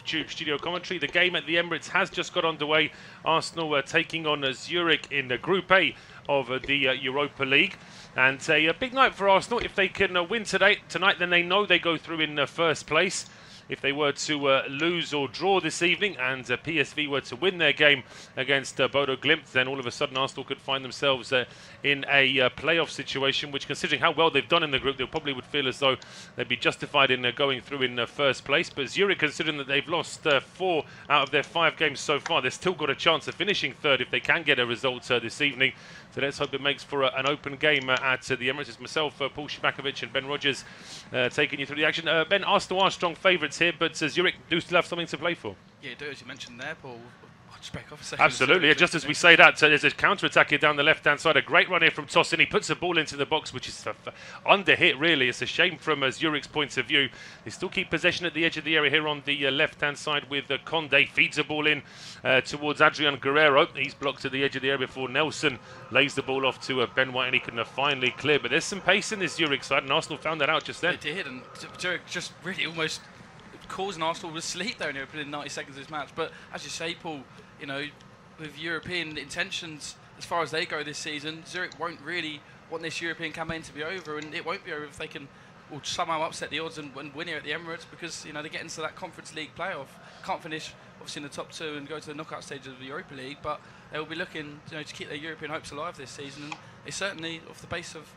Tube studio commentary. The game at the Emirates has just got underway. Arsenal taking on Zurich in Group A of the Europa League. And a big night for Arsenal. If they can win tonight, then they know they go through in first place. If they were to lose or draw this evening and PSV were to win their game against Bodo Glimt, then all of a sudden Arsenal could find themselves in a playoff situation, which, considering how well they've done in the group, they probably would feel as though they'd be justified in going through in first place. But Zurich, considering that they've lost 4 out of their 5 games so far, they've still got a chance of finishing third if they can get a result this evening. So let's hope it makes for an open game at the Emirates. It's myself, Paul Shibakovic and Ben Rogers taking you through the action. Ben, Arsenal are strong favourites here, but Zurich do still have something to play for. Yeah, do, as you mentioned there, Paul. I'll just break off a second. Absolutely, just as we say that, there's a counter-attack here down the left-hand side. A great run here from Tosin. He puts the ball into the box, which is under-hit, really. It's a shame from Zurich's point of view. They still keep possession at the edge of the area here on the left-hand side with Conde. Feeds the ball in towards Adrian Guerrero. He's blocked at the edge of the area before Nelson lays the ball off to Ben White, and he can finally clear. But there's some pace in this Zurich side, and Arsenal found that out just then. They did, and Zurich just really almost causing Arsenal to sleep there in 90 seconds of this match. But as you say, Paul, you know, with European intentions as far as they go this season, Zurich won't really want this European campaign to be over, and it won't be over if they can somehow upset the odds and win here at the Emirates, because you know they get into that Conference League playoff. Can't finish obviously in the top 2 and go to the knockout stage of the Europa League, but they will be looking, you know, to keep their European hopes alive this season, and it's certainly off the base of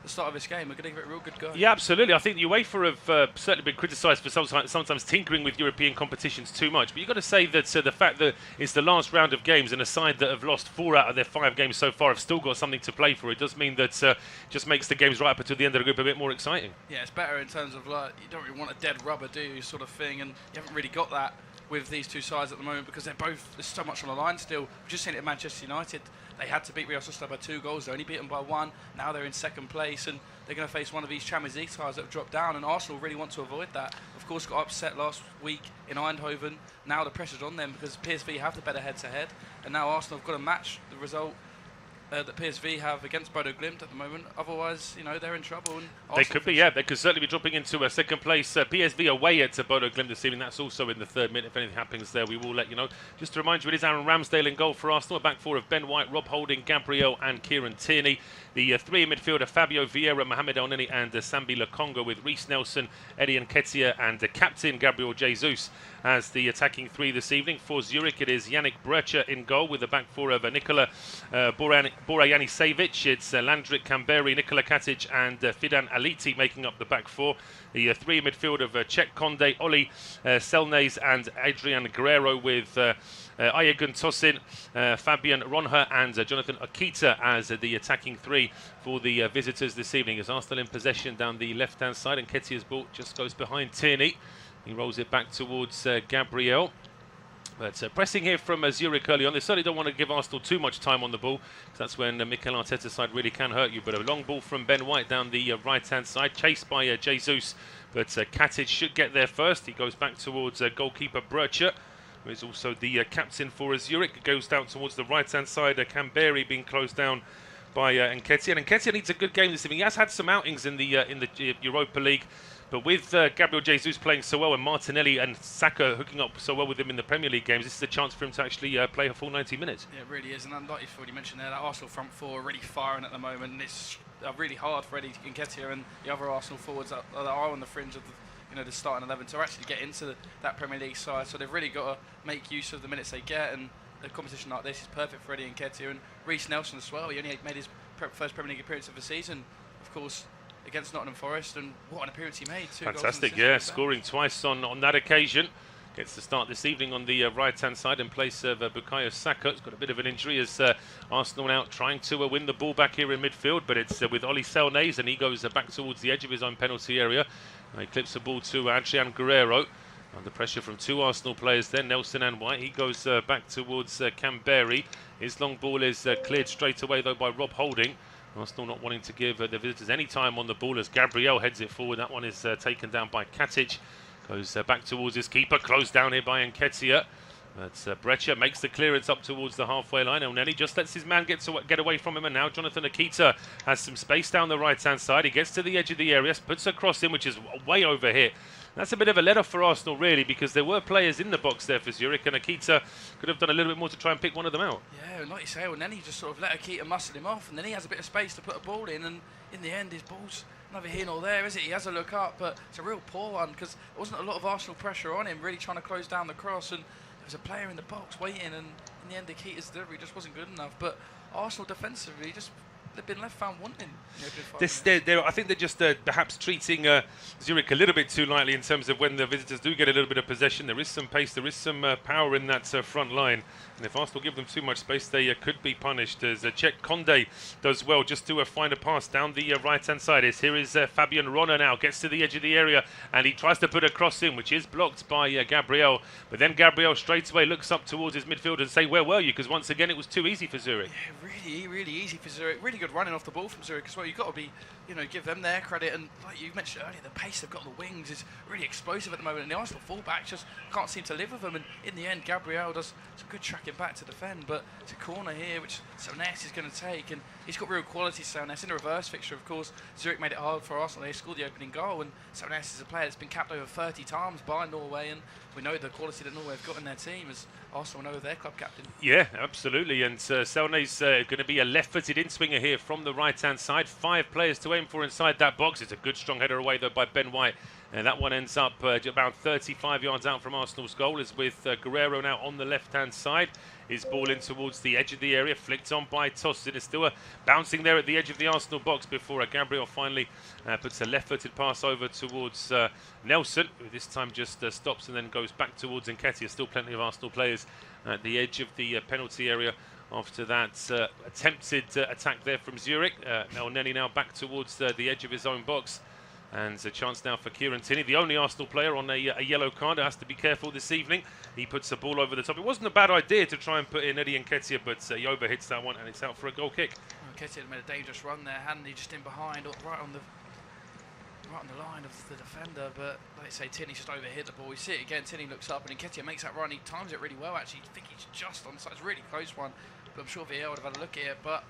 the start of this game, we're going to give it a real good go. Yeah, absolutely. I think the UEFA have certainly been criticised for sometimes tinkering with European competitions too much. But you've got to say that the fact that it's the last round of games and a side that have lost 4 out of their 5 games so far have still got something to play for. It does mean that just makes the games right up until the end of the group a bit more exciting. Yeah, it's better in terms of like you don't really want a dead rubber, do you, sort of thing, and you haven't really got that with these two sides at the moment because they're both, there's so much on the line still. We've just seen it at Manchester United. They had to beat Real Sociedad by 2 goals. They're only beaten by 1. Now they're in second place, and they're going to face one of these Champions League sides that have dropped down, and Arsenal really want to avoid that. Of course, got upset last week in Eindhoven. Now the pressure's on them because PSV have the better head-to-head, and now Arsenal have got to match the result that PSV have against Bodo Glimt at the moment. Otherwise, you know, they're in trouble. And they could be, yeah. They could certainly be dropping into a second place. PSV away at Bodo Glimt this evening. That's also in the 3rd minute. If anything happens there, we will let you know. Just to remind you, it is Aaron Ramsdale in goal for Arsenal. A back 4 of Ben White, Rob Holding, Gabriel and Kieran Tierney. The 3 in midfield are Fabio Vieira, Mohamed Elneny and Sambi Lokonga, with Reece Nelson, Eddie Nketiah and captain Gabriel Jesus as the attacking 3 this evening. For Zurich, it is Yannick Brecher in goal with the back 4 of Nikola Borajanisevic. It's Landrick Kamberi, Nikola Katic and Fidan Aliti making up the back 4. The 3 in midfield of Cech Conde, Oli Selnes and Adrian Guerrero, with Ayagun Tosin, Fabian Ronher and Jonathan Akita as the attacking 3 for the visitors this evening. As Arsenal in possession down the left-hand side, and Nketiah's ball just goes behind Tierney. He rolls it back towards Gabriel. But pressing here from Zurich early on. They certainly don't want to give Arsenal too much time on the ball, because that's when Mikel Arteta's side really can hurt you. But a long ball from Ben White down the right-hand side, chased by Jesus. But Katic should get there first. He goes back towards goalkeeper Brecher, who is also the captain for Zurich. It goes down towards the right-hand side. Kamberi being closed down by Nketiah. And Nketiah needs a good game this evening. He has had some outings in the Europa League. But with Gabriel Jesus playing so well and Martinelli and Saka hooking up so well with him in the Premier League games, this is a chance for him to actually play a full 90 minutes. Yeah, it really is. And like you've already mentioned there, that Arsenal front 4 are really firing at the moment. And it's really hard for Eddie Nketiah and the other Arsenal forwards that are on the fringe of the starting 11 to actually get into that Premier League side. So they've really got to make use of the minutes they get. And a competition like this is perfect for Eddie Nketiah. And Reece Nelson as well. He only made his first Premier League appearance of the season, of course, against Nottingham Forest, and what an appearance he made. 2 Fantastic, yeah, scoring twice on that occasion. Gets the start this evening on the right-hand side in place of Bukayo Saka. It's got a bit of an injury as Arsenal now trying to win the ball back here in midfield, but it's with Oli Selnes, and he goes back towards the edge of his own penalty area. He clips the ball to Adrian Guerrero. Under pressure from 2 Arsenal players then, Nelson and White. He goes back towards Kamberi. His long ball is cleared straight away, though, by Rob Holding. Arsenal not wanting to give the visitors any time on the ball as Gabriel heads it forward. That one is taken down by Katic. Goes back towards his keeper. Closed down here by Nketiah. But Brecher makes the clearance up towards the halfway line. Elneny just lets his man get away from him. And now Jonathan Akita has some space down the right-hand side. He gets to the edge of the area, puts a cross in, which is way over here. That's a bit of a let-off for Arsenal, really, because there were players in the box there for Zurich, and Akita could have done a little bit more to try and pick one of them out. Yeah, and like you say, and then he just sort of let Akita muscle him off, and then he has a bit of space to put a ball in, and in the end his ball's neither here nor there, is it? He has a look up, but it's a real poor one, because there wasn't a lot of Arsenal pressure on him, really trying to close down the cross, and there was a player in the box waiting, and in the end Akita's delivery just wasn't good enough. But Arsenal defensively, they've been left found wanting. I think they're just perhaps treating Zurich a little bit too lightly in terms of when the visitors do get a little bit of possession. There is some pace, there is some power in that front line. And if Arsenal give them too much space, they could be punished. As Czech Conde does well just to find a pass down the right-hand side. Here is Fabian Ronner now, gets to the edge of the area, and he tries to put a cross in, which is blocked by Gabriel. But then Gabriel straight away looks up towards his midfielder and say, where were you? Because once again, it was too easy for Zurich. Yeah, really easy for Zurich. Really good running off the ball from Zurich as well. You've got to be, give them their credit. And like you mentioned earlier, the pace they've got on the wings is really explosive at the moment. And the Arsenal fullback just can't seem to live with them. And in the end, Gabriel does some good tracking back to defend. But it's a corner here, which Selness is going to take. And he's got real quality, Selness. In a reverse fixture, of course, Zurich made it hard for Arsenal. They scored the opening goal. And Selness is a player that's been capped over 30 times by Norway. And we know the quality that Norway have got in their team, as Arsenal know their club captain. Yeah, absolutely. And Selness going to be a left-footed in-swinger here from the right-hand side. 5 players to aim for inside that box. It's a good strong header away, though, by Ben White. And that one ends up about 35 yards out from Arsenal's goal. Is with Guerrero now on the left-hand side. His ball in towards the edge of the area, flicked on by Tosin. It's still bouncing there at the edge of the Arsenal box before Gabriel finally puts a left-footed pass over towards Nelson, who this time just stops and then goes back towards Nketiah. Still plenty of Arsenal players at the edge of the penalty area after that attempted attack there from Zurich. Elneny now back towards the edge of his own box. And a chance now for Kieran Tierney, the only Arsenal player on a yellow card. Has to be careful this evening. He puts the ball over the top. It wasn't a bad idea to try and put in Eddie Nketiah, but he overhits that one and it's out for a goal kick. Nketiah made a dangerous run there, hadn't he? Just in behind, right on the line of the defender. But like I say, Tierney just overhit the ball. We see it again. Tierney looks up and Nketiah makes that run. He times it really well, actually. I think he's just on the side. It's a really close one. But I'm sure VAR would have had a look at it. But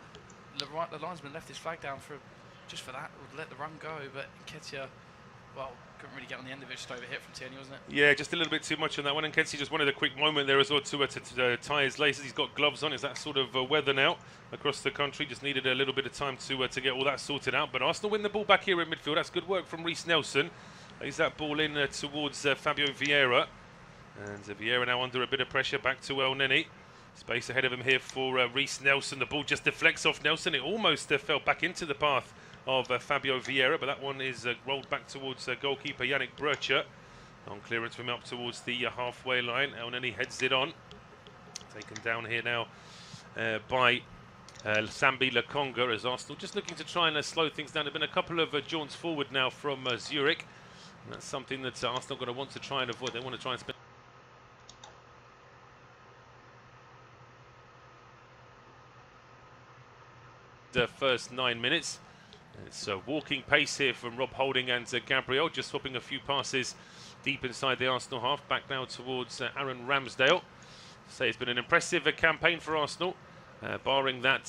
the linesman left his flag down just for that, would let the run go. But Nketiah, well, couldn't really get on the end of it, just overhit from Tierney, wasn't it? Yeah, just a little bit too much on that one. And Nketiah just wanted a quick moment there as well to tie his laces. He's got gloves on. It's that sort of weather now across the country. Just needed a little bit of time to get all that sorted out. But Arsenal win the ball back here in midfield. That's good work from Reiss Nelson. Lays that ball in towards Fabio Vieira. And Vieira now under a bit of pressure. Back to Elneny. Space ahead of him here for Reiss Nelson. The ball just deflects off Nelson. It almost fell back into the path of Fabio Vieira, but that one is rolled back towards goalkeeper Yannick Brøcher. On clearance from up towards the halfway line. Elneny heads it on. Taken down here now by Sambi Lokonga, as Arsenal just looking to try and slow things down. There have been a couple of jaunts forward now from Zurich. And that's something that Arsenal are going to want to try and avoid. They want to try and spend the first 9 minutes. It's a walking pace here from Rob Holding and Gabriel, just swapping a few passes deep inside the Arsenal half. Back now towards Aaron Ramsdale. So it's been an impressive campaign for Arsenal, barring that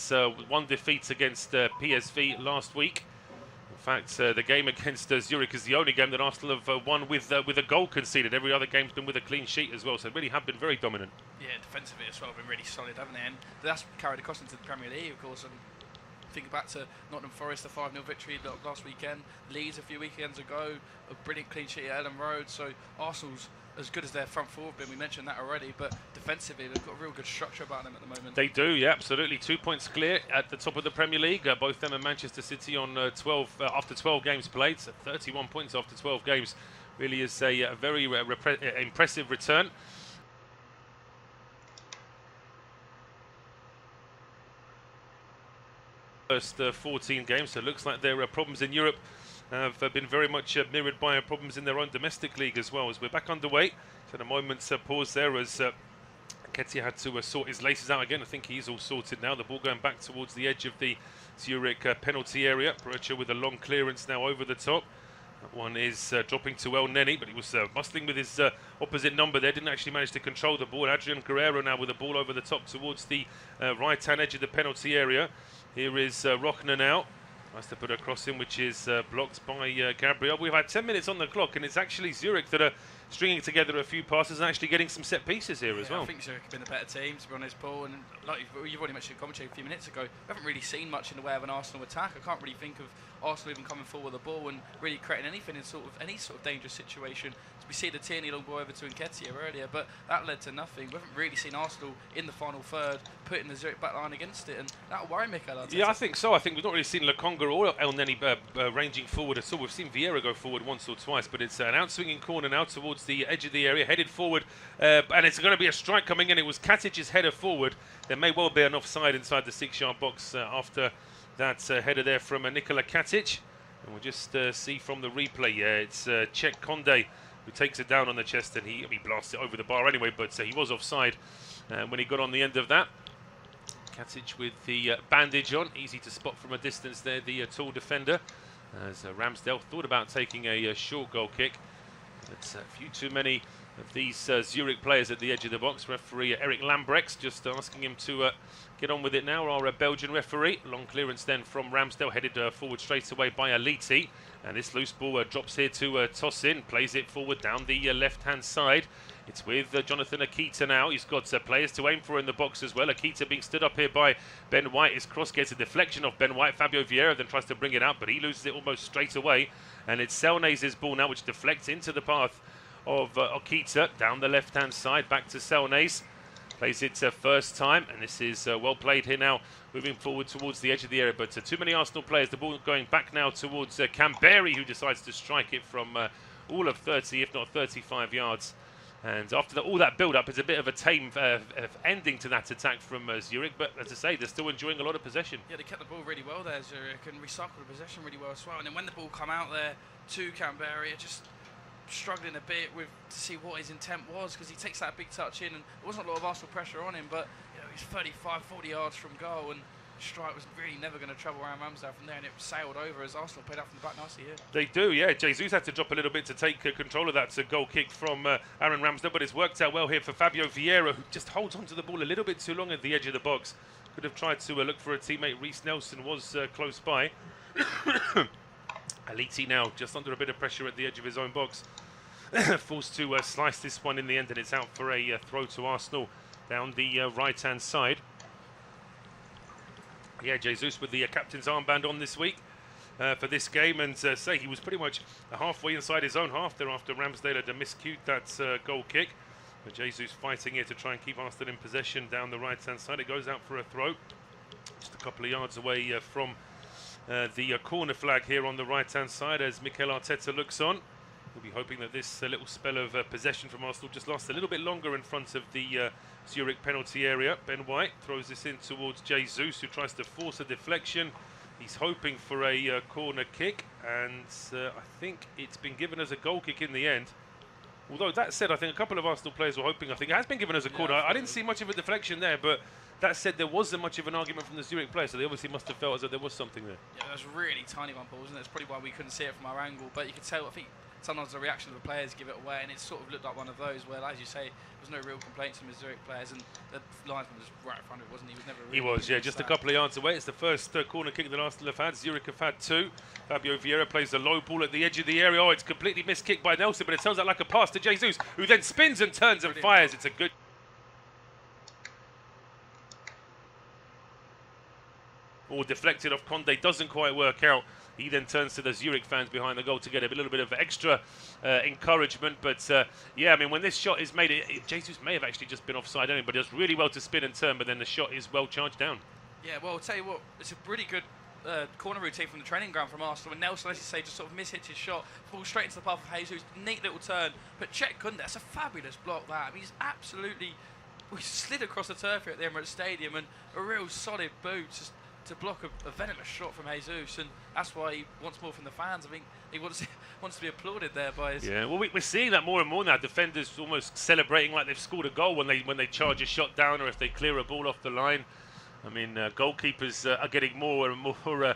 one defeat against PSV last week. In fact, the game against Zurich is the only game that Arsenal have won with a goal conceded. Every other game's been with a clean sheet as well, so they really have been very dominant. Yeah, defensively as well, been really solid, haven't they? And that's carried across into the Premier League, of course. And think back to Nottingham Forest, the 5-0 victory last weekend. Leeds a few weekends ago, a brilliant clean sheet at Ellen Road. So Arsenal's as good as their front four have been. We mentioned that already, but defensively they've got a real good structure about them at the moment. They do, yeah, absolutely. 2 points clear at the top of the Premier League. Both them and Manchester City on 12 after 12 games played. So 31 points after 12 games really is a very impressive return. First 14 games, so it looks like their problems in Europe have been very much mirrored by problems in their own domestic league as well. As we're back underway, so a moment's pause there as Nketiah had to sort his laces out again. I think he's all sorted now. The ball going back towards the edge of the Zurich penalty area. Brøcher with a long clearance now over the top. That one is dropping to Elneny, but he was bustling with his opposite number there. Didn't actually manage to control the ball. Adrian Guerrero now with the ball over the top towards the right-hand edge of the penalty area. Here is Rochner now. Nice to put a cross in, which is blocked by Gabriel. We've had 10 minutes on the clock, and it's actually Zurich that are stringing together a few passes and actually getting some set pieces here as well. I think Zurich have been the better team, to be honest, Paul. And like you've already mentioned in commentary a few minutes ago, we haven't really seen much in the way of an Arsenal attack. I can't really think of Arsenal even coming forward with the ball and really creating anything in any sort of dangerous situation. So we see the Tierney long ball over to Nketiah earlier, but that led to nothing. We haven't really seen Arsenal in the final third putting the Zurich back line against it, and that'll worry Mikel Arteta. Yeah, I think so. I think we've not really seen Lokonga or El Neni ranging forward at all. We've seen Vieira go forward once or twice, but it's an out-swinging corner now towards the edge of the area, headed forward, and it's going to be a strike coming in. It was Katic's header forward. There may well be an offside inside the 6-yard box after that header there from Nikola Katic. And we'll just see from the replay, it's Czech Conde who takes it down on the chest, and he blasts it over the bar anyway, but he was offside when he got on the end of that. Katic with the bandage on, easy to spot from a distance there, the tall defender, as Ramsdale thought about taking a short goal kick. But a few too many of these Zurich players at the edge of the box. Referee Eric Lambrecht just asking him to get on with it now. Our Belgian referee. Long clearance then from Ramsdale, headed forward straight away by Aliti. And this loose ball drops here to toss in, plays it forward down the left-hand side. It's with Jonathan Akita now. He's got players to aim for in the box as well. Akita being stood up here by Ben White. His cross gets a deflection off Ben White. Fabio Vieira then tries to bring it out, but he loses it almost straight away. And it's Selnays' ball now, which deflects into the path of Akita down the left-hand side, back to Selnays. Plays it first time, and this is well played here now, moving forward towards the edge of the area. But too many Arsenal players. The ball going back now towards Camberi, who decides to strike it from all of 30, if not 35 yards. And after all that build-up, it's a bit of a tame ending to that attack from Zurich. But as I say, they're still enjoying a lot of possession. Yeah, they kept the ball really well there, Zurich, and recycled the possession really well as well. And then when the ball come out there to Camberi, it just struggling a bit to see what his intent was, because he takes that big touch in, and there wasn't a lot of Arsenal pressure on him, but he's 35, 40 yards from goal, and strike was really never going to travel around Ramsdale from there, and it sailed over as Arsenal played out from the back nicely here. They do, yeah. Jesus had to drop a little bit to take control of that goal kick from Aaron Ramsdale, but it's worked out well here for Fabio Vieira, who just holds onto the ball a little bit too long at the edge of the box. Could have tried to look for a teammate. Reece Nelson was close by. Aliti now just under a bit of pressure at the edge of his own box. Forced to slice this one in the end, and it's out for a throw to Arsenal down the right-hand side. Yeah, Jesus with the captain's armband on this week for this game, and say he was pretty much halfway inside his own half there after Ramsdale had miscued that goal kick. But Jesus fighting here to try and keep Arsenal in possession down the right-hand side. It goes out for a throw, just a couple of yards away from the corner flag here on the right-hand side as Mikel Arteta looks on. We'll be hoping that this little spell of possession from Arsenal just lasts a little bit longer in front of the Zurich penalty area. Ben White throws this in towards Jesus, who tries to force a deflection. He's hoping for a corner kick, and I think it's been given as a goal kick in the end. Although that said, I think a couple of Arsenal players were hoping, I think it has been given as a corner. I didn't see much of a deflection there, but that said, there wasn't much of an argument from the Zurich players, so they obviously must have felt as though there was something there. Yeah, that was a really tiny one, Paul, wasn't it? That's probably why we couldn't see it from our angle, but you could tell, I think, sometimes the reaction of the players give it away, and it sort of looked like one of those where, as you say, there was no real complaints from the Zurich players, and the linesman was right in front of it, wasn't he? Was never really. He was, yeah, just a couple of yards away. It's the first corner kick that Arsenal have had. Zurich have had two. Fabio Vieira plays the low ball at the edge of the area. Oh, it's completely missed kick by Nelson, but it sounds like a pass to Jesus, who then spins and turns and fires. It's a good. All deflected off Conde, doesn't quite work out. He then turns to the Zurich fans behind the goal to get a little bit of extra encouragement. But yeah, I mean, when this shot is made, Jesus may have actually just been offside anyway, but he does really well to spin and turn, but then the shot is well charged down. Yeah, well, I'll tell you what, it's a really good corner routine from the training ground from Arsenal. And Nelson, as you say, just sort of mishits his shot, falls straight into the path of Jesus. Neat little turn. But Czech Kunde, that's a fabulous block, that. I mean, he's absolutely. We slid across the turf here at the Emirates Stadium, and a real solid boot to block a venomous shot from Jesus, and that's why he wants more from the fans. I think he wants to be applauded there by his. Yeah, well, we're seeing that more and more now. Defenders almost celebrating like they've scored a goal when they charge a shot down, or if they clear a ball off the line. I mean, goalkeepers are getting more and more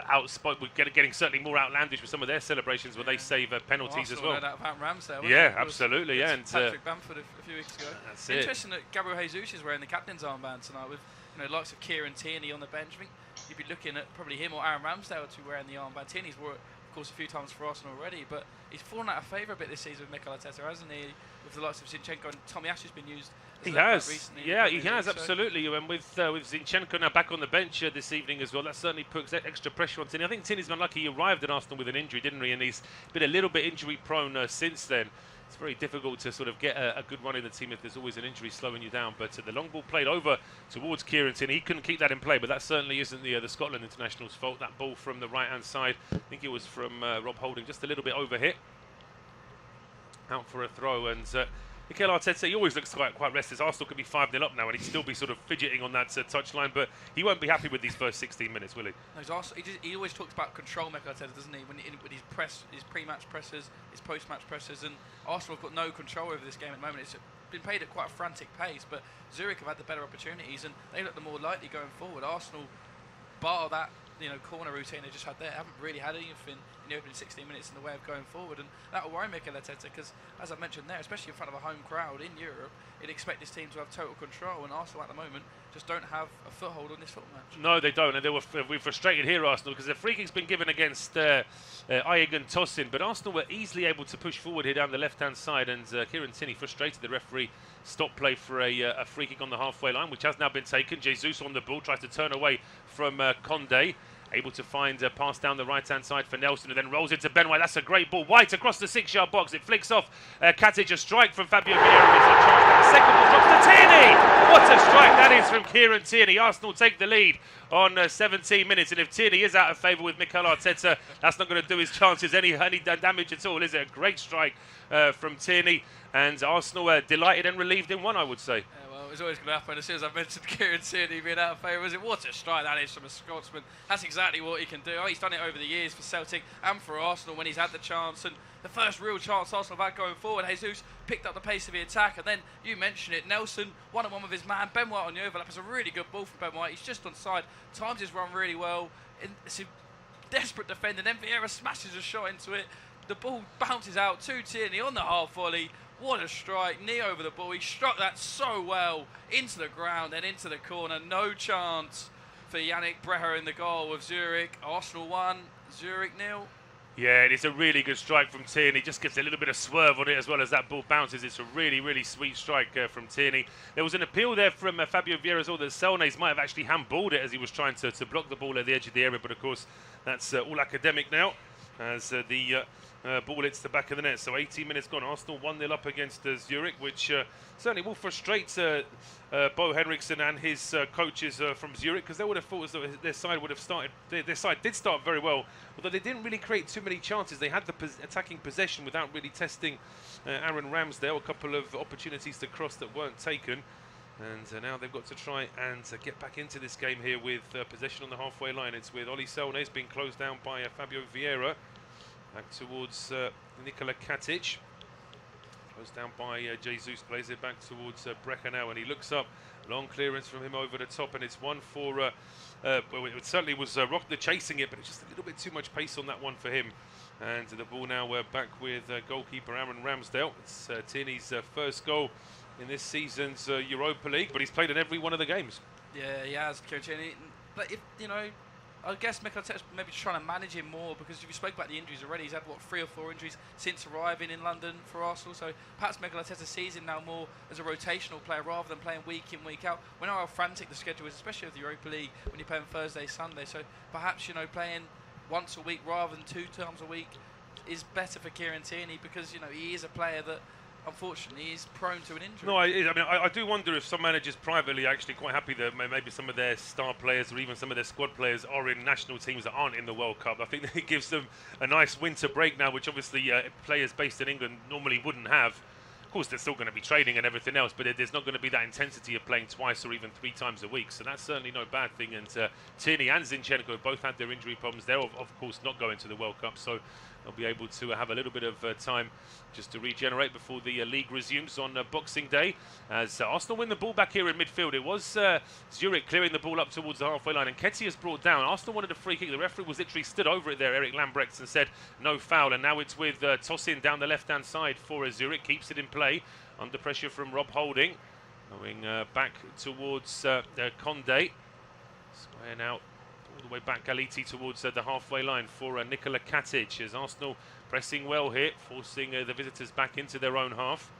outspoken. We're getting certainly more outlandish with some of their celebrations when they save penalties as well. That about Ramsdale, yeah, absolutely, yeah. And Patrick Bamford a few weeks ago. That's Interesting that Gabriel Jesus is wearing the captain's armband tonight with likes of Kieran Tierney on the bench. I think you'd be looking at probably him or Aaron Ramsdale to wearing the armband. Tierney's wore it, of course, a few times for Arsenal already, but he's fallen out of favour a bit this season with Mikel Arteta, hasn't he? With the likes of Zinchenko, and Tommy Ash has been used. He has, yeah, he has, absolutely. And with Zinchenko now back on the bench this evening as well, that certainly puts extra pressure on Tierney. I think Tierney's been lucky. He arrived at Arsenal with an injury, didn't he? And he's been a little bit injury prone since then. It's very difficult to sort of get a good run in the team if there's always an injury slowing you down. But the long ball played over towards Kieran Tierney. He couldn't keep that in play, but that certainly isn't the Scotland international's fault. That ball from the right-hand side, I think it was from Rob Holding, just a little bit overhit. Out for a throw, and Mikel Arteta, he always looks quite restless. Arsenal could be 5-0 up now and he'd still be sort of fidgeting on that touchline, but he won't be happy with these first 16 minutes, will he? No, he always talks about control, Mikel Arteta, doesn't he? With his press, his pre-match presses, his post-match presses, and Arsenal have got no control over this game at the moment. It's been played at quite a frantic pace, but Zurich have had the better opportunities and they look the more likely going forward. Arsenal, bar that corner routine they just had there, haven't really had anything in the opening 16 minutes in the way of going forward, and that will worry Mikel Arteta because, as I mentioned there, especially in front of a home crowd in Europe, you'd expect this team to have total control, and Arsenal at the moment just don't have a foothold on this football match. No, they don't, and we're frustrated here, Arsenal, because the free kick's been given against Ayegun Tosin, but Arsenal were easily able to push forward here down the left-hand side, and Kieran Tierney frustrated the referee. Stop play for a free kick on the halfway line, which has now been taken. Jesus on the ball, tries to turn away from Condé. Able to find a pass down the right-hand side for Nelson, and then rolls into Ben White. That's a great ball. White across the 6-yard box. It flicks off Katic. A strike from Fabio Vieira. The second ball drops to Tierney. What a strike that is from Kieran Tierney. Arsenal take the lead on 17 minutes, and if Tierney is out of favour with Mikel Arteta, that's not going to do his chances any damage at all, is it? A great strike from Tierney, and Arsenal delighted and relieved in one, I would say. It's always going to happen. As soon as I mentioned Kieran Tierney being out of favour, what a strike that is from a Scotsman. That's exactly what he can do. He's done it over the years for Celtic and for Arsenal when he's had the chance. And the first real chance Arsenal have had going forward, Jesus picked up the pace of the attack. And then, you mentioned it, Nelson, one-on-one with his man. Ben White on the overlap. It's a really good ball from Ben White. He's just on side. Times his run really well. It's a desperate defender. Then Vieira smashes a shot into it. The ball bounces out to Tierney on the half volley. What a strike, knee over the ball. He struck that so well into the ground and into the corner. No chance for Yannick Breher in the goal of Zurich. Arsenal 1, Zurich 0. Yeah, it is a really good strike from Tierney. Just gets a little bit of swerve on it as well as that ball bounces. It's a really, really sweet strike from Tierney. There was an appeal there from Fabio Vieira as well that Selnes might have actually handballed it as he was trying to block the ball at the edge of the area. But of course, that's all academic now as the ball hits the back of the net. So 18 minutes gone. Arsenal 1-0 up against Zurich, which certainly will frustrate Bo Henriksen and his coaches from Zurich, because they would have thought as though their side would have started. Their side did start very well, although they didn't really create too many chances. They had the attacking possession without really testing Aaron Ramsdale. A couple of opportunities to cross that weren't taken. And now they've got to try and get back into this game here with possession on the halfway line. It's with Oli Selnes being closed down by Fabio Vieira. Back towards Nikola Katic. Closed down by Jesus. Plays it back towards Brecher now, and he looks up. Long clearance from him over the top, and it's one for... well, it certainly was Rockner chasing it, but it's just a little bit too much pace on that one for him. And the ball now back with goalkeeper Aaron Ramsdale. It's Tierney's first goal in this season's Europa League, but he's played in every one of the games. Yeah, he has, Kieran Tierney. But if, I guess Mikel Arteta's maybe just trying to manage him more, because we spoke about the injuries already. He's had, 3 or 4 injuries since arriving in London for Arsenal. So perhaps Mikel Arteta sees him now more as a rotational player rather than playing week in, week out. We know how frantic the schedule is, especially with the Europa League when you're playing Thursday, Sunday. So perhaps, playing once a week rather than 2 times a week is better for Kieran Tierney, because, he is a player that unfortunately is prone to an injury. No, I do wonder if some managers privately are actually quite happy that maybe some of their star players or even some of their squad players are in national teams that aren't in the World Cup. I think that it gives them a nice winter break now, which obviously players based in England normally wouldn't have. Of course, they're still going to be training and everything else, but there's not going to be that intensity of playing twice or even 3 times a week. So that's certainly no bad thing. And Tierney and Zinchenko have both had their injury problems. They're, of course, not going to the World Cup. So they'll be able to have a little bit of time just to regenerate before the league resumes on Boxing Day. As Arsenal win the ball back here in midfield. It was Zurich clearing the ball up towards the halfway line, and Ketty brought down. Arsenal wanted a free kick. The referee was literally stood over it there, Eric Lambrechts, and said no foul. And now it's with Tosin down the left-hand side for Zurich. Keeps it in play under pressure from Rob Holding. Going back towards Condé. Squaring out All the way back, Galiti towards the halfway line for Nikola Katic, as Arsenal pressing well here, forcing the visitors back into their own half.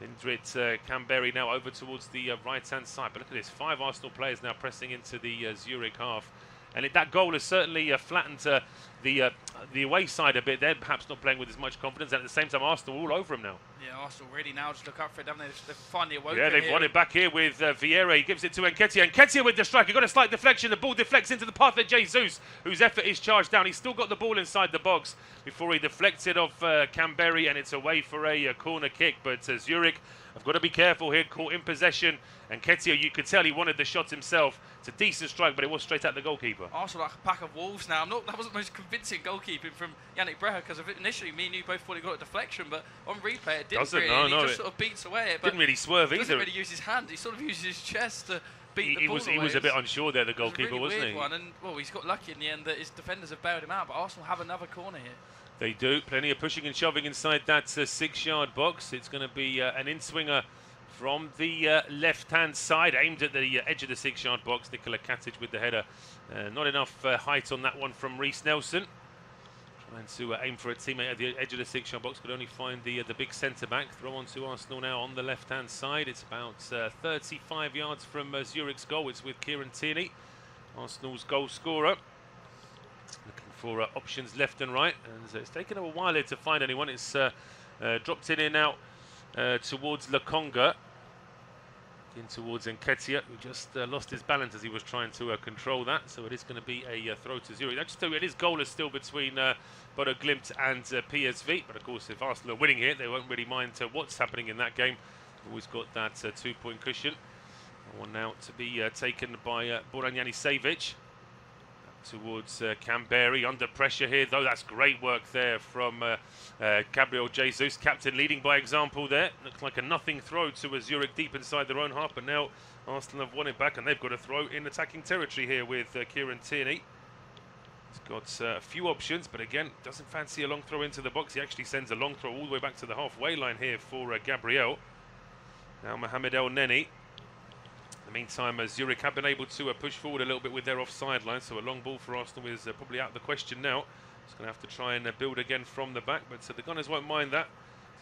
Indrit Kamberi now over towards the right-hand side. But look at this, 5 Arsenal players now pressing into the Zurich half. And that goal has certainly flattened the away side a bit. They're perhaps not playing with as much confidence. And at the same time, Arsenal all over them now. Yeah, Arsenal really now just look up for it, haven't they? They've finally awoken. Yeah, they've won it back here with Vieira. He gives it to Nketiah. Nketiah with the strike. He got a slight deflection. The ball deflects into the path of Jesus, whose effort is charged down. He's still got the ball inside the box before he deflects it off Kamberi, and it's away for a corner kick. But Zurich have got to be careful here. Caught in possession. And Nketiah, you could tell he wanted the shot himself. It's a decent strike, but it was straight at the goalkeeper. Arsenal like a pack of wolves now. That wasn't the most convincing goalkeeping from Yannick Breher, because initially me and you both thought he got a deflection, but on replay it didn't really. He just sort of beats away it. Didn't really swerve either. He doesn't really use his hand. He sort of uses his chest to beat the ball away. He was a bit unsure there, the goalkeeper, wasn't he? One. And well, he's got lucky in the end that his defenders have bailed him out. But Arsenal have another corner here. They do. Plenty of pushing and shoving inside that 6-yard box. It's going to be an in-swinger from the left-hand side, aimed at the edge of the 6-yard box. Nikola Katic with the header. Not enough height on that one from Reece Nelson. Trying to aim for a teammate at the edge of the 6-yard box. Could only find the big centre-back. Throw on to Arsenal now on the left-hand side. It's about 35 yards from Zurich's goal. It's with Kieran Tierney, Arsenal's goal scorer. Looking for options left and right. And it's taken a while here to find anyone. It's dropped in here now towards Lokonga. In towards Nketiah, who just lost his balance as he was trying to control that. So it is going to be a throw to Zurich. I just tell you, it is goalless still between Bodo Glimt and PSV. But of course, if Arsenal are winning here, they won't really mind what's happening in that game. Always got that 2-point cushion. One now to be taken by Boran Janicevic. Towards Kamberi, under pressure here, though. That's great work there from Gabriel Jesus, captain, leading by example there. Looks like a nothing throw to Zurich deep inside their own half, but now Arsenal have won it back, and they've got a throw in attacking territory here with Kieran Tierney. He's got a few options, but again, doesn't fancy a long throw into the box. He actually sends a long throw all the way back to the halfway line here for Gabriel. Now Mohamed El Neni. In the meantime, Zurich have been able to push forward a little bit with their offside line, so a long ball for Arsenal is probably out of the question now. It's going to have to try and build again from the back, but the Gunners won't mind that.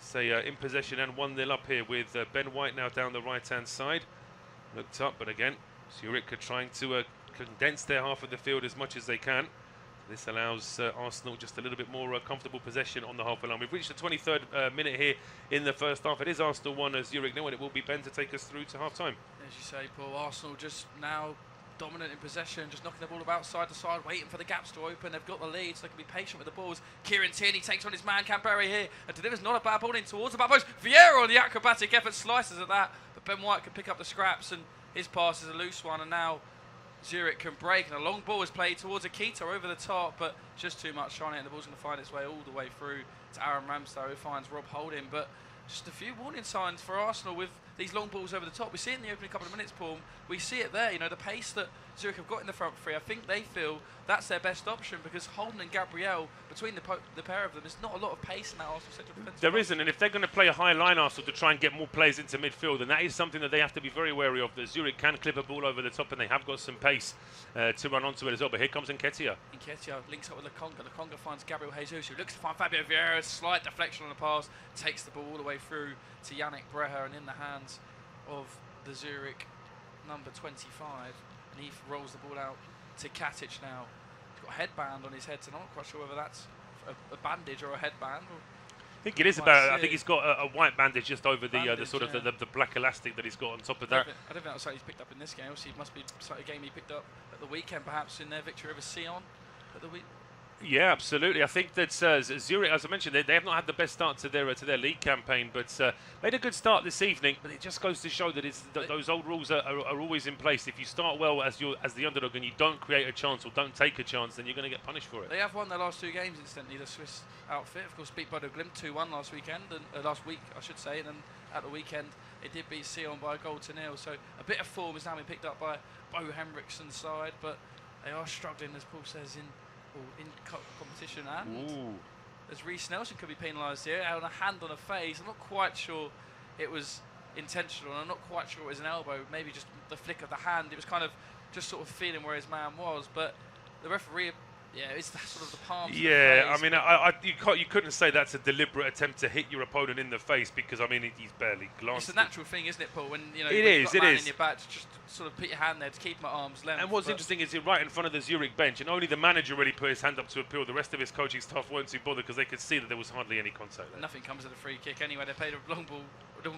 Say in possession and 1-0 up here with Ben White now down the right-hand side. Looked up, but again, Zurich are trying to condense their half of the field as much as they can. This allows Arsenal just a little bit more comfortable possession on the halfway line. We've reached the 23rd minute here in the first half. It is Arsenal 1, Zurich 0, and it will be Ben to take us through to half-time. As you say, Paul, Arsenal just now dominant in possession, just knocking the ball about side to side, waiting for the gaps to open. They've got the lead, so they can be patient with the balls. Kieran Tierney takes on his man, Kamberi here, and delivers not a bad ball in towards the back post. Vieira on the acrobatic effort slices at that, but Ben White can pick up the scraps, and his pass is a loose one, and now Zurich can break, and a long ball is played towards Akita over the top, but just too much on it, and the ball's going to find its way all the way through to Aaron Ramsdale, who finds Rob Holding. But just a few warning signs for Arsenal with these long balls over the top. We see it in the opening couple of minutes, Paul. We see it there, you know, the pace that Zurich have got in the front three. I think they feel that's their best option, because Holden and Gabriel, between the pair of them, there's not a lot of pace in that Arsenal central defence. There isn't, and if they're going to play a high line Arsenal to try and get more players into midfield, then that is something that they have to be very wary of. That Zurich can clip a ball over the top, and they have got some pace to run onto it as well. But here comes Nketiah. Nketiah links up with Lokonga. Lokonga finds Gabriel Jesus, who looks to find Fabio Vieira. Slight deflection on the pass, takes the ball all the way through to Yannick Breher, and in the hands of the Zurich number 25, and he rolls the ball out to Katic now. He's got a headband on his head, so I'm not quite sure whether that's a bandage or a headband. I think it is about. I think he's got a white bandage just over the sort of yeah. the black elastic that he's got on top of that. I don't think that's something he's picked up in this game. Obviously, it must be a game he picked up at the weekend, perhaps in their victory over Sion at the week. Yeah, absolutely. I think that Zurich, as I mentioned, they have not had the best start to their league campaign, but made a good start this evening. But it just goes to show that those old rules are always in place. If you start well as the underdog and you don't create a chance or don't take a chance, then you're going to get punished for it. They have won their last two games instantly. The Swiss outfit, of course, beat Bodo Glimt 2-1 last weekend, and last week I should say, and then at the weekend it did beat Sion by a goal to nil. So a bit of form is now being picked up by Bo Henriksen's side, but they are struggling, as Paul says, in competition, and as Reece Nelson could be penalised here, on a hand on a face. I'm not quite sure it was intentional, and I'm not quite sure it was an elbow, maybe just the flick of the hand. It was kind of just sort of feeling where his man was, but the referee, it's that sort of the palms. Yeah, of the face, I mean, you couldn't say that's a deliberate attempt to hit your opponent in the face because I mean he's barely glanced. It's a natural thing, isn't it, Paul? When it when is. you've got a man in your back, to just sort of put your hand there to keep him at arm's length. And what's interesting is you're right in front of the Zurich bench, and only the manager really put his hand up to appeal. The rest of his coaching staff weren't too bothered because they could see that there was hardly any contact there. Nothing comes of the free kick anyway. They played a long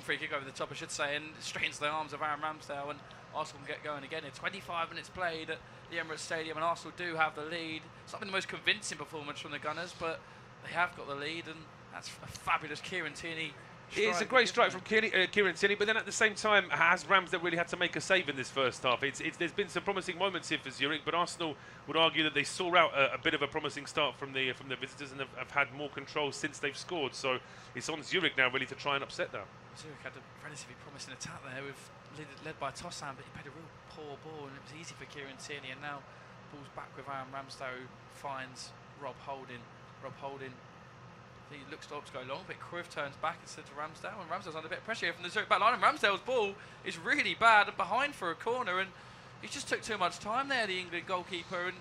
free kick over the top, I should say, and straight into the arms of Aaron Ramsdale, and Arsenal can get going again. It's 25 minutes played at the Emirates Stadium, and Arsenal do have the lead. It's not been the most convincing performance from the Gunners, but they have got the lead, and that's a fabulous Kieran Tierney. It's a great strike from Kieran Tierney, but then at the same time, has Ramsdale really had to make a save in this first half? There's been some promising moments here for Zurich, but Arsenal would argue that they saw out a bit of a promising start from the visitors and have had more control since they've scored. So it's on Zurich now really to try and upset that. Zurich had a relatively promising attack there, led by Tosan, but he played a real poor ball, and it was easy for Kieran Tierney. And now ball's back with Aaron Ramsdale, who finds Rob Holding. He looks to go long, but Cruyff turns back instead to Ramsdale, and Ramsdale's under a bit of pressure here from the Zurich back line, and Ramsdale's ball is really bad and behind for a corner, and he just took too much time there, the England goalkeeper, and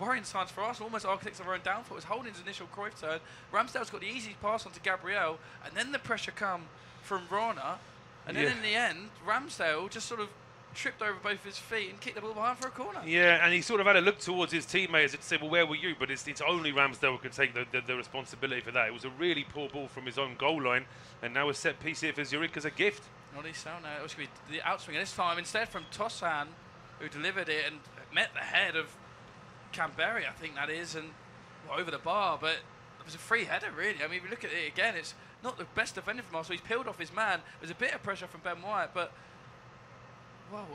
worrying signs for us, almost architects of our own downfall. It was Holding's initial Cruyff turn. Ramsdale's got the easy pass onto Gabriel, and then the pressure come from Rana, and then in the end, Ramsdale just sort of tripped over both his feet and kicked the ball behind for a corner. Yeah, and he sort of had a look towards his teammates as if to say, well, where were you? But it's only Ramsdale who can take the responsibility for that. It was a really poor ball from his own goal line, and now a set piece here for Zurich as a gift. Noddy Selna, it was going to be the outswinger this time, instead from Tosan, who delivered it and met the head of Canberra, I think that is, and over the bar, but it was a free header, really. I mean, if you look at it again, it's not the best defender from Arsenal. He's peeled off his man. There's a bit of pressure from Ben White, but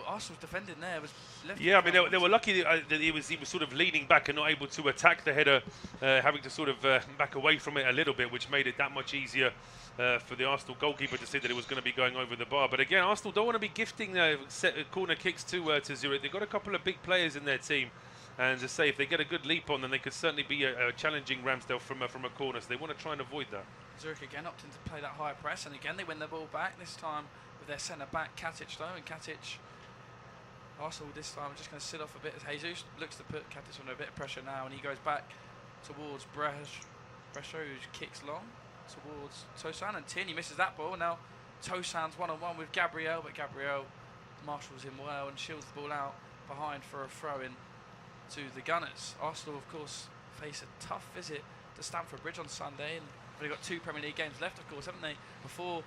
Arsenal's defending there was left. Yeah, I mean they were lucky that he was sort of leaning back and not able to attack the header, having to sort of back away from it a little bit, which made it that much easier for the Arsenal goalkeeper to see that it was going to be going over the bar. But again, Arsenal don't want to be gifting corner kicks to Zurich. They've got a couple of big players in their team, and to say if they get a good leap on, then they could certainly be challenging Ramsdale from a corner. So they want to try and avoid that. Zurich again opting to play that high press, and again they win the ball back. This time with their centre back Katic though, and Katic. Arsenal this time are just going to sit off a bit as Jesus looks to put Katic under a bit of pressure now, and he goes back towards Brescia, who kicks long towards Tosan, and Tierney misses that ball. Now Tosan's one-on-one with Gabriel, but Gabriel marshals him well and shields the ball out behind for a throw-in to the Gunners. Arsenal, of course, face a tough visit to Stamford Bridge on Sunday, and they've got 2 Premier League games left, of course, haven't they? Before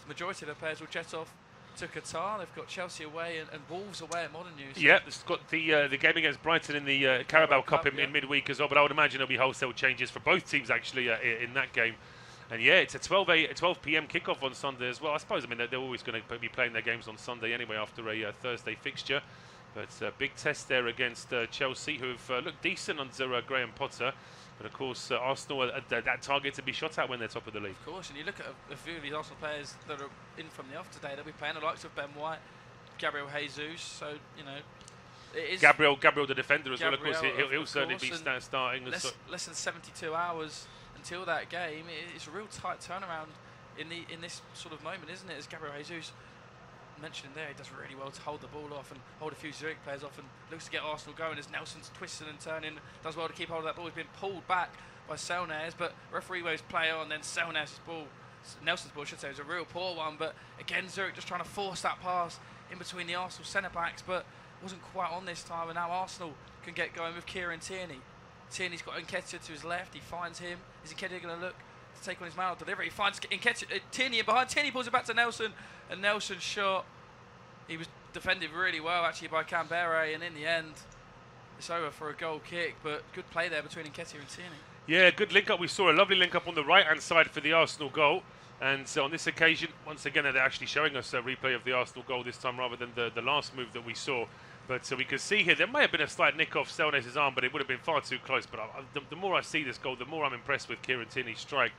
majority of their players will jet off to Qatar. They've got Chelsea away and Wolves away at Modern News. Yeah, it's got the game against Brighton in the Carabao Cup in midweek as well. But I would imagine there'll be wholesale changes for both teams actually in that game. And yeah, it's a 12 p.m. kickoff on Sunday as well. I suppose they're always going to be playing their games on Sunday anyway after a Thursday fixture. But big test there against Chelsea, who've looked decent under Graham Potter. But of course, Arsenal are that target to be shot at when they're top of the league. Of course, and you look at a few of these Arsenal players that are in from the off today. They'll be playing the likes of Ben White, Gabriel Jesus. So it is Gabriel the defender as well. Of course, he'll certainly be starting. Less than 72 hours until that game. It's a real tight turnaround in this sort of moment, isn't it? As Gabriel Jesus mentioned there, he does really well to hold the ball off and hold a few Zurich players off, and looks to get Arsenal going as Nelson's twisting and turning, does well to keep hold of that ball. He's been pulled back by Selnes, but referee waves play on, then Nelson's ball, I should say, was a real poor one, but again Zurich just trying to force that pass in between the Arsenal centre-backs, but wasn't quite on this time, and now Arsenal can get going with Kieran Tierney. Tierney's got Nketiah to his left, he finds him. Is Nketiah going to look to take on his man on delivery? He finds Tierney in behind, Tierney pulls it back to Nelson, and Nelson's shot, he was defended really well actually by Canberra, and in the end it's over for a goal kick, but good play there between Nketiah and Tierney. Yeah, good link up. We saw a lovely link up on the right hand side for the Arsenal goal, and so on this occasion, once again, they're actually showing us a replay of the Arsenal goal this time rather than the last move that we saw. But so we can see here, there may have been a slight nick off Selnes' arm, but it would have been far too close. But the more I see this goal, the more I'm impressed with Kieran Tierney's strike,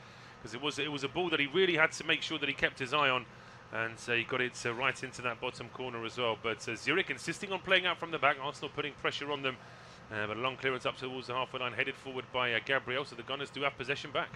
because it was a ball that he really had to make sure that he kept his eye on, and he got it right into that bottom corner as well. But Zurich insisting on playing out from the back, Arsenal putting pressure on them, but a long clearance up towards the halfway line, headed forward by Gabriel, so the Gunners do have possession back.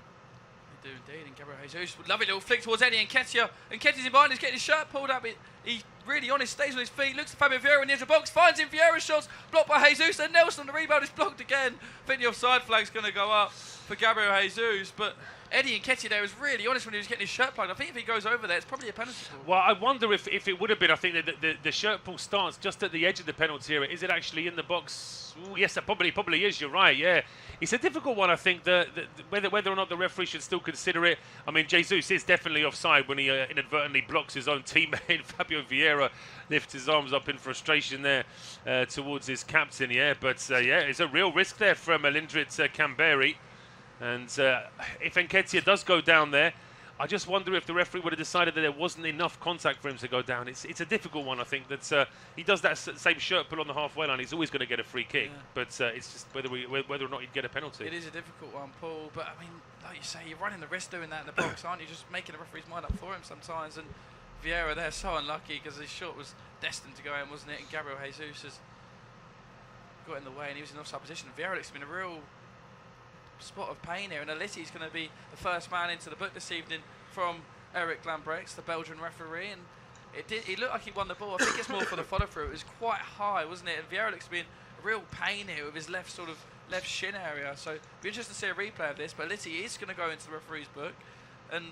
do indeed. And Gabriel Jesus, lovely little flick towards Eddie Nketiah. Nketiah's in behind, he's getting his shirt pulled up. He's really honest, stays on his feet, looks at Fabio Vieira near the box, finds him. Vieira's shots blocked by Jesus, and Nelson on the rebound is blocked again. I think the offside flag's going to go up for Gabriel Jesus, but Eddie Nketiah there was really honest when he was getting his shirt plugged. I think if he goes over there, it's probably a penalty. Well, I wonder if it would have been. I think that the shirt pull starts just at the edge of the penalty area. Is it actually in the box? Ooh, yes, it probably is. You're right. Yeah, it's a difficult one. I think whether or not the referee should still consider it. I mean, Jesus is definitely offside when he inadvertently blocks his own teammate. Fabio Vieira lifts his arms up in frustration there towards his captain. Yeah, but yeah, it's a real risk there from Alindrit Kamberi. And if Nketiah does go down there, I just wonder if the referee would have decided that there wasn't enough contact for him to go down. It's a difficult one, I think, that he does that same shirt pull on the halfway line. He's always going to get a free kick, but it's just whether or not he'd get a penalty. It is a difficult one, Paul, but I mean, like you say, you're running the risk doing that in the box, aren't you? Just making the referee's mind up for him sometimes. And Vieira there, so unlucky because his shot was destined to go in, wasn't it? And Gabriel Jesus has got in the way and he was in offside position. Vieira looks to be in a real spot of pain here, and Aliti's going to be the first man into the book this evening from Eric Lambrechts, the Belgian referee, and he looked like he won the ball. I think it's more for the follow through. It was quite high, wasn't it? And Vieira looks to be in real pain here with his left shin area, so it'll be interesting to see a replay of this. But Aliti is going to go into the referee's book, and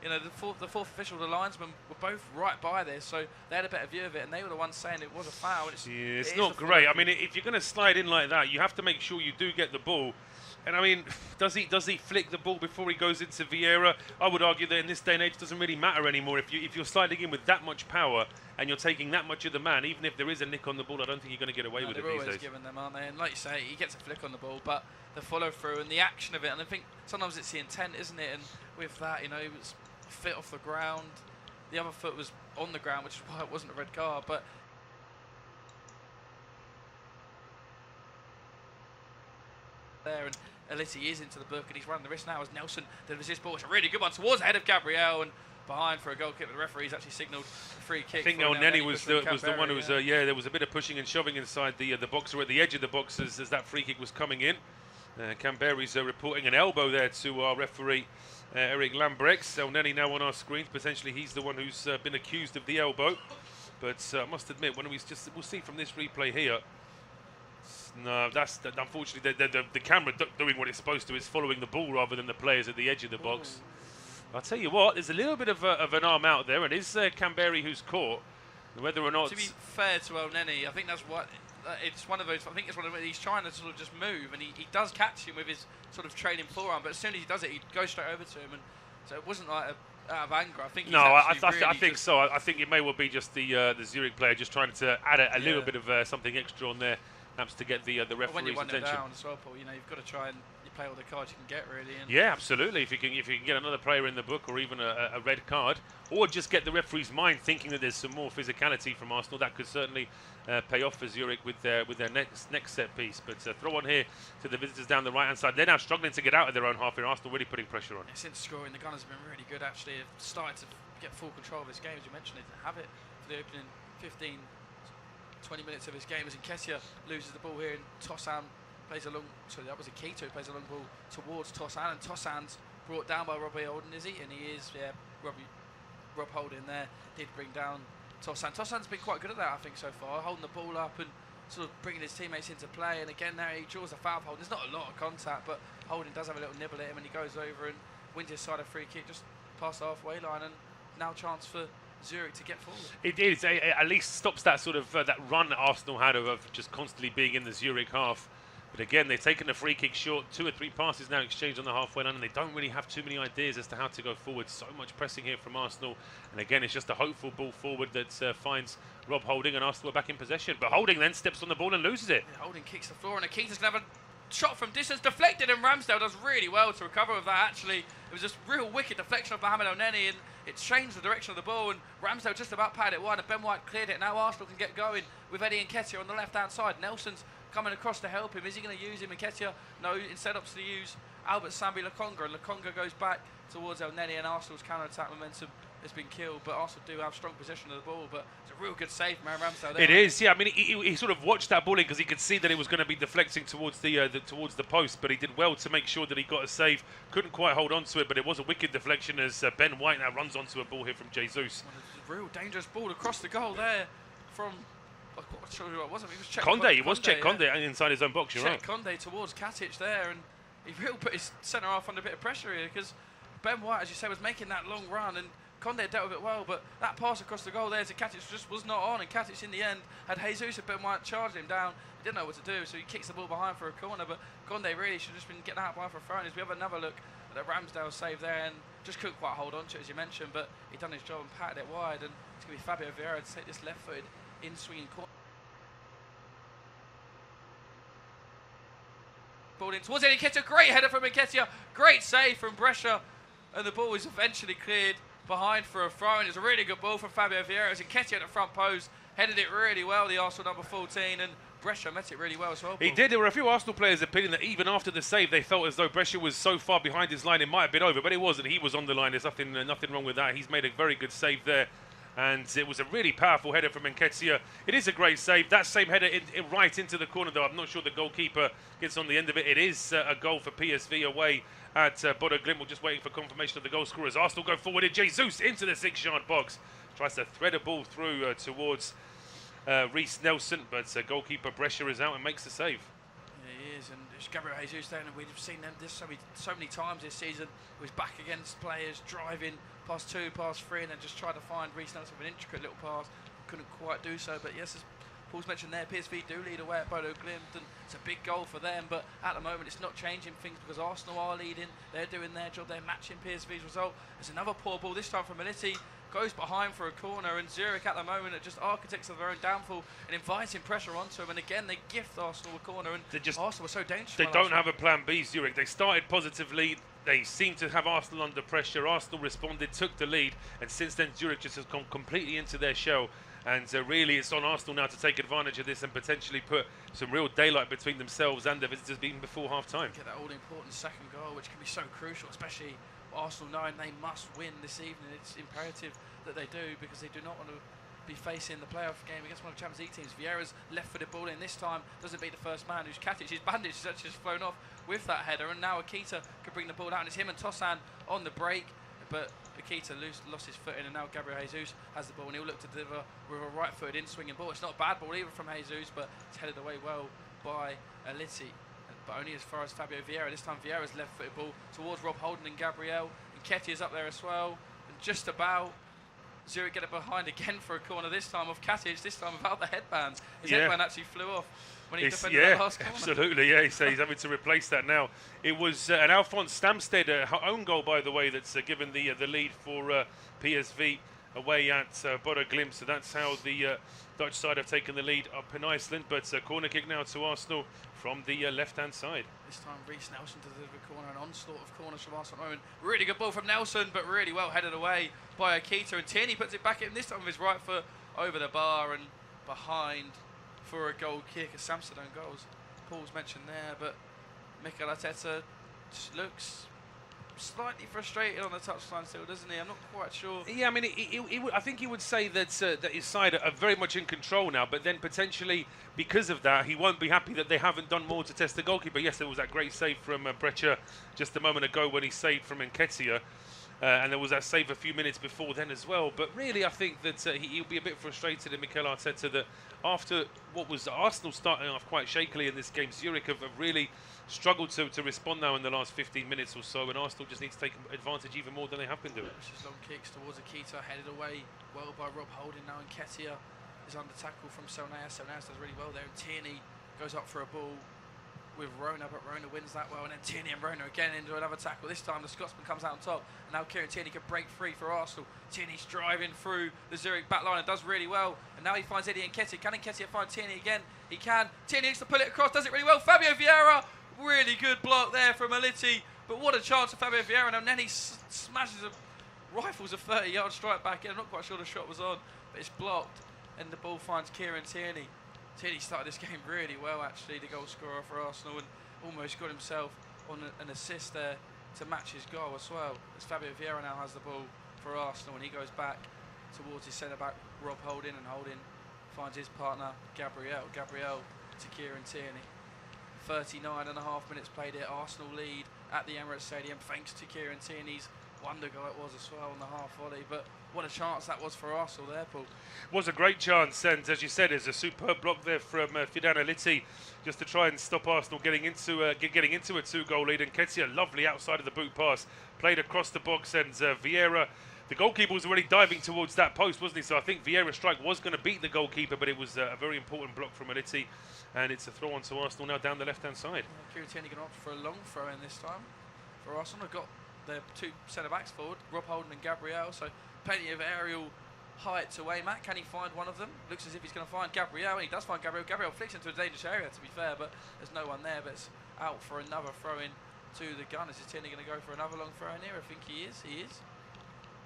you know, the fourth official, the linesmen, were both right by this, so they had a better view of it, and they were the ones saying it was a foul. It's not great. I mean, if you're going to slide in like that, you have to make sure you do get the ball. And I mean, does he flick the ball before he goes into Vieira? I would argue that in this day and age, it doesn't really matter anymore. If you're sliding in with that much power and you're taking that much of the man, even if there is a nick on the ball, I don't think you're going to get away with it these days. They're always giving them, aren't they? And like you say, he gets a flick on the ball, but the follow through and the action of it, and I think sometimes it's the intent, isn't it? And with that, you know, it was fit off the ground. The other foot was on the ground, which is why it wasn't a red card, but there, and Aliti is into the book and he's running the risk now as Nelson delivers this ball. It's a really good one towards the head of Gabriel and behind for a goal kick. The referee's actually signalled a free kick. I think Elneny was the one who was, there was a bit of pushing and shoving inside the box, or at the edge of the box as that free kick was coming in. Kamberi's reporting an elbow there to our referee, Eric Lambrechts. Elneny now on our screens. Potentially he's the one who's been accused of the elbow. But I must admit, we'll see from this replay here. No, that's unfortunately the camera doing what it's supposed to. It's following the ball rather than the players at the edge of the box. I'll tell you what, there's a little bit of an arm out there, and it's Kamberi who's caught. Whether or not, to be fair to Elneny, I think that's what it's one of those. I think it's one of he's trying to sort of just move, and he does catch him with his sort of trailing forearm, but as soon as he does it, he goes straight over to him, and so it wasn't like out of anger. I think he's I think so. I think it may well be just the Zurich player just trying to add a little bit of something extra on there. Perhaps to get the referee's when you run attention. Down as well, Paul, you know, you've got to try and you play all the cards you can get, really. And yeah, absolutely. If you can get another player in the book, or even a red card, or just get the referee's mind thinking that there's some more physicality from Arsenal, that could certainly pay off for Zurich with their next set piece. But throw on here to the visitors down the right hand side. They're now struggling to get out of their own half here. Arsenal really putting pressure on. Since scoring, the Gunners have been really good. Actually, have started to get full control of this game, as you mentioned. They didn't have it for the opening 15-20 minutes of his game as Nketiah loses the ball here, and Tosan plays a long. Sorry, that was Akito who plays a long ball towards Tosan, and Tosan's brought down by Robbie Holden, is he? And he is, yeah. Rob Holden there did bring down Tosan. Tosan's been quite good at that, I think, so far, holding the ball up and sort of bringing his teammates into play. And again, there he draws a foul. Holden. There's not a lot of contact, but Holden does have a little nibble at him, and he goes over and wins his side a free kick just past the halfway line, and now chance for Zurich to get forward. It is. It at least stops that sort of that run that Arsenal had of just constantly being in the Zurich half. But again, they've taken the free kick short. 2 or 3 passes now exchanged on the halfway line, and they don't really have too many ideas as to how to go forward. So much pressing here from Arsenal. And again, it's just a hopeful ball forward that finds Rob Holding, and Arsenal are back in possession. But Holding then steps on the ball and loses it. Yeah, Holding kicks the floor, and Akita's going to have a shot from distance deflected, and Ramsdale does really well to recover with that. Actually, it was just real wicked deflection of Mohamed Elneny, and it changed the direction of the ball, and Ramsdale just about padded it wide, and Ben White cleared it. Now Arsenal can get going with Eddie Nketiah on the left-hand side. Nelson's coming across to help him. Is he going to use him? Nketiah, no, instead opts to use Albert Sambi Lokonga, and Lokonga goes back towards Elneny, and Arsenal's counter-attack momentum has been killed, but Arsenal do have strong possession of the ball. But it's a real good save from Aaron Ramsdale there. It is, yeah. I mean, he sort of watched that ball in because he could see that it was going to be deflecting towards the post, but he did well to make sure that he got a save. Couldn't quite hold on to it, but it was a wicked deflection as Ben White now runs onto a ball here from Jesus. A real dangerous ball across the goal there from. I'm not sure who it was. I mean, it was Czech Conde. It was Czech yeah. Conde inside his own box. You're right. Conde towards Katic there, and he really put his centre half under a bit of pressure here because Ben White, as you say, was making that long run, and Conde dealt with it well, but that pass across the goal there to Katic just was not on, and Katic in the end had Jesus and Ben White charged him down. He didn't know what to do, so he kicks the ball behind for a corner, but Conde really should have just been getting out behind for a throw. As we have another look at the Ramsdale save there, and just couldn't quite hold on to it, as you mentioned, but he done his job and patted it wide, and it's going to be Fabio Vieira to take this left-footed in-swinging corner. Ball in towards Nketiah, great header from Nketiah, great save from Brescia, and the ball is eventually cleared behind for a throw, and it's a really good ball from Fabio Vieira. It's Nketiah at the front post, headed it really well, the Arsenal number 14, and Brescia met it really well as well. He did. There were a few Arsenal players' opinion that even after the save, they felt as though Brescia was so far behind his line, it might have been over, but it wasn't. He was on the line. There's nothing wrong with that. He's made a very good save there. And it was a really powerful header from Nketiah. It is a great save. That same header right into the corner, though. I'm not sure the goalkeeper gets on the end of it. It is a goal for PSV away at Bodo Glimt. We're just waiting for confirmation of the goal scorers. Arsenal go forward in Jesus into the 6-yard box. Tries to thread a ball through towards Reece Nelson, but goalkeeper Brescia is out and makes the save. Yeah, he is, and it's Gabriel Jesus there, and we've seen them this so many times this season. He was back against players, driving past 2, past 3, and then just tried to find Reece Nelson with an intricate little pass. Couldn't quite do so, but yes, as Paul's mentioned there, PSV do lead away at Bodo Glimt, and it's a big goal for them, but at the moment it's not changing things because Arsenal are leading. They're doing their job, they're matching PSV's result. There's another poor ball, this time from Militi. Goes behind for a corner, and Zurich at the moment are just architects of their own downfall and inviting pressure onto them. And again, they gift Arsenal a corner, and Arsenal were so dangerous. They don't have a plan B, Zurich. They started positively. They seem to have Arsenal under pressure. Arsenal responded, took the lead, and since then Zurich just has gone completely into their shell. And really, it's on Arsenal now to take advantage of this and potentially put some real daylight between themselves and the visitors, even before half-time. Get that all-important second goal, which can be so crucial, especially Arsenal knowing they must win this evening. It's imperative that they do, because they do not want to be facing the playoff game against one of the Champions League teams. Vieira's left-footed ball in this time doesn't beat the first man, who's Katic. His bandage has actually just flown off with that header, and now Akita could bring the ball down. It's him and Tosan on the break, but Akita lost his footing, and now Gabriel Jesus has the ball, and he'll look to deliver with a right-footed in-swinging ball. It's not a bad ball either from Jesus, but it's headed away well by Aliti, but only as far as Fabio Vieira. This time Vieira's left-footed ball towards Rob Holden and Gabriel, and Nketiah's up there as well, and just about Zurich get it behind again for a corner, this time off Katic, this time without the headbands. His headband actually flew off when he defended the last corner. Absolutely, yeah. So he's having to replace that now. It was an Alphonse Stamsted own goal, by the way, that's given the lead for PSV away at Bodo Glimt. So that's how the Dutch side have taken the lead up in Iceland. But corner kick now to Arsenal from the left-hand side. This time Reece Nelson to deliver a corner, an onslaught of corners from Arsenal at the moment. Really good ball from Nelson, but really well headed away by Akita. And Tierney puts it back in, this time with his right foot over the bar and behind for a goal kick. A Samson own goals, Paul's mentioned there, but Mikel Arteta just looks slightly frustrated on the touchline still, doesn't he? I'm not quite sure. Yeah, I mean, I think he would say that that his side are very much in control now, but then potentially because of that, he won't be happy that they haven't done more to test the goalkeeper. Yes, there was that great save from Brescia just a moment ago when he saved from Nketiah. And there was that save a few minutes before then as well. But really, I think that he'll be a bit frustrated in Mikel Arteta that after what was Arsenal starting off quite shakily in this game, Zurich have really struggled to respond now in the last 15 minutes or so, and Arsenal just need to take advantage even more than they have been doing. It's just long kicks towards Akita, headed away well by Rob Holding now, and Nketiah is under tackle from Selnaas. Selnaas does really well there, and Tierney goes up for a ball with Rona, but Rona wins that well, and then Tierney and Rona again into another tackle. This time the Scotsman comes out on top, and now Kieran Tierney can break free for Arsenal. Tierney's driving through the Zurich back line and does really well, and now he finds Eddie Nketiah. Can Nketiah find Tierney again? He can. Tierney needs to pull it across, does it really well. Fabio Vieira, really good block there from Aliti, but what a chance for Fabio Vieira. Now Nenny smashes rifles a 30-yard strike back in. I'm not quite sure the shot was on, but it's blocked, and the ball finds Kieran Tierney. Tierney started this game really well, actually, the goal scorer for Arsenal, and almost got himself on an assist there to match his goal as well. As Fabio Vieira now has the ball for Arsenal, and he goes back towards his centre-back, Rob Holding, and Holding finds his partner, Gabriel to Kieran Tierney. 39.5 minutes played here. Arsenal lead at the Emirates Stadium thanks to Kieran Tierney's wonder goal it was as well on the half volley. But what a chance that was for Arsenal there, Paul. Was a great chance, and as you said, there's a superb block there from Fidan Aliti just to try and stop Arsenal getting into a 2-goal lead. And Ketia, lovely outside of the boot pass, played across the box, and Vieira, the goalkeeper, was already diving towards that post, wasn't he? So I think Vieira's strike was going to beat the goalkeeper, but it was a very important block from Aliti, and it's a throw on to Arsenal now down the left-hand side. Kieran Tierney going to opt for a long throw in this time for Arsenal. They've got their two centre-backs forward, Rob Holding and Gabriel, so plenty of aerial height to aim at. Can he find one of them? Looks as if he's going to find Gabriel, and he does find Gabriel. Gabriel flicks into a dangerous area, to be fair, but there's no one there. But it's out for another throw-in to the Gunners. Is Tierney going to go for another long throw-in here? I think he is.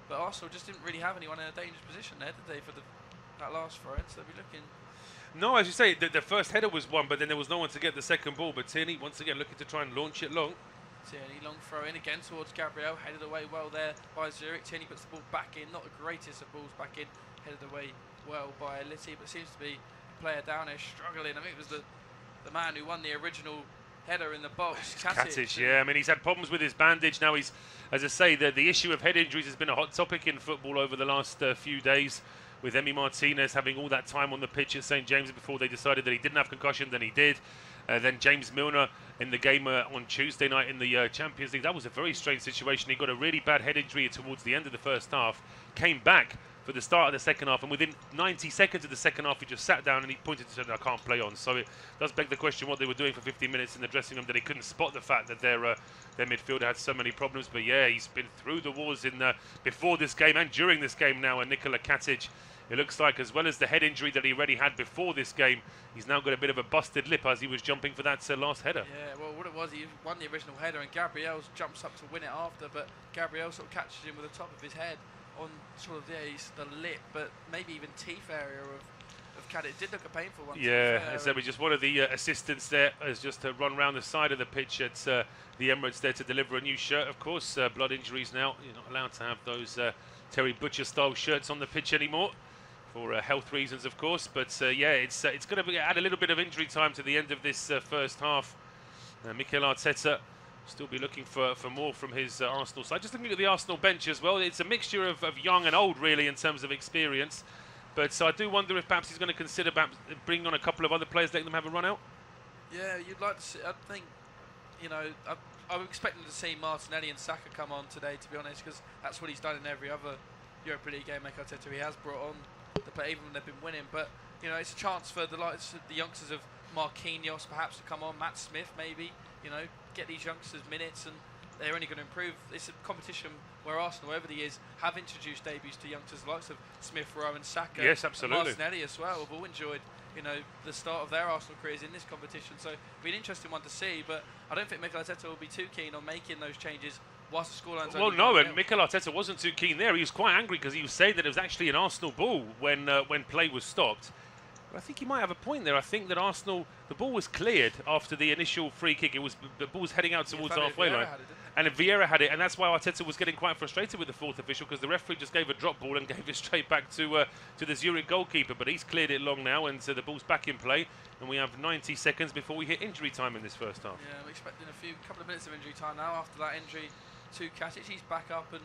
But Arsenal just didn't really have anyone in a dangerous position there, did they, for that last throw-in? So they'll be looking... No, as you say, the first header was won, but then there was no one to get the second ball. But Tierney, once again, looking to try and launch it long. Tierney, long throw in again towards Gabriel, headed away well there by Zurich. Tierney puts the ball back in, not the greatest of balls back in, headed away well by Aliti, but seems to be a player down there struggling. I think it was the man who won the original header in the box, Katic. Yeah, I mean, he's had problems with his bandage. Now he's, as I say, the issue of head injuries has been a hot topic in football over the last few days, with Emi Martinez having all that time on the pitch at St James's before they decided that he didn't have concussion, then he did. Then James Milner in the game on Tuesday night in the Champions League. That was a very strange situation. He got a really bad head injury towards the end of the first half, came back for the start of the second half, and within 90 seconds of the second half he just sat down and he pointed to say, I can't play on. So it does beg the question what they were doing for 15 minutes in the dressing room, that they couldn't spot the fact that their midfielder had so many problems. But yeah, he's been through the wars in before this game and during this game now. And Nikola Katic, it looks like, as well as the head injury that he already had before this game, he's now got a bit of a busted lip as he was jumping for that last header. Yeah, well, what it was, he won the original header and Gabriel jumps up to win it after, but Gabriel sort of catches him with the top of his head on sort of the lip, but maybe even teeth area of Katic. It did look a painful one. Yeah, so we just one of the assistants there has just run round the side of the pitch at the Emirates there to deliver a new shirt. Of course, blood injuries now, you're not allowed to have those Terry Butcher-style shirts on the pitch anymore, for health reasons, of course. But yeah, it's going to add a little bit of injury time to the end of this first half. Mikel Arteta still be looking for more from his Arsenal side. Just looking at the Arsenal bench as well, it's a mixture of young and old, really, in terms of experience. But so I do wonder if perhaps he's going to consider perhaps bringing on a couple of other players, letting them have a run out. Yeah, you'd like to see. I think, you know, I'm expecting to see Martinelli and Saka come on today, to be honest, because that's what he's done in every other Europa League game. Mikel Arteta, he has brought on the play, even when they've been winning. But you know, it's a chance for the youngsters of Marquinhos perhaps to come on, Matt Smith maybe. You know, get these youngsters minutes, and they're only going to improve. It's a competition where Arsenal over the years have introduced debuts to youngsters, the likes of Smith Rowe and Saka. Yes, absolutely. And Martinelli as well have all enjoyed, you know, the start of their Arsenal careers in this competition. So it'll be an interesting one to see. But I don't think Mikel Arteta will be too keen on making those changes whilst the scoreline's well, no, and Mikel Arteta wasn't too keen there. He was quite angry because he was saying that it was actually an Arsenal ball when play was stopped. But I think he might have a point there. I think that Arsenal, the ball was cleared after the initial free kick. The ball was heading out towards the halfway line. And Vieira had it, and that's why Arteta was getting quite frustrated with the fourth official, because the referee just gave a drop ball and gave it straight back to the Zurich goalkeeper. But he's cleared it long now, and the ball's back in play. And we have 90 seconds before we hit injury time in this first half. Yeah, I'm expecting a couple of minutes of injury time now after that injury to Katic. He's back up and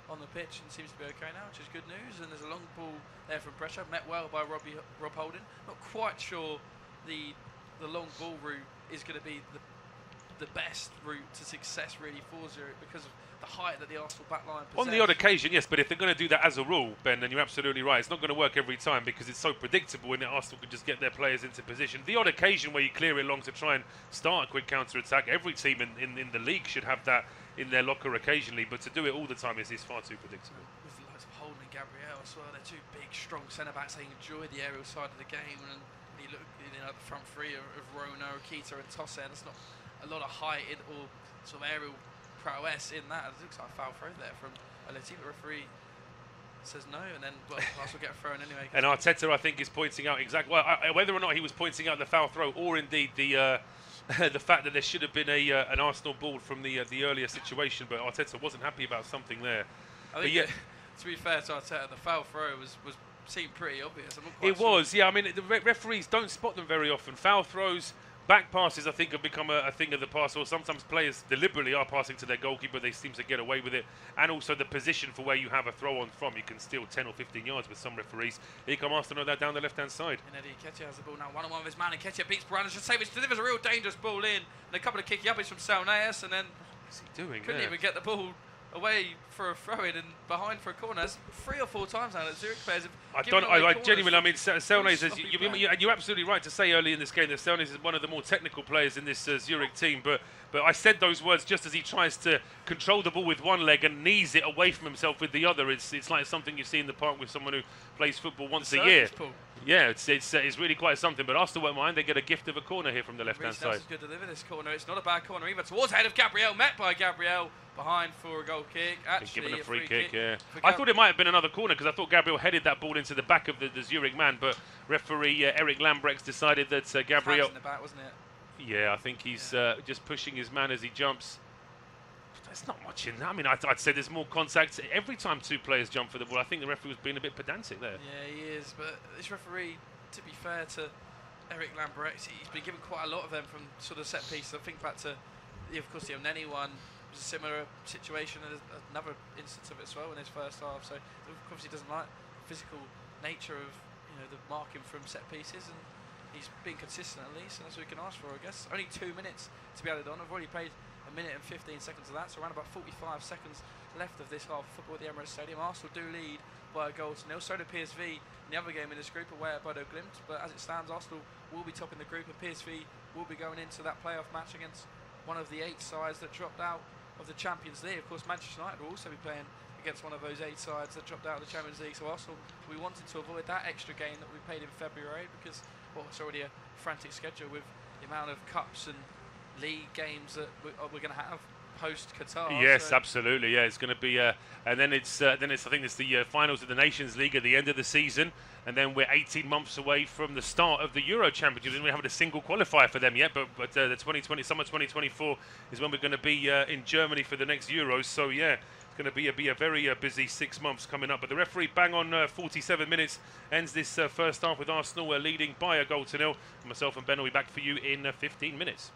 on the pitch and seems to be okay now, which is good news. And there's a long ball there from pressure, met well by Rob Holding. Not quite sure the long ball route is going to be the best route to success really for Zurich, because of the height that the Arsenal backline possess. On the odd occasion, yes, but if they're going to do that as a rule, Ben, then you're absolutely right. It's not going to work every time because it's so predictable, and Arsenal can just get their players into position. The odd occasion where you clear it long to try and start a quick counter-attack, every team in the league should have that in their locker occasionally, but to do it all the time is far too predictable. With the likes of Holding and Gabriel as well, they're two big, strong centre-backs. They enjoy the aerial side of the game, and you look, you know, at the front three of Rona, Akita and Tosse, there's not a lot of height or sort of aerial prowess in that. It looks like a foul throw there from Aliti. The referee says no, and then Arsenal get a throw in anyway. And Arteta, I think, is pointing out exactly whether or not he was pointing out the foul throw, or indeed the the fact that there should have been an Arsenal ball from the earlier situation. But Arteta wasn't happy about something there. I think To be fair to Arteta, the foul throw seemed pretty obvious. I'm not quite It sure. was, yeah. I mean, the referees don't spot them very often. Foul throws, back passes, I think, have become a thing of the past. Or sometimes players deliberately are passing to their goalkeeper. They seem to get away with it. And also the position for where you have a throw on from. You can steal 10 or 15 yards with some referees. Here come Arsenal that down the left-hand side. And Eddie Nketiah has the ball now, one-on-one with his man. Nketiah beats Brandon Shasavic, delivers a real dangerous ball in. And a couple of kicky uppies from Salneas, and then What's he doing couldn't there? even get the ball away for a throw-in and behind for a corner. That's 3 or 4 times now that Zurich players have given away corners. Genuinely, I mean, Selnes, sloppy play. you're absolutely right to say early in this game that Selnes is one of the more technical players in this Zurich team, but I said those words just as he tries to control the ball with one leg and knees it away from himself with the other. It's like something you see in the park with someone who plays football once a year. Yeah, it's really quite something, but Arsenal won't mind. They get a gift of a corner here from the left-hand side. Reece Nelson's going to deliver this corner. It's not a bad corner either. Towards the head of Gabriel, met by Gabriel. Behind for a goal kick. Actually, given a free kick, yeah. I I thought it might have been another corner because I thought Gabriel headed that ball into the back of the Zurich man, but referee Eric Lambrechts decided that Gabriel... in the back, wasn't it? Yeah, I think he's just pushing his man as he jumps. But there's not much in that. I mean, I'd say there's more contact every time 2 players jump for the ball. I think the referee was being a bit pedantic there. Yeah, he is. But this referee, to be fair to Eric Lambrechts, he's been given quite a lot of them from sort of set pieces. I think back to, of course, the Elneny one. Was a similar situation, and another instance of it as well in his first half. So obviously doesn't like the physical nature of the marking from set pieces, and he's been consistent at least, and that's what we can ask for, I guess. Only 2 minutes to be added on. I've already played 1 minute and 15 seconds of that, so around about 45 seconds left of this half of football at the Emirates Stadium. Arsenal do lead by a goal to nil. So do PSV in the other game in this group away at Bodo Glimt, but as it stands, Arsenal will be topping the group, and PSV will be going into that playoff match against one of the 8 sides that dropped out of the Champions League. Of course, Manchester United will also be playing against one of those 8 sides that dropped out of the Champions League. So Arsenal, we wanted to avoid that extra game that we played in February because, well, it's already a frantic schedule with the amount of cups and league games that we're going to have post Qatar. Yes, so absolutely. Yeah, it's going to be, and then it's I think it's the finals of the Nations League at the end of the season, and then we're 18 months away from the start of the Euro Championships, and we haven't a single qualifier for them yet. But the 2020 summer 2024 is when we're going to be in Germany for the next Euros. So yeah, it's going to be a very busy 6 months coming up. But the referee, bang on 47 minutes, ends this first half with Arsenal leading by a goal to nil. And myself and Ben will be back for you in 15 minutes.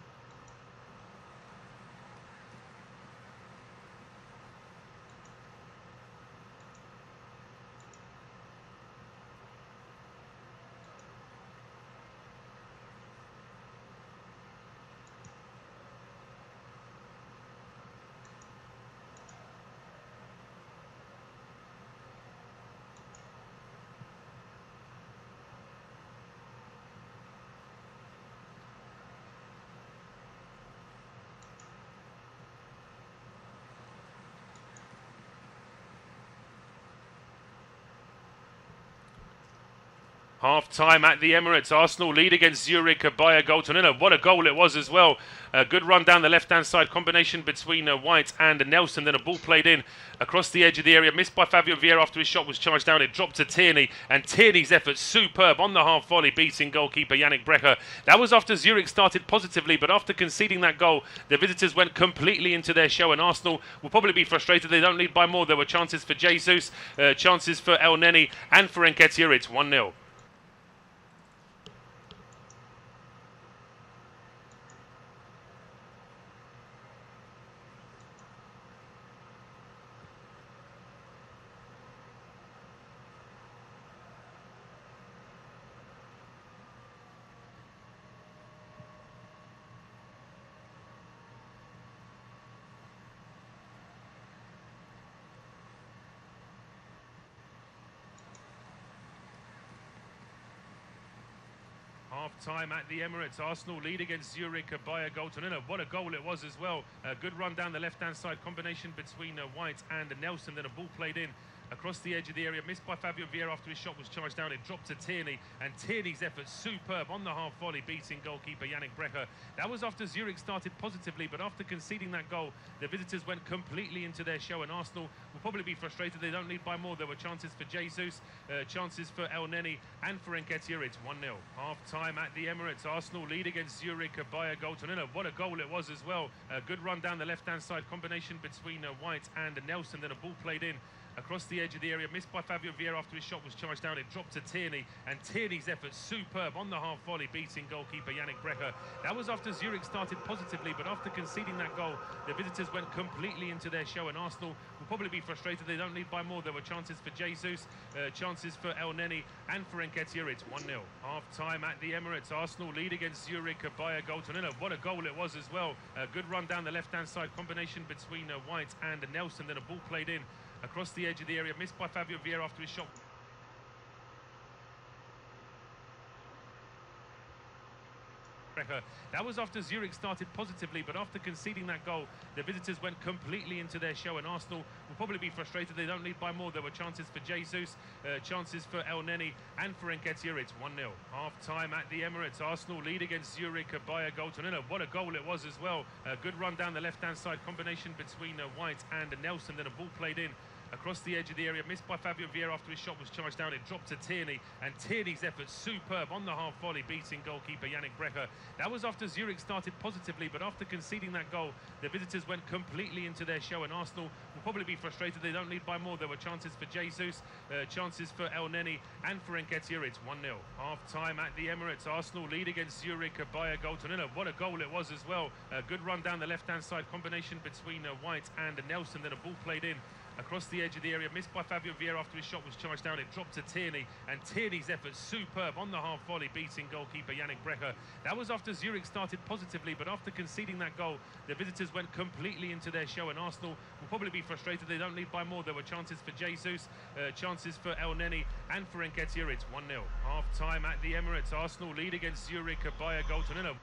Half time at the Emirates. Arsenal lead against Zurich by a goal to nil. What a goal it was as well. A good run down the left hand side, combination between White and Nelson. Then a ball played in across the edge of the area, missed by Fabio Vieira after his shot was charged down. It dropped to Tierney, and Tierney's effort superb on the half volley, beating goalkeeper Yannick Brecher. That was after Zurich started positively, but after conceding that goal, the visitors went completely into their show, and Arsenal will probably be frustrated. They don't lead by more. There were chances for Jesus, chances for Elneny and for Nketiah. It's 1-0. Half-time at the Emirates. Arsenal lead against Zurich by a goal to nil. What a goal it was as well. A good run down the left-hand side, combination between White and Nelson. Then a ball played in across the edge of the area, missed by Fabio Vieira after his shot was charged down. It dropped to Tierney, and Tierney's effort superb on the half volley, beating goalkeeper Yannick Brecher. That was after Zurich started positively, but after conceding that goal, the visitors went completely into their show, and Arsenal will probably be frustrated. They don't lead by more. There were chances for Jesus, chances for Elneny and for Nketiah. It's 1-0. Half-time at the Emirates. Arsenal lead against Zurich by a goal to nil. What a goal it was as well. A good run down the left-hand side, combination between White and Nelson. Then a ball played in across the edge of the area, missed by Fabio Vieira after his shot was charged down. It dropped to Tierney, and Tierney's effort superb on the half volley, beating goalkeeper Yannick Brecher. That was after Zurich started positively, but after conceding that goal, the visitors went completely into their show, and Arsenal will probably be frustrated. They don't need by more. There were chances for Jesus, chances for El Neni and for Nketiah. It's 1-0. Half-time at the Emirates. Arsenal lead against Zurich by a goal to nil. What a goal it was as well. A good run down the left-hand side, combination between White and Nelson. Then a ball played in across the edge of the area, missed by Fabio Vieira after his shot. That was after Zurich started positively, but after conceding that goal, the visitors went completely into their show, and Arsenal will probably be frustrated. They don't need by more. There were chances for Jesus, chances for El Neni and for Nketiah. It's 1-0. Half-time at the Emirates. Arsenal lead against Zurich by a goal to nil. What a goal it was as well. A good run down the left-hand side, combination between White and Nelson. Then a ball played in across the edge of the area, missed by Fabio Vieira after his shot was charged down. It dropped to Tierney, and Tierney's effort superb on the half volley, beating goalkeeper Yannick Brecher. That was after Zurich started positively, but after conceding that goal, the visitors went completely into their show, and Arsenal will probably be frustrated. They don't need by more. There were chances for Jesus, chances for El Neni and for Nketiah. It's 1-0. Half-time at the Emirates. Arsenal lead against Zurich by a goal to nil. What a goal it was as well. A good run down the left-hand side, combination between White and Nelson. Then a ball played in across the edge of the area, missed by Fabio Vieira after his shot was charged down. It dropped to Tierney, and Tierney's effort superb on the half volley, beating goalkeeper Yannick Brecher. That was after Zurich started positively, but after conceding that goal, the visitors went completely into their show, and Arsenal will probably be frustrated. They don't need by more. There were chances for Jesus, chances for El Neni and for Nketiah. It's 1-0. Half-time at the Emirates. Arsenal lead against Zurich by a goal to nil.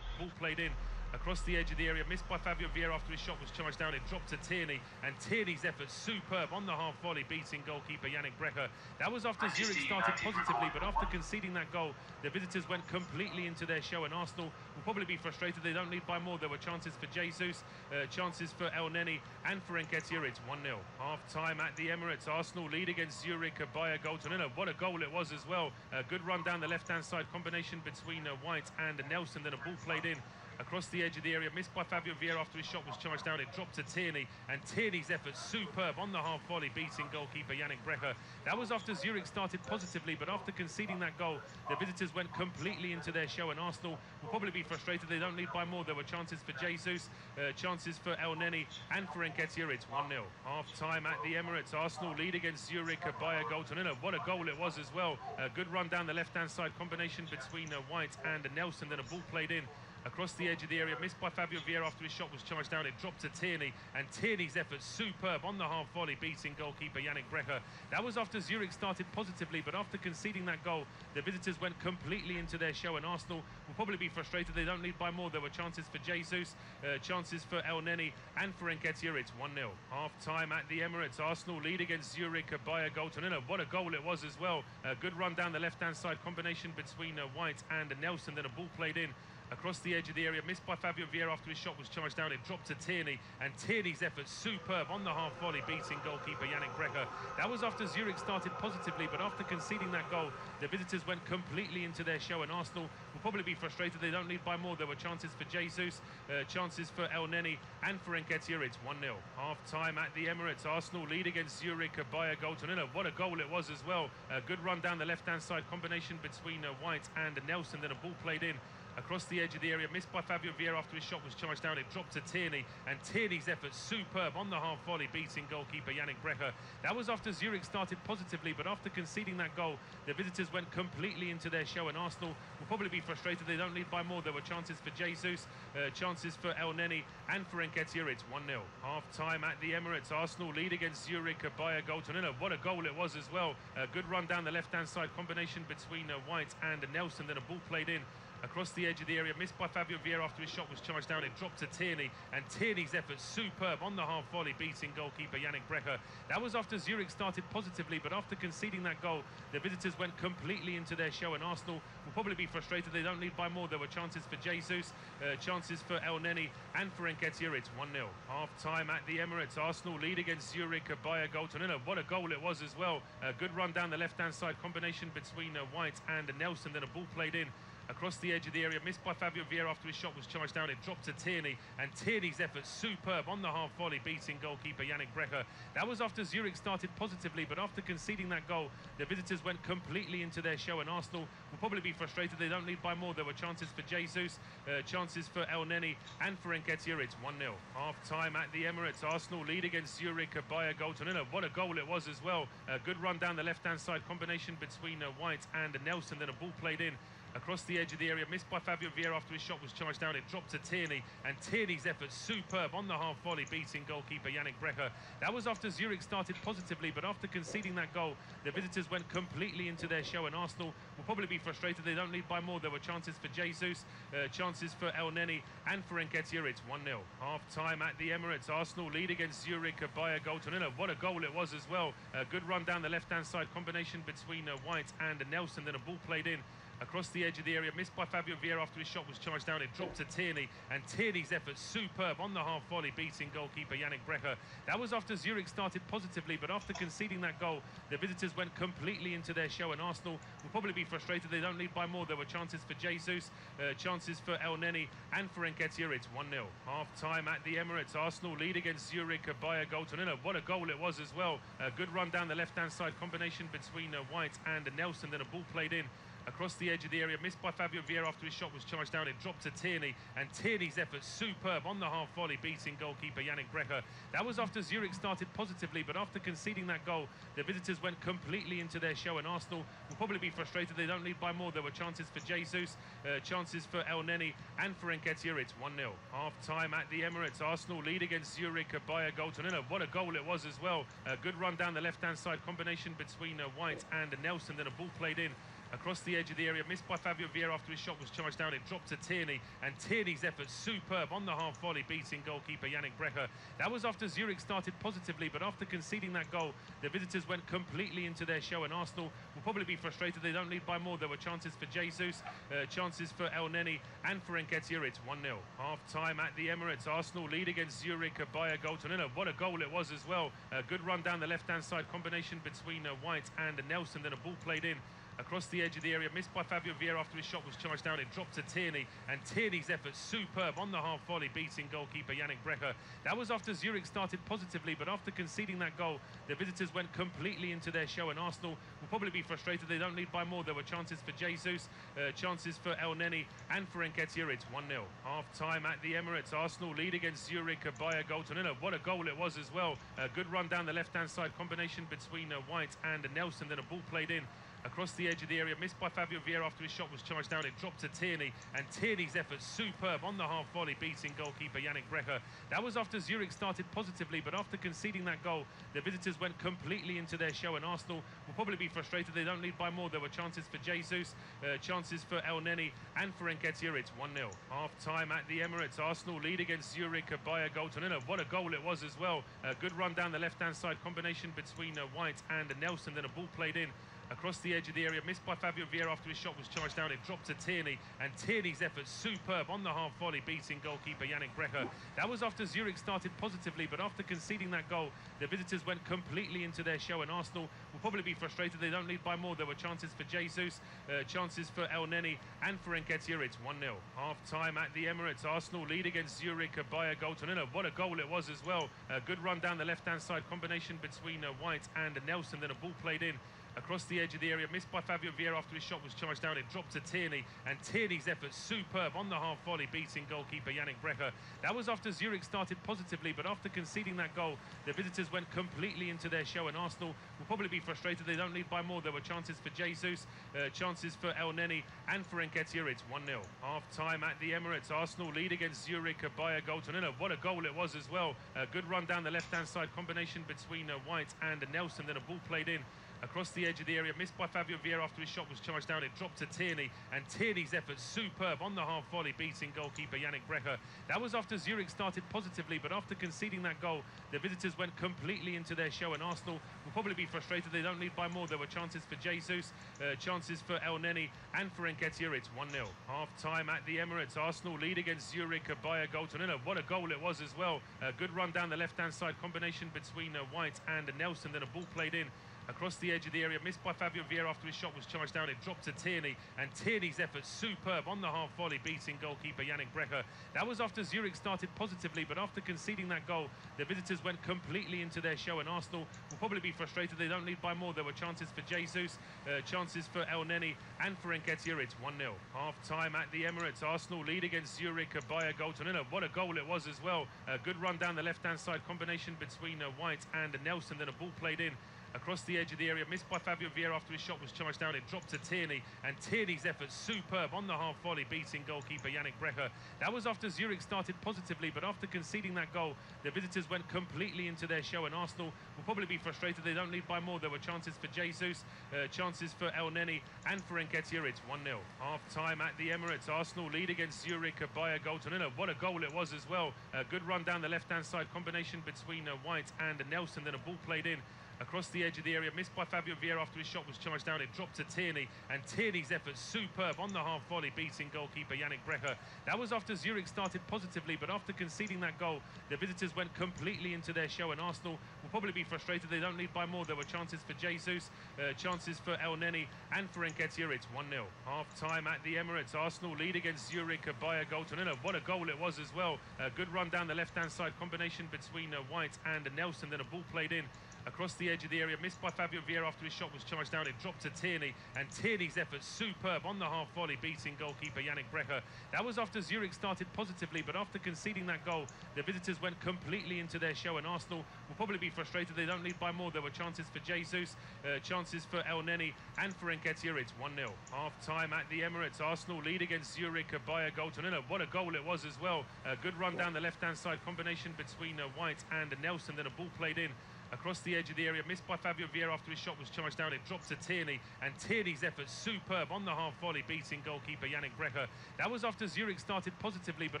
Ball played in across the edge of the area, missed by Fabio Vieira after his shot was charged down. It dropped to Tierney, and Tierney's effort superb on the half volley, beating goalkeeper Yannick Brecher. That was after Zurich started positively, but after conceding that goal, the visitors went completely into their show, and Arsenal will probably be frustrated. They don't need by more. There were chances for Jesus, chances for El Neni and for Nketiah. It's 1-0. Half-time at the Emirates. Arsenal lead against Zurich by a goal to nil. What a goal it was as well. A good run down the left-hand side, combination between White and Nelson. Then a ball played in across the edge of the area, missed by Fabio Vieira after his shot was charged down. It dropped to Tierney, and Tierney's effort superb on the half volley, beating goalkeeper Yannick Brecher. That was after Zurich started positively, but after conceding that goal, the visitors went completely into their show, and Arsenal will probably be frustrated. They don't need by more. There were chances for Jesus, chances for El Neni and for Nketiah. It's 1-0. Half-time at the Emirates. Arsenal lead against Zurich by a goal to nil. What a goal it was as well. A good run down the left-hand side, combination between White and Nelson. Then a ball played in across the edge of the area, missed by Fabio Vieira after his shot was charged down. It dropped to Tierney, and Tierney's effort superb on the half volley, beating goalkeeper Yannick Brecher. That was after Zurich started positively, but after conceding that goal, the visitors went completely into their show, and Arsenal will probably be frustrated. They don't need by more. There were chances for Jesus, chances for El Neni and for Nketiah. It's 1-0. Half-time at the Emirates. Arsenal lead against Zurich by a goal to nil. What a goal it was as well. A good run down the left-hand side, combination between White and Nelson. Then a ball played in across the edge of the area, missed by Fabio Vieira after his shot was charged down. It dropped to Tierney, and Tierney's effort superb on the half volley, beating goalkeeper Yannick Brecher. That was after Zurich started positively, but after conceding that goal, the visitors went completely into their show, and Arsenal will probably be frustrated. They don't need by more. There were chances for Jesus, chances for El Neni and for Nketiah. It's 1-0. Half-time at the Emirates. Arsenal lead against Zurich by a goal to nil. What a goal it was as well. A good run down the left-hand side, combination between White and Nelson. Then a ball played in across the edge of the area, missed by Fabio Vieira after his shot was charged down. It dropped to Tierney, and Tierney's effort superb on the half volley, beating goalkeeper Yannick Brecher. That was after Zurich started positively, but after conceding that goal, the visitors went completely into their show, and Arsenal will probably be frustrated. They don't need by more. There were chances for Jesus, chances for El Neni and for Nketiah. It's 1-0. Half-time at the Emirates. Arsenal lead against Zurich by a goal to nil. What a goal it was as well. A good run down the left-hand side, combination between White and Nelson. Then a ball played in across the edge of the area, missed by Fabio Vieira after his shot was charged down. It dropped to Tierney, and Tierney's effort superb on the half volley, beating goalkeeper Yannick Brecher. That was after Zurich started positively, but after conceding that goal, the visitors went completely into their show, and Arsenal will probably be frustrated. They don't need by more. There were chances for Jesus, chances for El Neni and for Nketiah. It's 1-0. Half-time at the Emirates. Arsenal lead against Zurich by a goal to nil. What a goal it was as well. A good run down the left-hand side, combination between White and Nelson. Then a ball played in across the edge of the area, missed by Fabio Vieira after his shot was charged down. It dropped to Tierney, and Tierney's effort superb on the half volley, beating goalkeeper Yannick Brecher. That was after Zurich started positively, but after conceding that goal, the visitors went completely into their show, and Arsenal will probably be frustrated they don't lead by more. There were chances for Jesus, chances for El Neni and for Nketiah. It's 1-0. Half-time at the Emirates. Arsenal lead against Zurich by a goal to nil. What a goal it was as well. A good run down the left-hand side, combination between White and Nelson, then a ball played in across the edge of the area, missed by Fabio Vieira after his shot was charged down. It dropped to Tierney, and Tierney's effort superb on the half volley, beating goalkeeper Yannick Brecher. That was after Zurich started positively, but after conceding that goal, the visitors went completely into their show, and Arsenal will probably be frustrated they don't lead by more. There were chances for Jesus, chances for El Neni and for Nketiah. It's 1-0. Half-time at the Emirates. Arsenal lead against Zurich by a goal to nil. What a goal it was as well. A good run down the left-hand side, combination between White and Nelson, then a ball played in across the edge of the area, missed by Fabio Vieira after his shot was charged down. It dropped to Tierney, and Tierney's effort superb on the half volley, beating goalkeeper Yannick Brecher. That was after Zurich started positively, but after conceding that goal, the visitors went completely into their show, and Arsenal will probably be frustrated they don't lead by more. There were chances for Jesus, chances for El Neni and for Nketiah. It's 1-0. Half-time at the Emirates. Arsenal lead against Zurich by a goal to nil. What a goal it was as well. A good run down the left-hand side, combination between White and Nelson, then a ball played in across the edge of the area, missed by Fabio Vieira after his shot was charged down. It dropped to Tierney, and Tierney's effort superb on the half volley, beating goalkeeper Yannick Brecher. That was after Zurich started positively, but after conceding that goal, the visitors went completely into their show, and Arsenal will probably be frustrated they don't lead by more. There were chances for Jesus, chances for El Neni and for Nketiah. It's 1-0. Half-time at the Emirates. Arsenal lead against Zurich by a goal to nil. What a goal it was as well. A good run down the left-hand side, combination between White and Nelson, then a ball played in across the edge of the area, missed by Fabio Vieira after his shot was charged down. It dropped to Tierney, and Tierney's effort superb on the half volley, beating goalkeeper Yannick Brecher. That was after Zurich started positively, but after conceding that goal, the visitors went completely into their show, and Arsenal will probably be frustrated they don't lead by more. There were chances for Jesus, chances for El Neni and for Nketiah. It's 1-0. Half-time at the Emirates. Arsenal lead against Zurich by a goal to nil. What a goal it was as well. A good run down the left-hand side, combination between White and Nelson, then a ball played in across the edge of the area, missed by Fabio Vieira after his shot was charged down. It dropped to Tierney, and Tierney's effort superb on the half volley, beating goalkeeper Yannick Brecher. That was after Zurich started positively, but after conceding that goal, the visitors went completely into their show, and Arsenal will probably be frustrated they don't lead by more. There were chances for Jesus, chances for El Neni and for Nketiah. It's 1-0. Half-time at the Emirates. Arsenal lead against Zurich by a goal to nil. What a goal it was as well. A good run down the left-hand side, combination between White and Nelson, then a ball played in across the edge of the area, missed by Fabio Vieira after his shot was charged down. It dropped to Tierney, and Tierney's effort superb on the half volley, beating goalkeeper Yannick Brecher. That was after Zurich started positively, but after conceding that goal, the visitors went completely into their show, and Arsenal will probably be frustrated they don't lead by more. There were chances for Jesus, chances for El Neni and for Nketiah. It's 1-0. Half-time at the Emirates. Arsenal lead against Zurich by a goal to nil. What a goal it was as well. A good run down the left-hand side, combination between White and Nelson, then a ball played in across the edge of the area, missed by Fabio Vieira after his shot was charged down. It dropped to Tierney, and Tierney's effort superb on the half volley, beating goalkeeper Yannick Brecher. That was after Zurich started positively, but after conceding that goal, the visitors went completely into their show, and Arsenal will probably be frustrated they don't lead by more. There were chances for Jesus, chances for El Neni and for Nketiah. It's 1-0. Half-time at the Emirates. Arsenal lead against Zurich by a goal to nil. What a goal it was as well. A good run down the left-hand side, combination between White and Nelson, then a ball played in across the edge of the area, missed by Fabio Vieira after his shot was charged down. It dropped to Tierney, and Tierney's effort superb on the half volley, beating goalkeeper Yannick Brecher. That was after Zurich started positively, but after conceding that goal, the visitors went completely into their show, and Arsenal will probably be frustrated they don't lead by more. There were chances for Jesus, chances for El Neni and for Nketiah. It's 1-0. Half-time at the Emirates. Arsenal lead against Zurich by a goal to nil. What a goal it was as well. A good run down the left-hand side, combination between White and Nelson, then a ball played in across the edge of the area, missed by Fabio Vieira after his shot was charged down. It dropped to Tierney, and Tierney's effort superb on the half volley, beating goalkeeper Yannick Brecher. That was after Zurich started positively, but after conceding that goal, the visitors went completely into their show, and Arsenal will probably be frustrated they don't lead by more. There were chances for Jesus, chances for El Neni and for Nketiah. It's 1-0. Half-time at the Emirates. Arsenal lead against Zurich by a goal to nil. What a goal it was as well. A good run down the left-hand side, combination between White and Nelson, then a ball played in across the edge of the area, missed by Fabio Vieira after his shot was charged down. It dropped to Tierney, and Tierney's effort superb on the half volley, beating goalkeeper Yannick Brecher. That was after Zurich started positively, but after conceding that goal, the visitors went completely into their show, and Arsenal will probably be frustrated. They don't lead by more. There were chances for Jesus, chances for El Neni and for Nketiah. It's 1-0. Half-time at the Emirates. Arsenal lead against Zurich by a goal to nil. What a goal it was as well. A good run down the left-hand side, combination between White and Nelson, then a ball played in across the edge of the area, missed by Fabio Vieira after his shot was charged down. It dropped to Tierney, and Tierney's effort superb on the half volley, beating goalkeeper Yannick Brecher. That was after Zurich started positively, but after conceding that goal, the visitors went completely into their show, and Arsenal will probably be frustrated. They don't lead by more. There were chances for Jesus, chances for El Neni and for Nketiah. It's 1-0. Half-time at the Emirates. Arsenal lead against Zurich by a goal to nil. What a goal it was as well. A good run down the left-hand side, combination between White and Nelson, then a ball played in across the edge of the area, missed by Fabio Vieira after his shot was charged down. It dropped to Tierney, and Tierney's effort superb on the half volley, beating goalkeeper Yannick Brecher. That was after Zurich started positively, but after conceding that goal, the visitors went completely into their show, and Arsenal will probably be frustrated. They don't lead by more. There were chances for Jesus, chances for El Neni and for Nketiah. It's 1-0. Half-time at the Emirates. Arsenal lead against Zurich by a goal to nil. What a goal it was as well. A good run down the left-hand side, combination between White and Nelson, then a ball played in across the edge of the area, missed by Fabio Vieira after his shot was charged down. It dropped to Tierney, and Tierney's effort superb on the half volley, beating goalkeeper Yannick Brecher. That was after Zurich started positively, but after conceding that goal, the visitors went completely into their show, and Arsenal will probably be frustrated. They don't lead by more. There were chances for Jesus, chances for El Neni and for Nketiah. It's 1-0. Half-time at the Emirates. Arsenal lead against Zurich by a goal to nil. What a goal it was as well. A good run down the left-hand side, combination between White and Nelson, then a ball played in across the edge of the area, missed by Fabio Vieira after his shot was charged down. It dropped to Tierney, and Tierney's effort superb on the half volley, beating goalkeeper Yannick Brecher. That was after Zurich started positively, but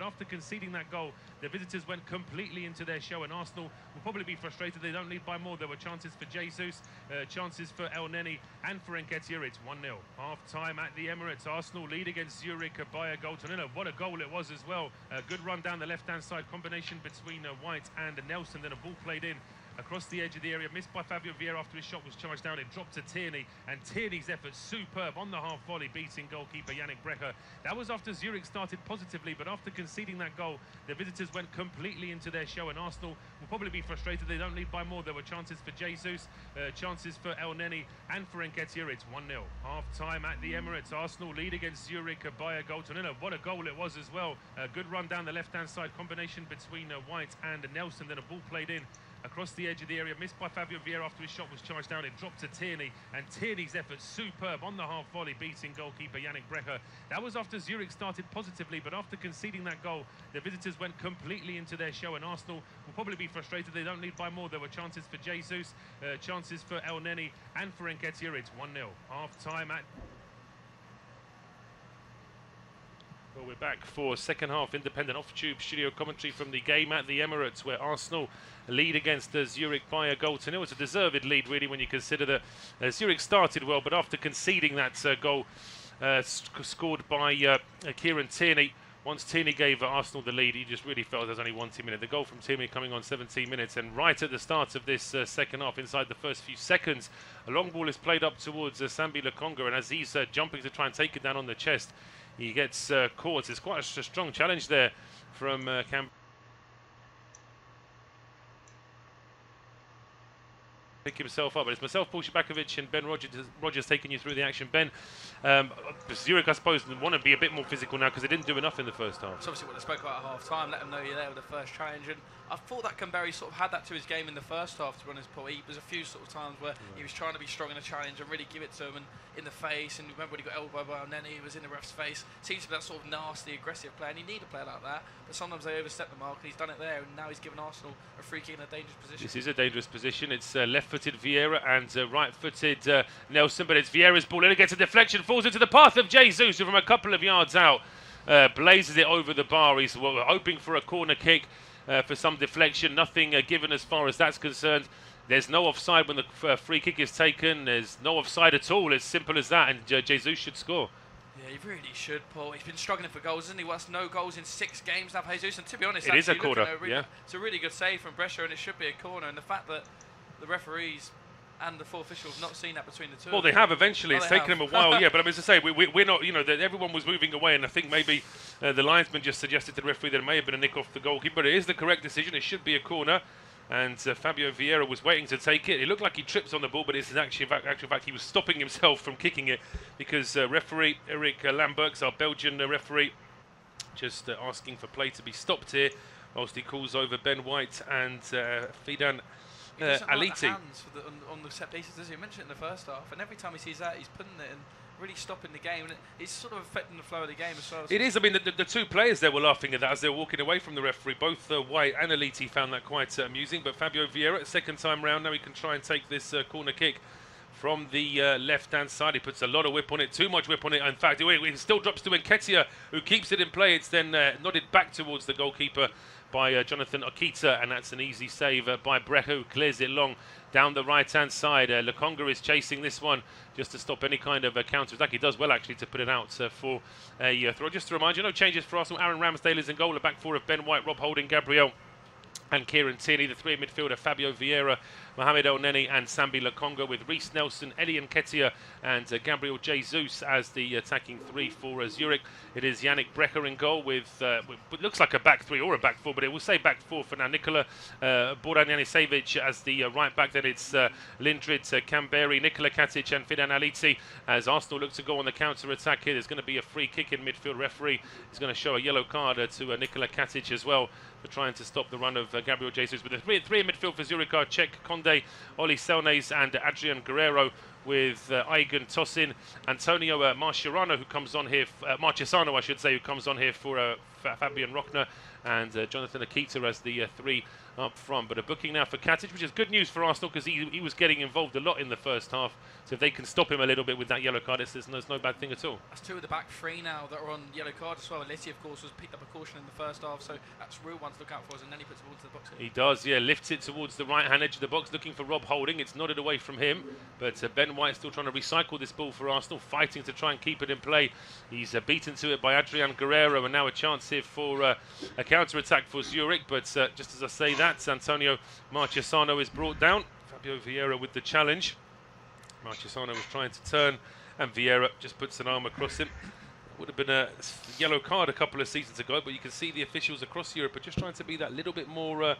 after conceding that goal, the visitors went completely into their show, and Arsenal will probably be frustrated. They don't lead by more. There were chances for Jesus, chances for El Neni and for Nketiah. It's 1-0. Half-time at the Emirates. Arsenal lead against Zurich by a goal to nil. What a goal it was as well. A good run down the left-hand side, combination between White and Nelson, then a ball played in across the edge of the area, missed by Fabio Vieira after his shot was charged down. It dropped to Tierney, and Tierney's effort superb on the half volley, beating goalkeeper Yannick Brecher. That was after Zurich started positively, but after conceding that goal, the visitors went completely into their show, and Arsenal will probably be frustrated. They don't lead by more. There were chances for Jesus, chances for El Neni and for Nketiah. It's 1-0. Half-time at the Emirates. Arsenal lead against Zurich by a goal to nil. What a goal it was as well. A good run down the left-hand side, combination between White and Nelson, then a ball played in across the edge of the area, missed by Fabio Vieira after his shot was charged down. It dropped to Tierney, and Tierney's effort superb on the half volley, beating goalkeeper Yannick Brecher. That was after Zurich started positively, but after conceding that goal, the visitors went completely into their show, and Arsenal will probably be frustrated. They don't lead by more. There were chances for Jesus, chances for El Neni and for Nketiah. It's 1-0. Half-time at... Well, we're back for second half independent off-tube studio commentary from the game at the Emirates, where Arsenal lead against Zurich by a goal to nil. It's a deserved lead, really, when you consider that Zurich started well, but after conceding that goal scored by Kieran Tierney, once Tierney gave Arsenal the lead, he just really felt there's only 1 team in it. The goal from Tierney coming on 17 minutes, and right at the start of this second half, inside the first few seconds, a long ball is played up towards Sambi Lokonga, and as he's jumping to try and take it down on the chest, he gets caught. It's quite a strong challenge there from Cam. Pick himself up, but it's myself, Paul Shabakovic, and Ben Rogers taking you through the action. Ben, Zurich, I suppose, want to be a bit more physical now because they didn't do enough in the first half. It's obviously what they spoke about at half-time, let them know you're there with the first challenge, and I thought that Canberra sort of had that to his game in the first half, to be honest, Paul. There's a few sort of times where he was trying to be strong in a challenge and really give it to him and in the face, and remember when he got elbowed by Nene, he was in the ref's face. Seems to be that sort of nasty, aggressive player, and you need a player like that, but sometimes they overstep the mark, and he's done it there, and now he's given Arsenal a free kick in a dangerous position. This is a dangerous position. It's left-footed Vieira and right-footed Nelson, but it's Vieira's ball, and it gets a deflection, falls into the path of Jesus, who from a couple of yards out blazes it over the bar. He's hoping for a corner kick, for some deflection, nothing given as far as that's concerned. There's no offside when the free kick is taken. There's no offside at all. It's simple as that, and Jesus should score. Yeah, he really should, Paul. He's been struggling for goals, isn't he? Well, that's no goals in 6 games now, Jesus. And to be honest, it is a corner. It's a really good save from Brescia, and it should be a corner. And the fact that the referees and the 4 officials have not seen that between the two. Well, they have eventually. It's taken them a while, yeah. But I mean, as I say, we're not, you know, everyone was moving away, and I think maybe the linesman just suggested to the referee that it may have been a nick off the goalkeeper. But it is the correct decision. It should be a corner. And Fabio Vieira was waiting to take it. It looked like he trips on the ball, but it's actually, in actual fact, he was stopping himself from kicking it because referee Eric Lamberts, our Belgian referee, just asking for play to be stopped here, whilst he calls over Ben White and Fidan Aliti. Like the hands for on the set pieces, does he? He mentioned it in the first half, and every time he sees that, he's putting it in, really stopping the game, and it's sort of affecting the flow of the game as well. It is. I mean, the two players there were laughing at that as they were walking away from the referee. Both White and Aliti found that quite amusing, but Fabio Vieira, second time round, now he can try and take this corner kick from the left-hand side. He puts a lot of whip on it, too much whip on it. In fact, it still drops to Nketiah, who keeps it in play. It's then nodded back towards the goalkeeper by Jonathan Okita, and that's an easy save by Brecha, who clears it long down the right-hand side. Lokonga is chasing this one just to stop any kind of counter-attack. He does well, actually, to put it out for a throw. Just to remind you, no changes for Arsenal. Aaron Ramsdale is in goal. The back four of Ben White, Rob Holding, Gabriel and Kieran Tierney. The three in midfielder, Fabio Vieira, Mohamed El Neni and Sambi Lokonga, with Reece Nelson, Elie Nketiah and Gabriel Jesus as the attacking three for Zurich. It is Yannick Brecha in goal with what looks like a back three or a back four, but it will say back four for now. Nikola Boran Janicevic as the right back. Then it's Lindrid, Kamberi, Nikola Katic and Fidan Aliti as Arsenal look to go on the counter-attack here. There's going to be a free kick in midfield. Referee is going to show a yellow card to Nikola Katic as well for trying to stop the run of Gabriel Jesus. But the three in midfield for Zurich are Cech, Conde, Oli Selnes and Adrian Guerrero, with Aygun Tosin, Antonio Marchesano, who comes on here, Marchesano I should say, who comes on here for Fabian Rochner, and Jonathan Akita as the three up front. But a booking now for Katic, which is good news for Arsenal because he was getting involved a lot in the first half. So if they can stop him a little bit with that yellow card, there's no bad thing at all. That's two of the back three now that are on yellow card as well. Aliti, of course, was picked up a caution in the first half, so that's real one to look out for, and then he puts the ball to the box here. He does, yeah, lifts it towards the right-hand edge of the box, looking for Rob Holding. It's nodded away from him, but Ben White still trying to recycle this ball for Arsenal, fighting to try and keep it in play. He's beaten to it by Adrian Guerrero, and now a chance here for a counter-attack for Zurich, but just as I say that, Antonio Marchesano is brought down. Fabio Vieira with the challenge. Marchesano was trying to turn, and Vieira just puts an arm across him. Would have been a yellow card a couple of seasons ago, but you can see the officials across Europe are just trying to be that little bit more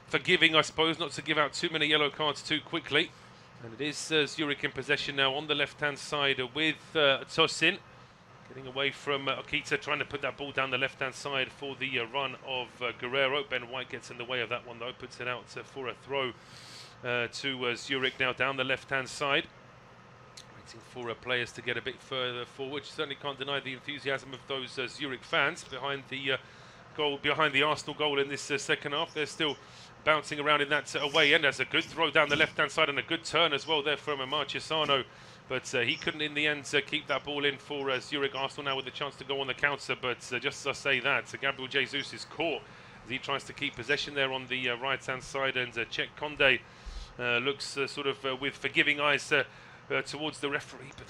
forgiving, I suppose, not to give out too many yellow cards too quickly. And it is Zurich in possession now on the left-hand side with Tosin. Getting away from Okita, trying to put that ball down the left-hand side for the run of Guerrero. Ben White gets in the way of that one, though, puts it out for a throw to Zurich now down the left-hand side. Waiting for players to get a bit further forward. Certainly can't deny the enthusiasm of those Zurich fans behind the goal, behind the Arsenal goal in this second half. They're still bouncing around in that away end. That's a good throw down the left-hand side and a good turn as well there from Marchesano. But he couldn't in the end keep that ball in for Zurich. Arsenal now with a chance to go on the counter. But just as I say that, Gabriel Jesus is caught as he tries to keep possession there on the right-hand side. And Cech Conde looks sort of with forgiving eyes towards the referee. But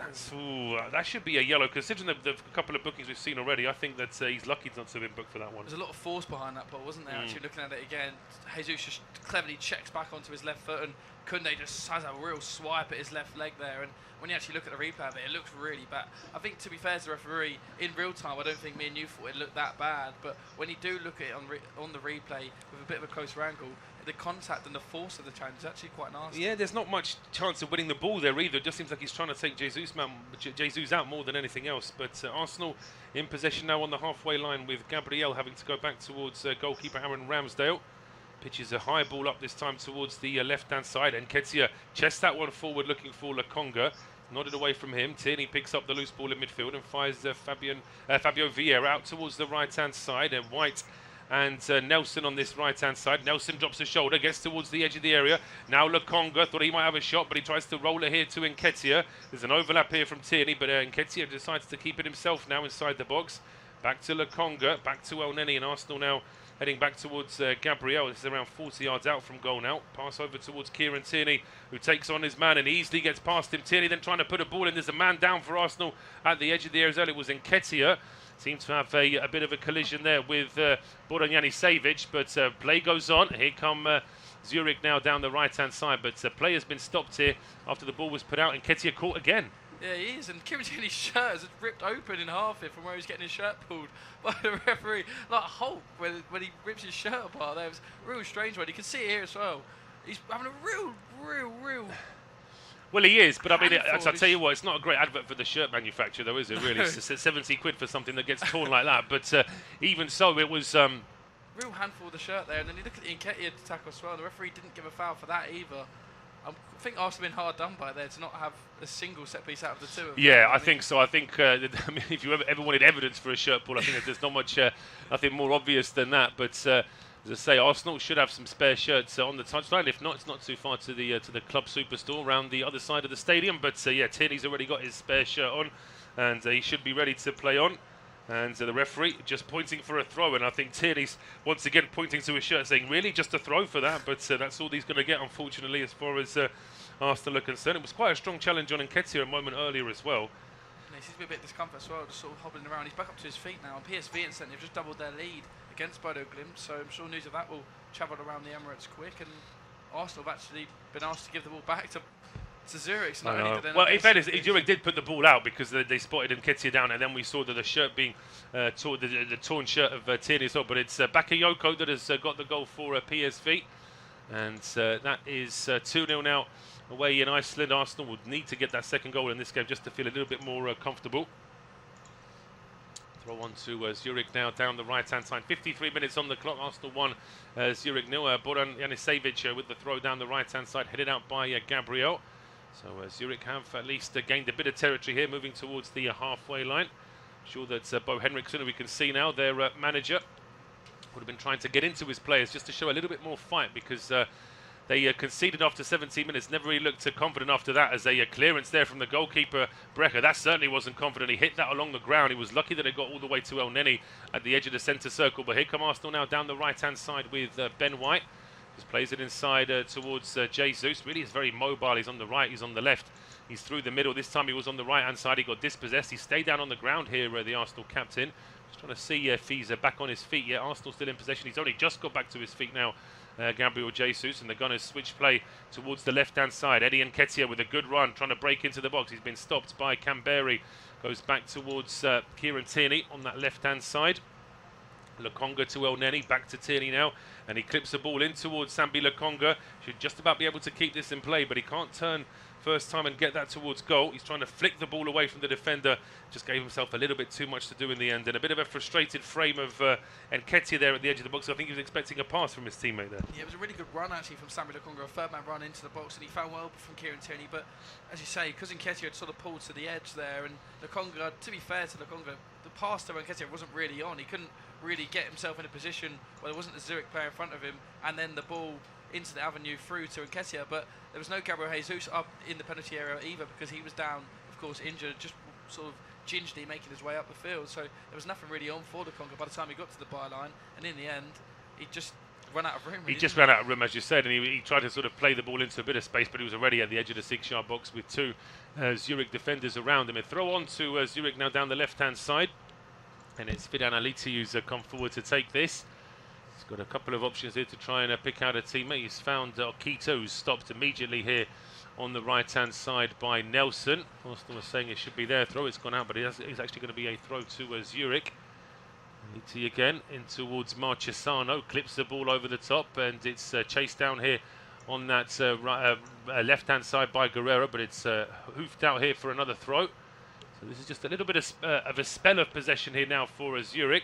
that should be a yellow. Considering the couple of bookings we've seen already, I think that he's lucky not to have been booked for that one. There's a lot of force behind that ball, wasn't there? Actually, looking at it again, Jesus just cleverly checks back onto his left foot, and Kunde just has a real swipe at his left leg there. And when you actually look at the replay of it, it looks really bad. I think, to be fair to the referee, in real time, I don't think me and you thought it looked that bad. But when you do look at it on the replay with a bit of a closer angle, the contact and the force of the challenge is actually quite nasty. Yeah, there's not much chance of winning the ball there either. It just seems like he's trying to take Jesus out more than anything else. But Arsenal in possession now on the halfway line, with Gabriel having to go back towards goalkeeper Aaron Ramsdale. Pitches a high ball up this time towards the left-hand side, and Nketiah chests that one forward looking for Lokonga. Nodded away from him. Tierney picks up the loose ball in midfield and fires Fabio Vieira out towards the right-hand side, and White and Nelson on this right-hand side. Nelson drops his shoulder, gets towards the edge of the area. Now Lokonga thought he might have a shot, but he tries to roll it here to Nketiah. There's an overlap here from Tierney, but Nketiah decides to keep it himself now inside the box. Back to Lokonga, back to El Neni, and Arsenal now heading back towards Gabriel. This is around 40 yards out from goal now. Pass over towards Kieran Tierney, who takes on his man and easily gets past him. Tierney then trying to put a ball in. There's a man down for Arsenal at the edge of the area. It was Nketiah. Seems to have a bit of a collision there with Boran Janicevic, but play goes on. Here come Zurich now down the right-hand side, but play has been stopped here after the ball was put out, and Nketiah caught again. Yeah, he is, and Kieran Tierney's shirt is ripped open in half here from where he's getting his shirt pulled by the referee, like Hulk when he rips his shirt apart. That was a real strange one. You can see it here as well. He's having a real. Well, he is, but I mean, I'll tell you what, it's not a great advert for the shirt manufacturer, though, is it? Really, it's 70 quid for something that gets torn like that. But even so, it was real handful of the shirt there, and then you look at the Nketiah tackle as well. And the referee didn't give a foul for that either. I think Arsenal have been hard done by there to not have a single set piece out of the two of them. Yeah, I think so. I think I mean, if you ever wanted evidence for a shirt pull, I think there's not much, nothing more obvious than that. But as I say, Arsenal should have some spare shirts on the touchline. If not, it's not too far to the club superstore around the other side of the stadium. But yeah, Tierney's already got his spare shirt on, and he should be ready to play on. And the referee just pointing for a throw, and I think Tierney's once again pointing to his shirt saying, really, just a throw for that? But that's all he's going to get, unfortunately, as far as Arsenal are concerned. It was quite a strong challenge on Nketiah a moment earlier as well. And he seems to be a bit discomfort as well, just sort of hobbling around. He's back up to his feet now. And PSV and St. have just doubled their lead against Bodo Glimt, so I'm sure news of that will travel around the Emirates quick. And Arsenal have actually been asked to give the ball back to Zurich. So well, in fairness, Zurich did put the ball out because they spotted Nketiah down, and then we saw that the shirt being torn, the torn shirt of Tierney as well. But it's Bakayoko that has got the goal for PSV, and that is 2-0 now away in Iceland. Arsenal would need to get that second goal in this game just to feel a little bit more comfortable. Throw on to Zurich now down the right-hand side. 53 minutes on the clock. Arsenal 1, Zurich 0. Boran Janicevic with the throw down the right-hand side, headed out by Gabriel. So Zurich have at least gained a bit of territory here, moving towards the halfway line. I'm sure that Bo Henriksen, who we can see now, their manager, would have been trying to get into his players just to show a little bit more fight, because they conceded after 17 minutes, never really looked confident after that, as a clearance there from the goalkeeper, Brecher. That certainly wasn't confident. He hit that along the ground. He was lucky that it got all the way to El Neni at the edge of the centre circle. But here come Arsenal now down the right-hand side with Ben White. Just plays it inside towards Jesus. Really is very mobile. He's on the right, he's on the left, he's through the middle. This time he was on the right-hand side. He got dispossessed. He stayed down on the ground here, the Arsenal captain. Just trying to see if he's back on his feet. Yeah, Arsenal still in possession. He's only just got back to his feet now, Gabriel Jesus, and the Gunners switch play towards the left-hand side. Eddie Nketiah with a good run, trying to break into the box. He's been stopped by Kamberi. Goes back towards Kieran Tierney on that left-hand side. Lokonga to El Neni, back to Tierney now, and he clips the ball in towards Sambi Lokonga. Should just about be able to keep this in play, but he can't turn first time and get that towards goal. He's trying to flick the ball away from the defender. Just gave himself a little bit too much to do in the end, and a bit of a frustrated frame of Nketiah there at the edge of the box. I think he was expecting a pass from his teammate there. Yeah, it was a really good run actually from Sambi Lokonga, a third-man run into the box, and he found well from Kieran Tierney. But as you say, because Nketiah had sort of pulled to the edge there, and Lokonga, to be fair to Lokonga, the pass to Nketiah wasn't really on. He couldn't really get himself in a position where there wasn't a Zurich player in front of him, and then the ball into the avenue through to Nketiah. But there was no Gabriel Jesus up in the penalty area either, because he was down, of course, injured, just sort of gingerly making his way up the field. So there was nothing really on for Lokonga by the time he got to the byline, and in the end, he just ran out of room. He just ran out of room, as you said, and he tried to sort of play the ball into a bit of space, but he was already at the edge of the 6-yard box with two Zurich defenders around him. A throw on to Zurich now down the left-hand side. And it's Fidan Aliti who's come forward to take this. He's got a couple of options here to try and pick out a teammate. He's found Okito, who's stopped immediately here on the right-hand side by Nelson. Austin was saying it should be their throw. It's gone out, but it's actually going to be a throw to Zurich. Aliti again in towards Marchesano. Clips the ball over the top, and it's chased down here on that left-hand side by Guerrero, but it's hoofed out here for another throw. So this is just a little bit of a spell of possession here now for Zurich,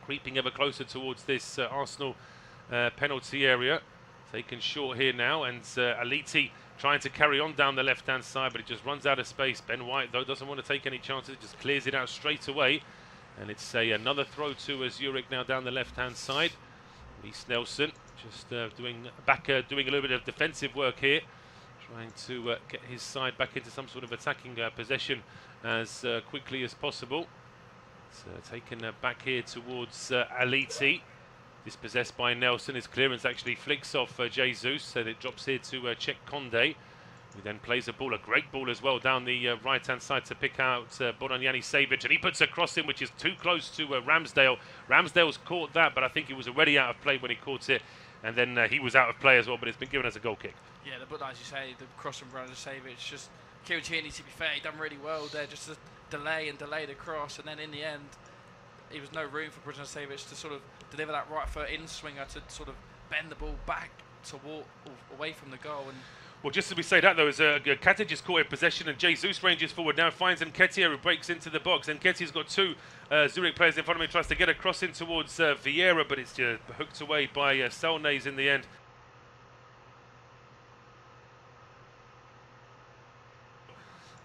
creeping ever closer towards this Arsenal penalty area. Taken short here now, and Aliti trying to carry on down the left-hand side, but it just runs out of space. Ben White, though, doesn't want to take any chances, just clears it out straight away. And it's another throw to Zurich now down the left-hand side. Reece Nelson just doing a little bit of defensive work here, trying to get his side back into some sort of attacking possession as quickly as possible. It's taken back here towards Aliti, dispossessed by Nelson. His clearance actually flicks off Jesus, and it drops here to Czech Conde, who then plays a ball, a great ball as well, down the right-hand side to pick out Boran Janicevic, and he puts a cross in which is too close to Ramsdale. Ramsdale's caught that, but I think he was already out of play when he caught it. and then he was out of play as well, but it's been given as a goal kick. Yeah, but as you say, the cross from Branislavic, just Kieran Tierney, to be fair, he done really well there, just to delay the cross, and then in the end, there was no room for Branislavic to sort of deliver that right foot in swinger to sort of bend the ball back to walk away from the goal. And well, just as we say that though, as Katic is caught in possession and Jesus ranges forward now, finds Nketiah, who breaks into the box. Nketiah's got two Zurich players in front of him, tries to get a cross in towards Vieira, but it's hooked away by Selnays in the end.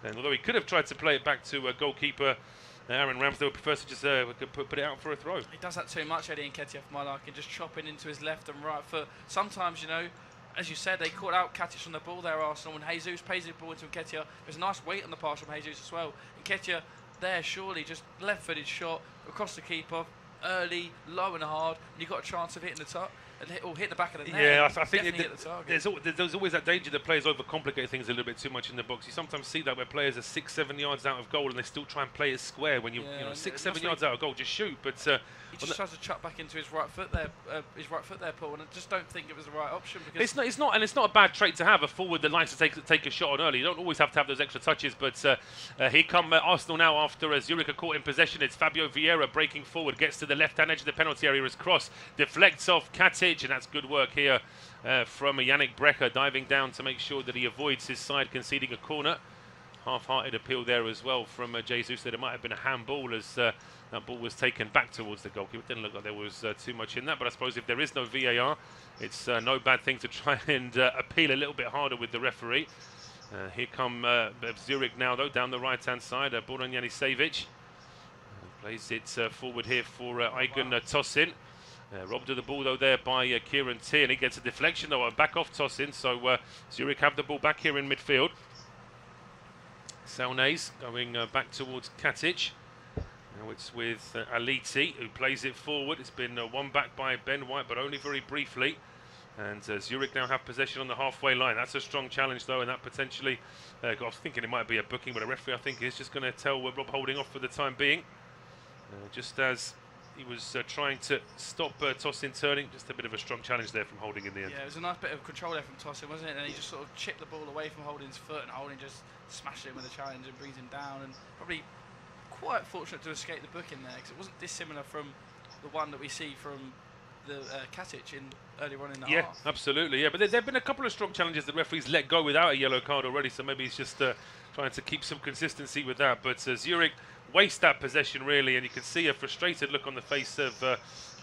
And although he could have tried to play it back to goalkeeper Aaron Ramsdale, prefers to just put it out for a throw. He does that too much, Eddie Nketiah, for my liking, just chopping into his left and right foot. Sometimes, you know, as you said, they caught out Katic on the ball there, Arsenal, and Jesus pays the ball into Nketiah. There's a nice weight on the pass from Jesus as well. Nketiah there, surely, just left-footed shot across the keeper, early, low and hard, and you've got a chance of hitting the top. Or hit the back of the net. Yeah, I think there's always that danger that players overcomplicate things a little bit too much in the box. You sometimes see that where players are 6-7 yards out of goal and they still try and play it square. When you know 6-7 yards out of goal, just shoot. But he just tries to chuck back into his right foot there, Paul. And I just don't think it was the right option. Because it's not a bad trait to have, a forward that likes to take a shot on early. You don't always have to have those extra touches. But here come Arsenal now after Zurich are caught in possession. It's Fabio Vieira breaking forward, gets to the left-hand edge of the penalty area. His cross deflects off Katic, and that's good work here from Yannick Brecher, diving down to make sure that he avoids his side conceding a corner. Half-hearted appeal there as well from Jesus, that it might have been a handball as that ball was taken back towards the goalkeeper. It didn't look like there was too much in that, but I suppose if there is no VAR, it's no bad thing to try and appeal a little bit harder with the referee. Here come Zurich now, though, down the right-hand side. Boran Janicevic plays it forward here for Aygun Tosin. Robbed of the ball though there by Kieran Tierney. Gets a deflection though, back off Tosin. So Zurich have the ball back here in midfield. Selnays going back towards Katic. Now it's with Aliti, who plays it forward. It's been won back by Ben White, but only very briefly. And Zurich now have possession on the halfway line. That's a strong challenge though, and that potentially, I was thinking it might be a booking, but a referee I think is just going to tell Rob Holding off for the time being. Just as he was trying to stop Tosin turning. Just a bit of a strong challenge there from Holding in the end. Yeah, it was a nice bit of control there from Tosin, wasn't it? And he just sort of chipped the ball away from Holding's foot, and Holding just smashed it with a challenge and brings him down. And probably quite fortunate to escape the booking there, because it wasn't dissimilar from the one that we see from the Katic in earlier on in the half. Yeah, absolutely. Yeah, but there have been a couple of strong challenges that referees let go without a yellow card already, so maybe he's just trying to keep some consistency with that. But Zurich waste that possession really, and you can see a frustrated look on the face of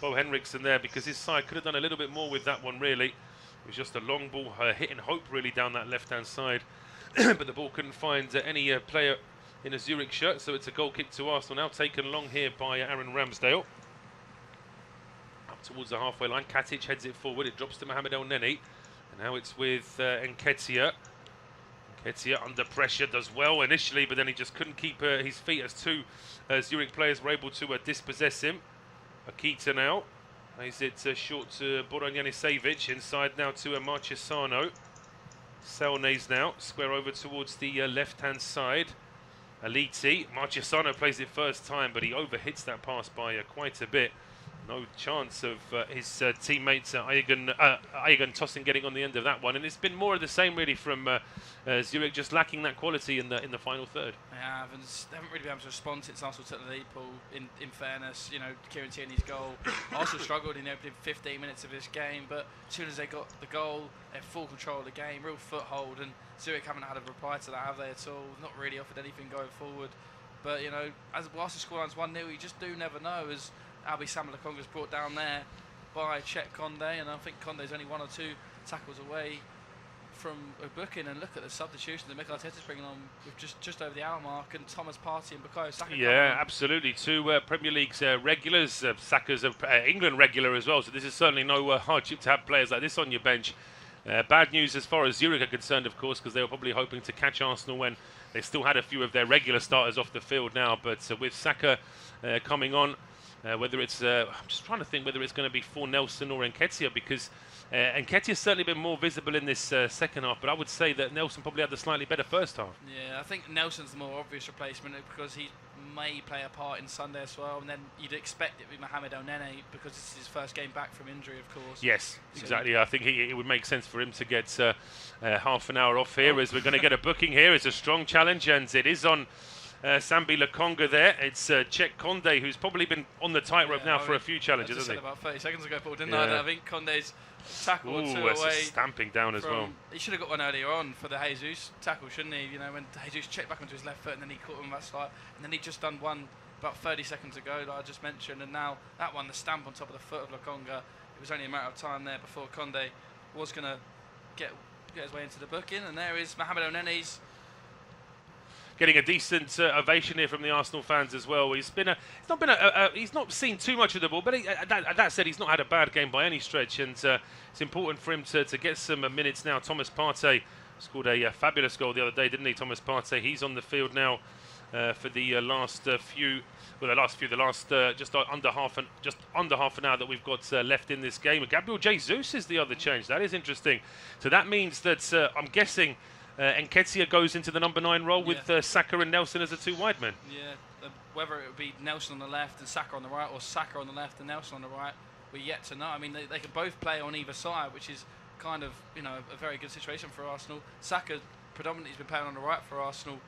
Bo Henriksen there, because his side could have done a little bit more with that one really. It was just a long ball hitting Hope really down that left-hand side, but the ball couldn't find any player in a Zurich shirt, so it's a goal kick to Arsenal now, taken long here by Aaron Ramsdale. Up towards the halfway line, Katic heads it forward, it drops to Mohamed El Neni, and now it's with Nketiah. Nketiah under pressure, does well initially, but then he just couldn't keep his feet as two Zurich players were able to dispossess him. Akita now plays it short to Boran Janicevic, inside now to Marchesano. Selnays now, square over towards the left-hand side. Aliti, Marchesano plays it first time, but he overhits that pass by quite a bit. No chance of his teammates Aygun Tosin getting on the end of that one, and it's been more of the same really from Zurich, just lacking that quality in the final third. They haven't really been able to respond since Arsenal took the lead, Paul. In fairness, you know, Kieran Tierney's goal. Arsenal struggled in the opening 15 minutes of this game, but as soon as they got the goal, they had full control of the game, real foothold, and Zurich haven't had a reply to that, have they at all? Not really offered anything going forward. But you know, whilst the scoreline's 1-0, you just do never know. As Albi Samuel Conga's brought down there by Chet Conde, and I think Conde's only 1 or 2 tackles away from a booking. And look at the substitution that Mikel Arteta's bringing on with just over the hour mark, and Thomas Partey and bukayo Saka. Yeah, absolutely. 2 Premier League's regulars. Saka's an England regular as well, so this is certainly no hardship to have players like this on your bench. Bad news as far as Zurich are concerned, of course, because they were probably hoping to catch Arsenal when they still had a few of their regular starters off the field now. But with Saka coming on, Whether it's, I'm just trying to think whether it's going to be for Nelson or Nketiah, because Nketiah's certainly been more visible in this second half, but I would say that Nelson probably had the slightly better first half. Yeah, I think Nelson's the more obvious replacement because he may play a part in Sunday as well, and then you'd expect it to be Mohamed El Nene because this is his first game back from injury, of course. Yes, exactly. I think it would make sense for him to get half an hour off here, as we're going to get a booking here. It's a strong challenge, and it is on Sambi Lokonga there. It's Czech Conde, who's probably been on the tightrope now for a few challenges, hasn't he? About 30 seconds ago, Paul, didn't I? I think Conde's tackle or two away. Stamping down as well. He should have got one earlier on for the Jesus tackle, shouldn't he? You know, when Jesus checked back onto his left foot and then he caught him that slide, and then he just done one about 30 seconds ago, like I just mentioned, and now that one, the stamp on top of the foot of Lokonga. It was only a matter of time there before Conde was going to get his way into the booking, and there is Mohamed El Nene's. Getting a decent ovation here from the Arsenal fans as well. He's not seen too much of the ball, but that said, he's not had a bad game by any stretch, and it's important for him to get some minutes now. Thomas Partey scored a fabulous goal the other day, didn't he? Thomas Partey. He's on the field now for the last just under half an hour that we've got left in this game. Gabriel Jesus is the other change. That is interesting. So that means that I'm guessing Nketiah goes into the number 9 role with Saka and Nelson as the two wide men. Yeah, whether it would be Nelson on the left and Saka on the right, or Saka on the left and Nelson on the right, we're yet to know. I mean, they can both play on either side, which is kind of, you know, a very good situation for Arsenal. Saka predominantly has been playing on the right for Arsenal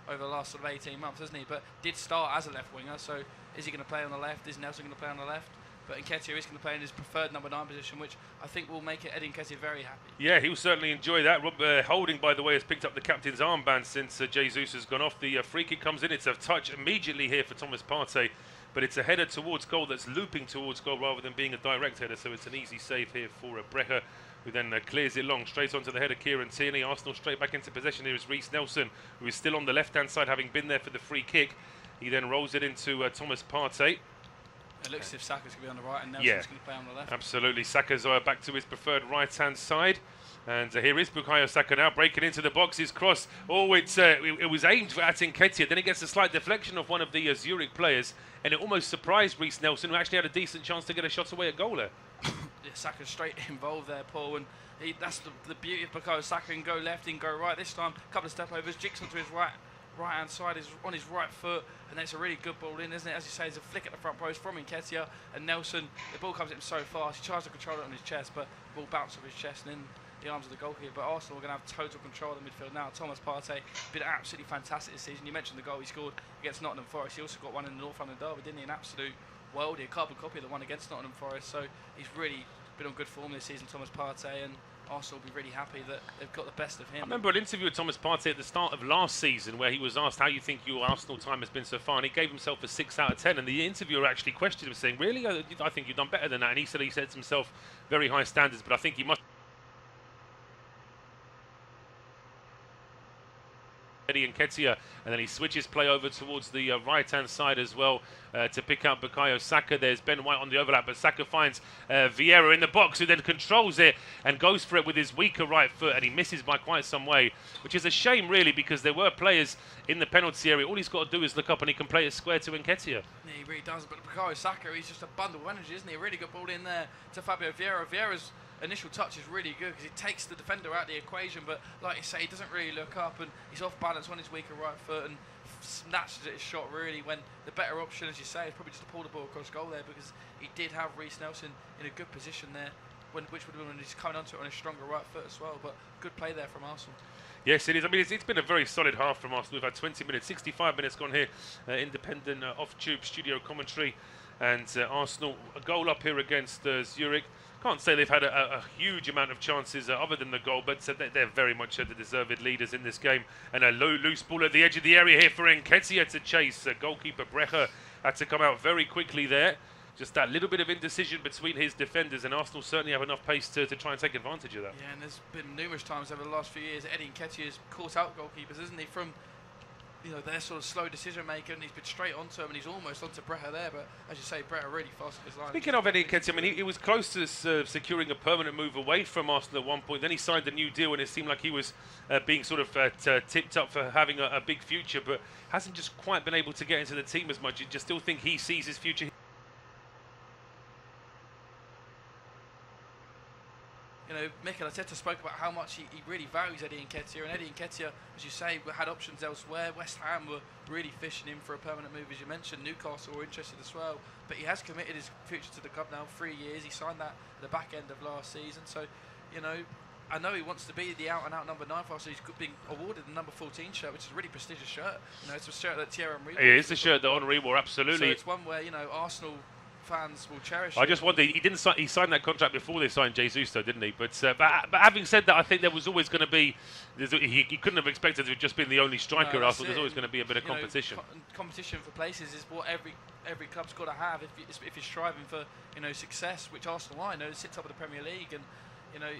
over the last sort of 18 months, hasn't he? But did start as a left winger, so is he going to play on the left? Is Nelson going to play on the left? But Nketiah is going to play in his preferred number 9 position, which I think will make Eddie Nketiah very happy. Yeah, he'll certainly enjoy that. Rob Holding, by the way, has picked up the captain's armband since Jesus has gone off. The free kick comes in. It's a touch immediately here for Thomas Partey, but it's a header towards goal that's looping towards goal rather than being a direct header, so it's an easy save here for Brecher, who then clears it long, straight onto the header, Kieran Tierney. Arsenal straight back into possession. Here is Reiss Nelson, who is still on the left-hand side, having been there for the free kick. He then rolls it into Thomas Partey. It looks as if Saka's going to be on the right and Nelson's going to play on the left. Absolutely. Saka's back to his preferred right-hand side. And here is Bukayo Saka now breaking into the box. His cross, it was aimed at Nketiah. Then it gets a slight deflection of one of the Zurich players. And it almost surprised Reiss Nelson, who actually had a decent chance to get a shot away at goal there. Yeah, Saka's straight involved there, Paul. And that's the beauty of Bukayo Saka. He can go left, he can go right. This time, a couple of step overs, jigs onto his right-hand side, is on his right foot, and it's a really good ball in, isn't it? As you say, it's a flick at the front post from Nketiah, and Nelson, the ball comes at him so fast, he tries to control it on his chest, but the ball bounces off his chest and in the arms of the goalkeeper. But Arsenal are going to have total control of the midfield now. Thomas Partey been absolutely fantastic this season. You mentioned the goal he scored against Nottingham Forest. He also got one in the North London derby, didn't he? An absolute worldie, a carbon copy of the one against Nottingham Forest. So he's really been on good form this season, Thomas Partey, and Arsenal will be really happy that they've got the best of him. I remember an interview with Thomas Partey at the start of last season where he was asked how you think your Arsenal time has been so far, and he gave himself a 6 out of 10, and the interviewer actually questioned him, saying, really? I think you've done better than that. And he said he sets himself very high standards, but I think he must Eddie Nketiah, and then he switches play over towards the right-hand side as well to pick up Bukayo Saka. There's Ben White on the overlap, but Saka finds Vieira in the box, who then controls it and goes for it with his weaker right foot, and he misses by quite some way, which is a shame really, because there were players in the penalty area. All he's got to do is look up and he can play it square to Nketiah. Yeah, he really does, but Bukayo Saka, he's just a bundle of energy, isn't he? A really good ball in there to Fabio Vieira. Vieira's initial touch is really good because he takes the defender out of the equation, but like you say, he doesn't really look up, and he's off balance on his weaker right foot and snatches at his shot really, when the better option, as you say, is probably just to pull the ball across goal there, because he did have Reiss Nelson in a good position there, which would have been when he's coming onto it on his stronger right foot as well. But good play there from Arsenal. Yes, it is. I mean, it's been a very solid half from Arsenal. We've had 20 minutes, 65 minutes gone here, independent off-tube studio commentary, and Arsenal a goal up here against Zurich. Can't say they've had a huge amount of chances other than the goal, but they're very much the deserved leaders in this game. And a loose ball at the edge of the area here for Nketiah to chase. Goalkeeper Brecher had to come out very quickly there. Just that little bit of indecision between his defenders, and Arsenal certainly have enough pace to try and take advantage of that. Yeah, and there's been numerous times over the last few years Eddie Nketiah has caught out goalkeepers, isn't he, from their sort of slow decision maker, and he's been straight onto him, and he's almost onto Brecher there. But as you say, Brecher really fast at his line. Speaking of Eddie Nketiah, I mean, he was close to securing a permanent move away from Arsenal at one point. Then he signed a new deal, and it seemed like he was being sort of tipped up for having a big future, but hasn't just quite been able to get into the team as much. You just still think he sees his future. Mikel Arteta spoke about how much he really values Eddie Nketiah, and Eddie Nketiah, as you say, had options elsewhere. West Ham were really fishing him for a permanent move, as you mentioned. Newcastle were interested as well, but he has committed his future to the club now, 3 years. He signed that at the back end of last season, so, you know, I know he wants to be the out-and-out number 9 for us, so he's been awarded the number 14 shirt, which is a really prestigious shirt. You know, it's a shirt that Thierry Henry wore. It is the shirt that Henry wore, absolutely. So it's one where, you know, Arsenal fans will cherish. I just wonder, he didn't he signed that contract before they signed Jesus, though, didn't he? But having said that, I think there was always going to be, he couldn't have expected to have just been the only striker at Arsenal. There's always going to be a bit of competition. Competition for places is what every club's got to have if you're striving for, you know, success, which Arsenal are. You know, sit top of the Premier League, and, you know,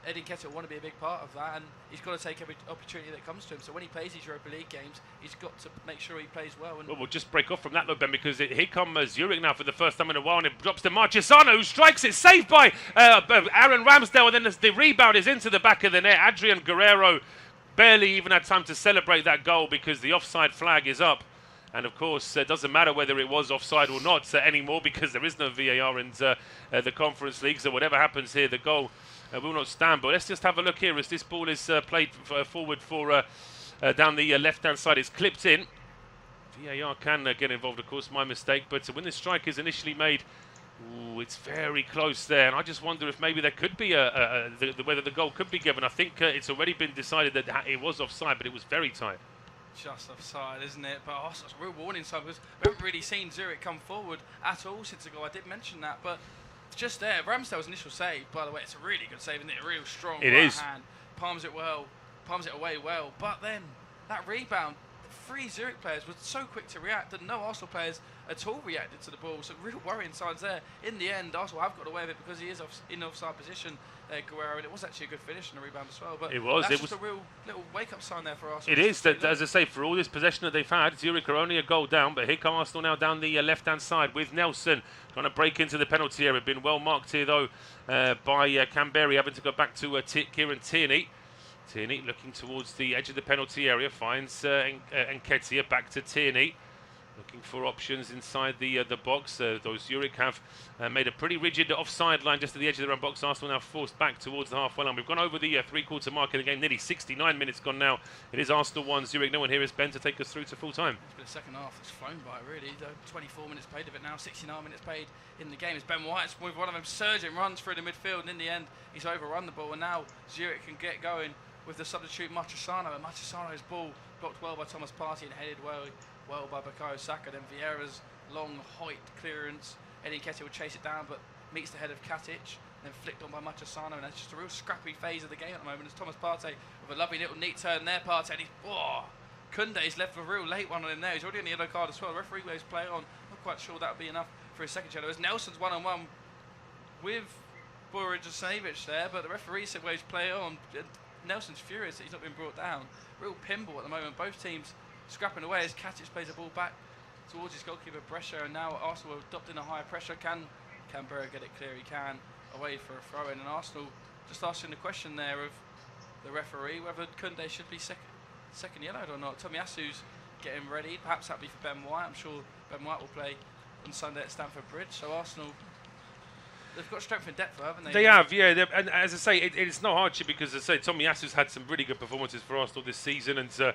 Eddie Nketiah will want to be a big part of that, and he's got to take every opportunity that comes to him. So when he plays these Europa League games, he's got to make sure he plays well. And we'll just break off from that, though, Ben, because here come Zurich now for the first time in a while, and it drops to Marchesano, who strikes it, saved by Aaron Ramsdale, and then the rebound is into the back of the net. Adrian Guerrero barely even had time to celebrate that goal because the offside flag is up. And of course, it doesn't matter whether it was offside or not anymore, because there is no VAR in the Conference League. So whatever happens here, the goal will not stand. But let's just have a look here as this ball is played forward for down the left-hand side. It's clipped in. VAR can get involved, of course, my mistake. But when the strike is initially made, ooh, it's very close there. And I just wonder if maybe there could be whether the goal could be given. I think it's already been decided that it was offside, but it was very tight. Just offside, isn't it? But Arsenal's a real warning sign, because we haven't really seen Zurich come forward at all since the goal. I did mention that, but just there, Ramsdale's initial save, by the way, it's a really good save, isn't it? A real strong hand, palms it away well. But then that rebound, the 3 Zurich players were so quick to react that no Arsenal players at all reacted to the ball. So real worrying signs there. In the end, Arsenal have got away with it because he is in offside position, Guerrero, and it was actually a good finish in the rebound as well. But it was just a real little wake-up sign there for Arsenal. It is, as I say, for all this possession that they've had, Zurich are only a goal down, but here come Arsenal now down the left-hand side with Nelson trying to break into the penalty area. Been well marked here, though, by Canberry, having to go back to Kieran Tierney. Tierney looking towards the edge of the penalty area, finds Nketiah, back to Tierney. Looking for options inside the box. Those Zurich have made a pretty rigid offside line just at the edge of their own box. Arsenal now forced back towards the halfway line. We've gone over the three-quarter mark in the game. Nearly 69 minutes gone now. It is Arsenal 1, Zurich no one. Here is Ben to take us through to full time. It's been a second half that's flown by, really. 24 minutes played of it now, 69 minutes played in the game. It's Ben White's with one of them surging runs through the midfield, and in the end, he's overrun the ball. And now Zurich can get going with the substitute Marchesano. And Marchesano's ball blocked well by Thomas Partey and headed well by bukayo Saka. Then Vieira's long height clearance. Eddie Nketiah will chase it down, but meets the head of Katic, then flicked on by Marchesano, and it's just a real scrappy phase of the game at the moment. It's Thomas Partey with a lovely little neat turn there. Partey, and Koundé's left a real late one on him there. He's already on the yellow card as well. The referee waves play on. Not quite sure that would be enough for his second yellow. As Nelson's one-on-one with Boric there, but the referee said waves play on. Nelson's furious that he's not been brought down. Real pinball at the moment. Both teams scrapping away as Katic plays the ball back towards his goalkeeper Brescia, and now Arsenal are adopting a higher pressure. Can Canberra get it clear? He can, away for a throw-in, and Arsenal just asking the question there of the referee whether Koundé should be second yellowed or not. Tomiyasu's getting ready. Perhaps that'll be for Ben White. I'm sure Ben White will play on Sunday at Stamford Bridge. So Arsenal, they've got strength and depth, haven't they? They have, yeah. And as I say, it's no hardship because, as I say, Tomiyasu's had some really good performances for Arsenal this season, and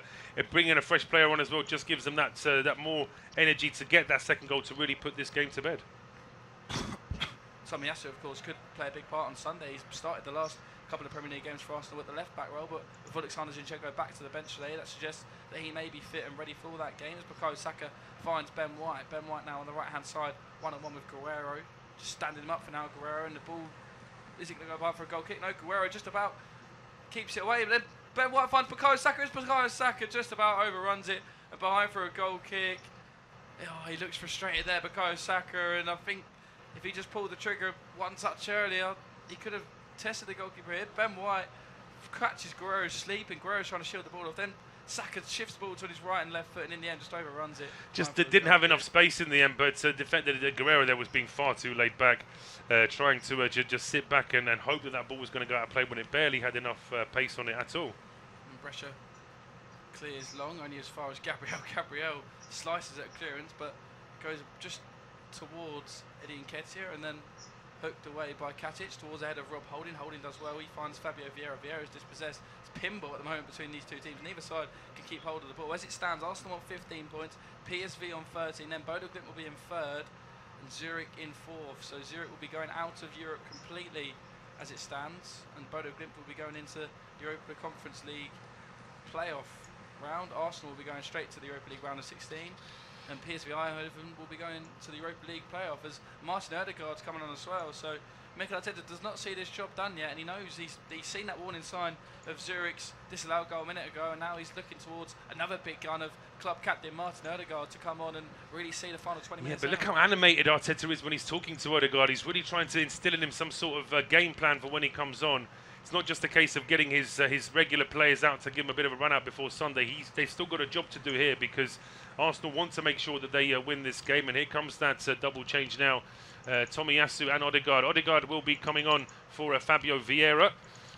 bringing a fresh player on as well just gives them that more energy to get that second goal to really put this game to bed. Tomiyasu, of course, could play a big part on Sunday. He's started the last couple of Premier League games for Arsenal with the left-back role, but with Alexander Zinchenko back to the bench today, that suggests that he may be fit and ready for that game. As bukayo Saka finds Ben White. Ben White now on the right-hand side, one-on-one with Guerrero. Just standing him up for now, Guerrero, and the ball isn't going to go by for a goal kick. No, Guerrero just about keeps it away, but then Ben White finds bukayo Saka. It's bukayo Saka just about overruns it and behind for a goal kick. Oh, he looks frustrated there, bukayo Saka, and I think if he just pulled the trigger one touch earlier, he could have tested the goalkeeper here. Ben White catches Guerrero's sleep, and Guerrero's trying to shield the ball off. Then Saka shifts the ball to his right and left foot, and in the end just overruns it. Just didn't have enough space in the end, but defender Guerrero there was being far too laid back, trying to just sit back and hope that ball was going to go out of play when it barely had enough pace on it at all. And Brescia clears long, only as far as Gabriel. Gabriel slices at clearance, but goes just towards Eddie Nketiah, and then hooked away by Katic towards the head of Rob Holding. Holding does well. He finds Fabio Vieira. Vieira is dispossessed. It's pinball at the moment between these two teams. Neither side can keep hold of the ball. As it stands, Arsenal on 15 points, PSV on 13. Then Bodo Glimt will be in third, and Zurich in fourth. So Zurich will be going out of Europe completely as it stands, and Bodo Glimt will be going into Europa Conference League playoff round. Arsenal will be going straight to the Europa League round of 16. And PSV Eindhoven will be going to the Europa League playoff as Martin Odegaard's coming on as well. So Mikel Arteta does not see this job done yet, and he knows he's seen that warning sign of Zurich's disallowed goal a minute ago, and now he's looking towards another big gun of club captain Martin Odegaard to come on and really see the final 20 minutes. Yeah, but look how animated Arteta is when he's talking to Odegaard. He's really trying to instill in him some sort of game plan for when he comes on. It's not just a case of getting his regular players out to give him a bit of a run out before Sunday. They've still got a job to do here because Arsenal want to make sure that they win this game. And here comes that double change now. Tomiyasu and Odegaard. Odegaard will be coming on for Fabio Vieira.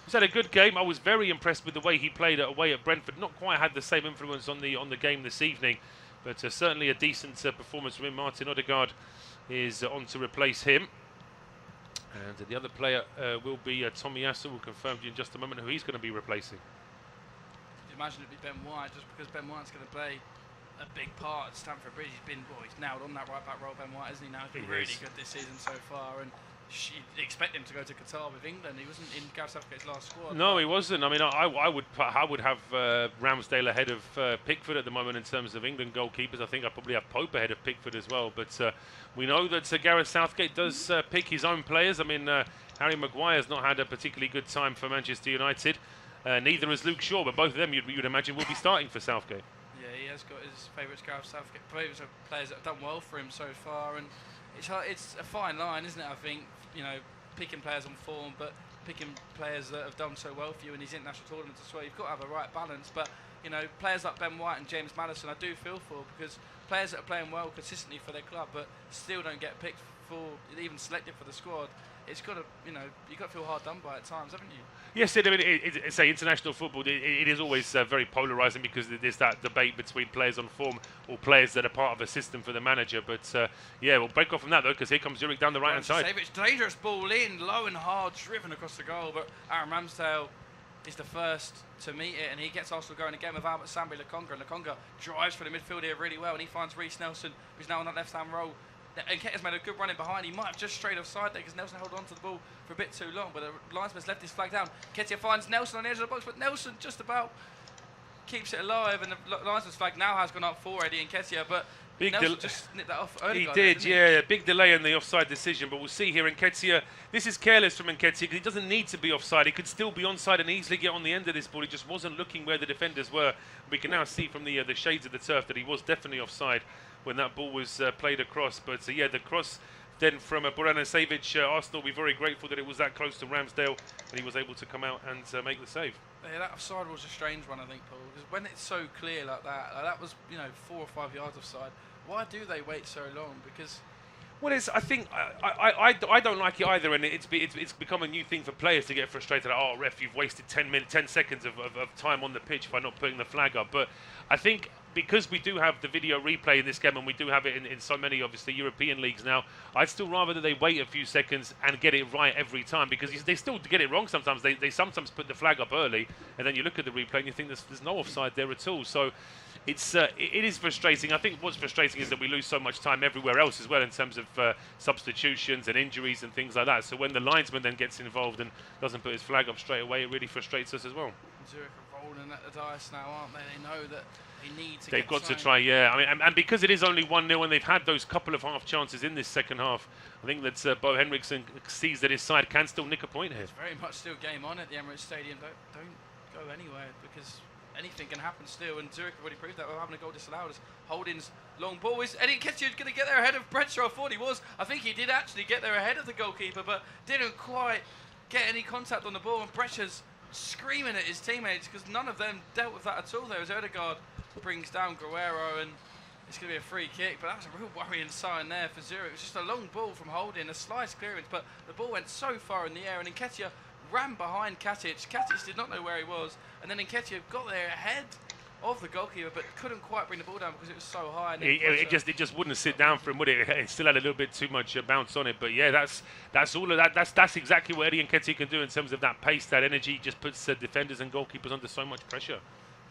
He's had a good game. I was very impressed with the way he played away at Brentford. Not quite had the same influence on the game this evening, but certainly a decent performance from him. Martin Odegaard is on to replace him. And the other player will be Tomiyasu. We'll confirm to you in just a moment who he's going to be replacing. Could you imagine it'd be Ben White, just because Ben White's going to play a big part at Stamford Bridge. He's nailed on that right back role, Ben White, isn't he now? He's been really good this season so far, and you'd expect him to go to Qatar with England. He wasn't in Gareth Southgate's last squad. No, he wasn't. I mean, I would have Ramsdale ahead of Pickford at the moment in terms of England goalkeepers. I think I probably have Pope ahead of Pickford as well. But we know that Gareth Southgate does pick his own players. I mean, Harry Maguire's not had a particularly good time for Manchester United. Neither has Luke Shaw, but both of them you'd imagine will be starting for Southgate. Yeah, he has got his favourites, Gareth Southgate. Favourites are players that have done well for him so far, and it's a fine line, isn't it? I think, picking players on form, but picking players that have done so well for you in these international tournaments as well. You've got to have a right balance. But players like Ben White and James Maddison, I do feel for, because players that are playing well consistently for their club, but still don't get picked for, even selected for the squad. It's got to, you've got to feel hard done by at times, haven't you? Yes, it's international football. It is always very polarising because there's that debate between players on form or players that are part of a system for the manager. But we'll break off from that though, because here comes Zurich down the right-hand side. It's dangerous ball in, low and hard, driven across the goal. But Aaron Ramsdale is the first to meet it, and he gets Arsenal going again with Albert Sambi Lokonga. And Lokonga drives for the midfield here really well, and he finds Reece Nelson, who's now on that left-hand row. And Nketiah's made a good run in behind. He might have just strayed offside there because Nelson held on to the ball for a bit too long, but the linesman's left his flag down. Nketiah finds Nelson on the edge of the box, but Nelson just about keeps it alive, and the linesman's flag now has gone up for Eddie Nketiah, but Nelson just nipped that off early. He did, yeah. Big delay in the offside decision, but we'll see here. Nketiah, this is careless from Nketiah because he doesn't need to be offside. He could still be onside and easily get on the end of this ball. He just wasn't looking where the defenders were. We can now see from the shades of the turf that he was definitely offside when that ball was played across. But the cross then from Borana Savic, Arsenal will be very grateful that it was that close to Ramsdale and he was able to come out and make the save. Yeah, that offside was a strange one, I think, Paul, because when it's so clear like that was 4 or 5 yards offside. Why do they wait so long? Because I think I don't like it either, and it's become a new thing for players to get frustrated. Oh, ref, you've wasted 10 seconds of time on the pitch by not putting the flag up. But I think because we do have the video replay in this game, and we do have it in so many, obviously, European leagues now, I'd still rather that they wait a few seconds and get it right every time, because they still get it wrong sometimes. They sometimes put the flag up early, and then you look at the replay and you think there's no offside there at all. So it is frustrating. I think what's frustrating is that we lose so much time everywhere else as well in terms of substitutions and injuries and things like that. So when the linesman then gets involved and doesn't put his flag up straight away, it really frustrates us as well. Zurich are rolling at the dice now, aren't they? They know that they need to. They've got to try, yeah. I mean, and because it is only 1-0 and they've had those couple of half chances in this second half, I think that Bo Henriksen sees that his side can still nick a point here. It's very much still game on at the Emirates Stadium. Don't go anywhere, because anything can happen still, and Zurich have already proved that. We're having a goal disallowed as Holding's long ball. Is Eddie Nketiah going to get there ahead of Bradshaw? I thought he was. I think he did actually get there ahead of the goalkeeper, but didn't quite get any contact on the ball, and Bradshaw's screaming at his teammates because none of them dealt with that at all. There was Odegaard brings down Guerrero, and it's going to be a free kick, but that's a real worrying sign there for Zurich. It was just a long ball from Holding, a slice clearance, but the ball went so far in the air, and Nketiah ran behind Katic. Katic did not know where he was, and then Nketiah got there ahead of the goalkeeper, but couldn't quite bring the ball down because it was so high. And It just wouldn't sit down for him, would it? It still had a little bit too much bounce on it. But yeah, that's all of that. That's exactly what Eddie Nketiah can do in terms of that pace, that energy. Just puts defenders and goalkeepers under so much pressure.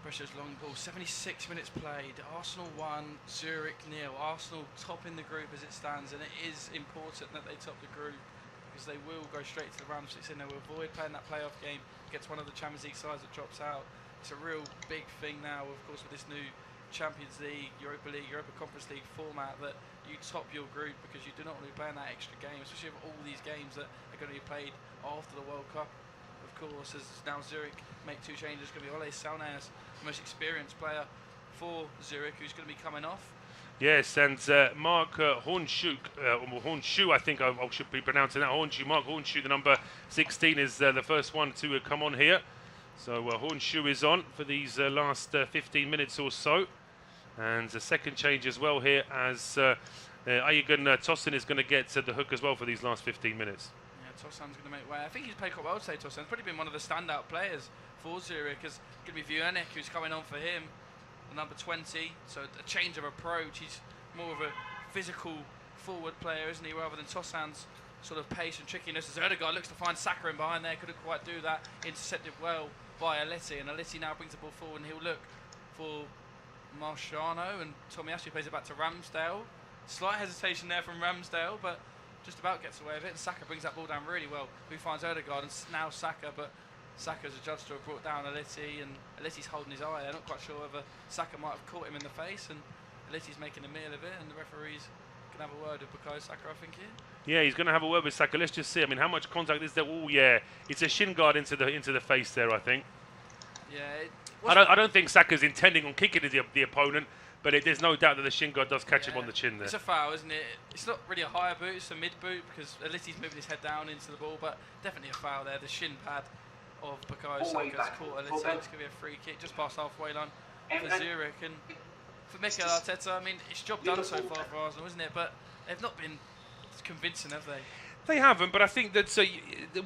Pressure's long ball. 76 minutes played. Arsenal 1, Zurich 0. Arsenal top in the group as it stands, and it is important that they top the group because they will go straight to the round of 16. They will avoid playing that playoff game against one of the Champions League sides that drops out. It's a real big thing now, of course, with this new Champions League, Europa League, Europa Conference League format, that you top your group because you do not want to be playing that extra game, especially with all these games that are going to be played after the World Cup. Of course, as now Zurich make 2 changes, it's going to be Ole Salnez, the most experienced player for Zurich, who's going to be coming off. Yes, and Mark Hornschuh, I think I should be pronouncing that. Mark Hornschuh, the number 16, is the first one to come on here. So Hornschuh is on for these last 15 minutes or so. And the second change as well here, as Ayegun Tosin is going to get the hook as well for these last 15 minutes. Yeah, Tosan's going to make way. I think he's played quite well today, Tosan's probably been one of the standout players for Zurich. It's going to be Vujanek who's coming on for him, the number 20. So a change of approach. He's more of a physical forward player, isn't he, rather than Tosan's sort of pace and trickiness. As Ødegaard looks to find Saka in behind there, couldn't quite do that. Intercepted well by Aleti, and Aleti now brings the ball forward, and he'll look for Marciano, and Tomiyasu plays it back to Ramsdale. Slight hesitation there from Ramsdale, but just about gets away with it, and Saka brings that ball down really well. Who finds Ødegaard, and now Saka, but Saka's adjudged to have brought down Aleti, and Aleti's holding his eye. They're not quite sure whether Saka might have caught him in the face, and Aleti's making a meal of it, and the referee's going to have a word with bukayo Saka, I think, here. Yeah, he's going to have a word with Saka. Let's just see. I mean, how much contact is there? Oh, yeah, it's a shin guard into the face there, I think. Yeah. I don't think Saka's intending on kicking the opponent, but there's no doubt that the shin guard does catch him on the chin there. It's a foul, isn't it? It's not really a higher boot, it's a mid boot because Aliti's moving his head down into the ball, but definitely a foul there. The shin pad of bukayo Saka's caught Aliti. It's going to be a free kick just past halfway line for Zurich. And for Mikel Arteta, I mean, it's job done so far for Arsenal, isn't it? But they've not been convincing, have they? They haven't, but I think that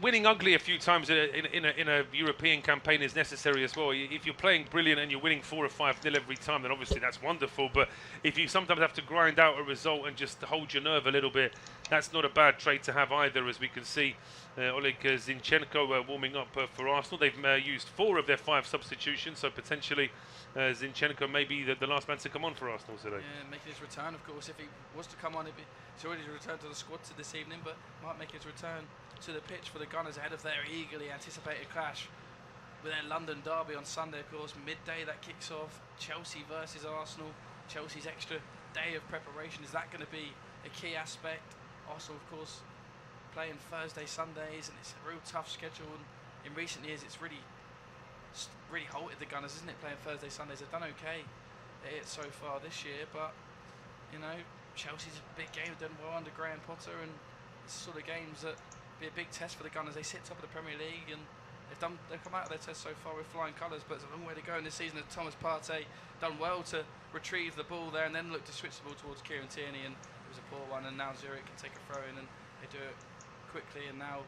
winning ugly a few times in a European campaign is necessary as well. If you're playing brilliant and you're winning 4 or 5-0 every time, then obviously that's wonderful. But if you sometimes have to grind out a result and just hold your nerve a little bit, that's not a bad trait to have either. As we can see, Oleg Zinchenko warming up for Arsenal. They've used 4 of their 5 substitutions, so potentially Zinchenko may be the last man to come on for Arsenal today. Yeah, making his return, of course. If he was to come on, he's already returned to the squad this evening, but might make his return to the pitch for the Gunners ahead of their eagerly anticipated clash with their London derby on Sunday, of course. Midday that kicks off. Chelsea versus Arsenal. Chelsea's extra day of preparation. Is that going to be a key aspect? Arsenal, of course, playing Thursday, Sundays, and it's a real tough schedule. And in recent years, it's really halted the Gunners, isn't it? Playing Thursday, Sundays. They've done okay so far this year, but you know, Chelsea's a big game. They've done well under Graham Potter, and it's sort of games that be a big test for the Gunners. They sit top of the Premier League, and they've come out of their test so far with flying colours, but it's a long way to go in this season. Thomas Partey done well to retrieve the ball there, and then look to switch the ball towards Kieran Tierney, and it was a poor one. And now Zurich can take a throw in, and they do it quickly. And now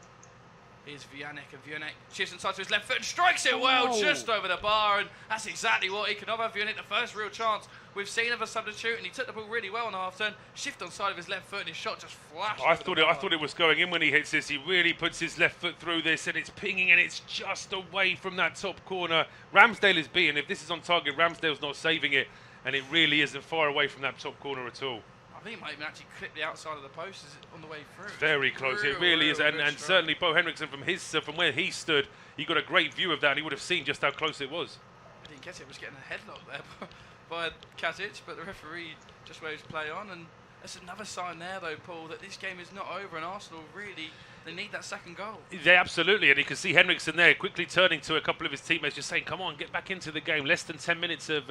here's Vujanek, and Vujanek shifts and touches his left foot and strikes it well, just over the bar, and that's exactly what he can offer. Vujanek, the first real chance we've seen of a substitute, and he took the ball really well on the half turn, shift on side of his left foot, and his shot just flashed. I thought it was going in when he hits this. He really puts his left foot through this, and it's pinging, and it's just away from that top corner. Ramsdale is being, if this is on target, Ramsdale's not saving it, and it really isn't far away from that top corner at all. I think he might even actually clip the outside of the post on the way through. Very close, it really is, and certainly Bo Henriksen from where he stood, he got a great view of that, and he would have seen just how close it was. I didn't get it, was getting a headlock there by Katic, but the referee just waves play on, and that's another sign there though, Paul, that this game is not over, and Arsenal really, they need that second goal. Yeah, absolutely, and you can see Henriksen there quickly turning to a couple of his teammates, just saying, come on, get back into the game. Less than 10 minutes of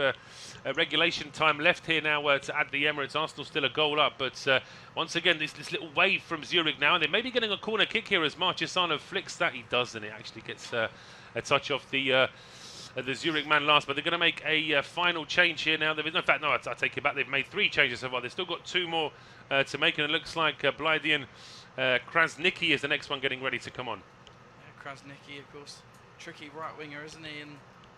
regulation time left here now to add the Emirates. Arsenal still a goal up, but once again, this little wave from Zurich now, and they may be getting a corner kick here as Marchesano flicks that. He does, and it actually gets a touch off the Zurich man last, but they're going to make a final change here now. In fact, no, I take it back. They've made 3 changes so far. They've still got 2 more to make, and it looks like Blaidian Krasniqi is the next one getting ready to come on. Yeah, Krasniqi, of course, tricky right winger, isn't he? And